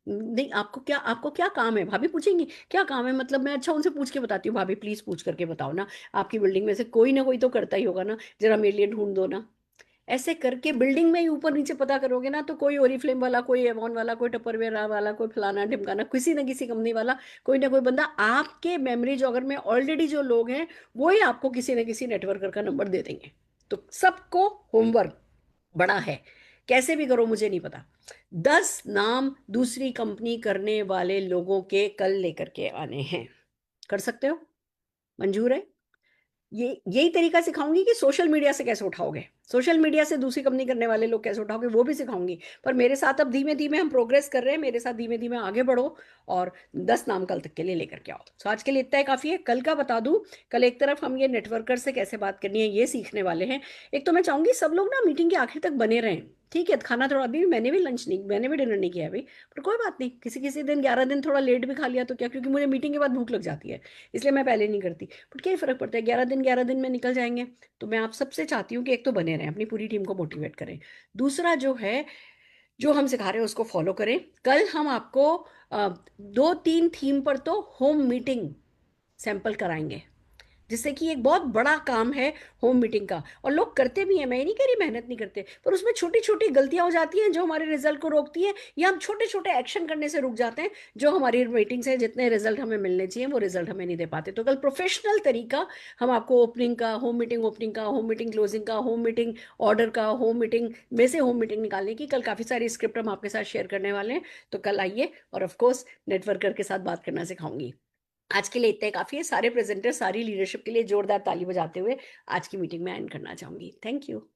नहीं आपको क्या काम है? भाभी पूछेंगी क्या काम है, मतलब मैं अच्छा उनसे पूछ के बताती हूँ, भाभी प्लीज पूछ करके बताओ ना, आपकी बिल्डिंग में से कोई ना कोई तो करता ही होगा ना, जरा मेरे लिए ढूंढ दो ना। ऐसे करके बिल्डिंग में ही ऊपर नीचे पता करोगे ना तो कोई ओरिफ्लेम वाला, कोई एवॉन वाला, कोई टपरवेयर वाला, कोई फलाना ढिमकाना, किसी न किसी कंपनी वाला, कोई ना कोई बंदा आपके मेमोरी जॉगर में ऑलरेडी जो लोग हैं वो ही आपको किसी न किसी नेटवर्कर का नंबर दे देंगे। तो सबको होमवर्क बड़ा है, कैसे भी करो मुझे नहीं पता। 10 नाम दूसरी कंपनी करने वाले लोगों के कल लेकर के आने हैं। कर सकते हो? मंजूर है? यही तरीका सिखाऊंगी कि सोशल मीडिया से कैसे उठाओगे, सोशल मीडिया से दूसरी कंपनी करने वाले लोग कैसे उठाओगे वो भी सिखाऊंगी। पर मेरे साथ अब धीमे धीमे हम प्रोग्रेस कर रहे हैं, मेरे साथ धीमे धीमे आगे बढ़ो और 10 नाम कल तक के लिए लेकर के आओ। तो आज के लिए इतना ही काफी है। कल का बता दूं, कल एक तरफ हम ये नेटवर्कर से कैसे बात करनी है ये सीखने वाले हैं। एक तो मैं चाहूंगी सब लोग ना मीटिंग के आखिर तक बने रहें, ठीक है? खाना थोड़ा, अभी मैंने भी डिनर नहीं किया अभी, पर कोई बात नहीं, किसी किसी दिन 11 दिन थोड़ा लेट भी खा लिया तो क्या, क्योंकि मुझे मीटिंग के बाद भूख लग जाती है, इसलिए मैं पहले नहीं करती। पर क्या फर्क पड़ता है, 11 दिन में निकल जाएंगे। तो मैं आप सबसे चाहती हूँ कि एक तो बने रहें, अपनी पूरी टीम को मोटिवेट करें। दूसरा जो है, जो हम सिखा रहे हैं उसको फॉलो करें। कल हम आपको 2-3 थीम पर तो होम मीटिंग सैंपल कराएंगे। जिससे कि एक बहुत बड़ा काम है होम मीटिंग का, और लोग करते भी हैं, मैं ये नहीं कह रही मेहनत नहीं करते, पर उसमें छोटी छोटी गलतियां हो जाती हैं जो हमारे रिजल्ट को रोकती हैं, या हम छोटे छोटे एक्शन करने से रुक जाते हैं जो हमारी मीटिंग्स है जितने रिजल्ट हमें मिलने चाहिए वो रिजल्ट हमें नहीं दे पाते। तो कल प्रोफेशनल तरीका हम आपको ओपनिंग का, होम मीटिंग क्लोजिंग का, होम मीटिंग ऑर्डर का, होम मीटिंग में से होम मीटिंग निकालने की, कल काफी सारी स्क्रिप्ट हम आपके साथ शेयर करने वाले हैं। तो कल आइए, और ऑफ कोर्स नेटवर्कर के साथ बात करना सिखाऊंगी। आज के लिए इतना ही काफी है। सारे प्रेजेंटर, सारी लीडरशिप के लिए जोरदार ताली बजाते हुए आज की मीटिंग में एंड करना चाहूंगी। Thank you.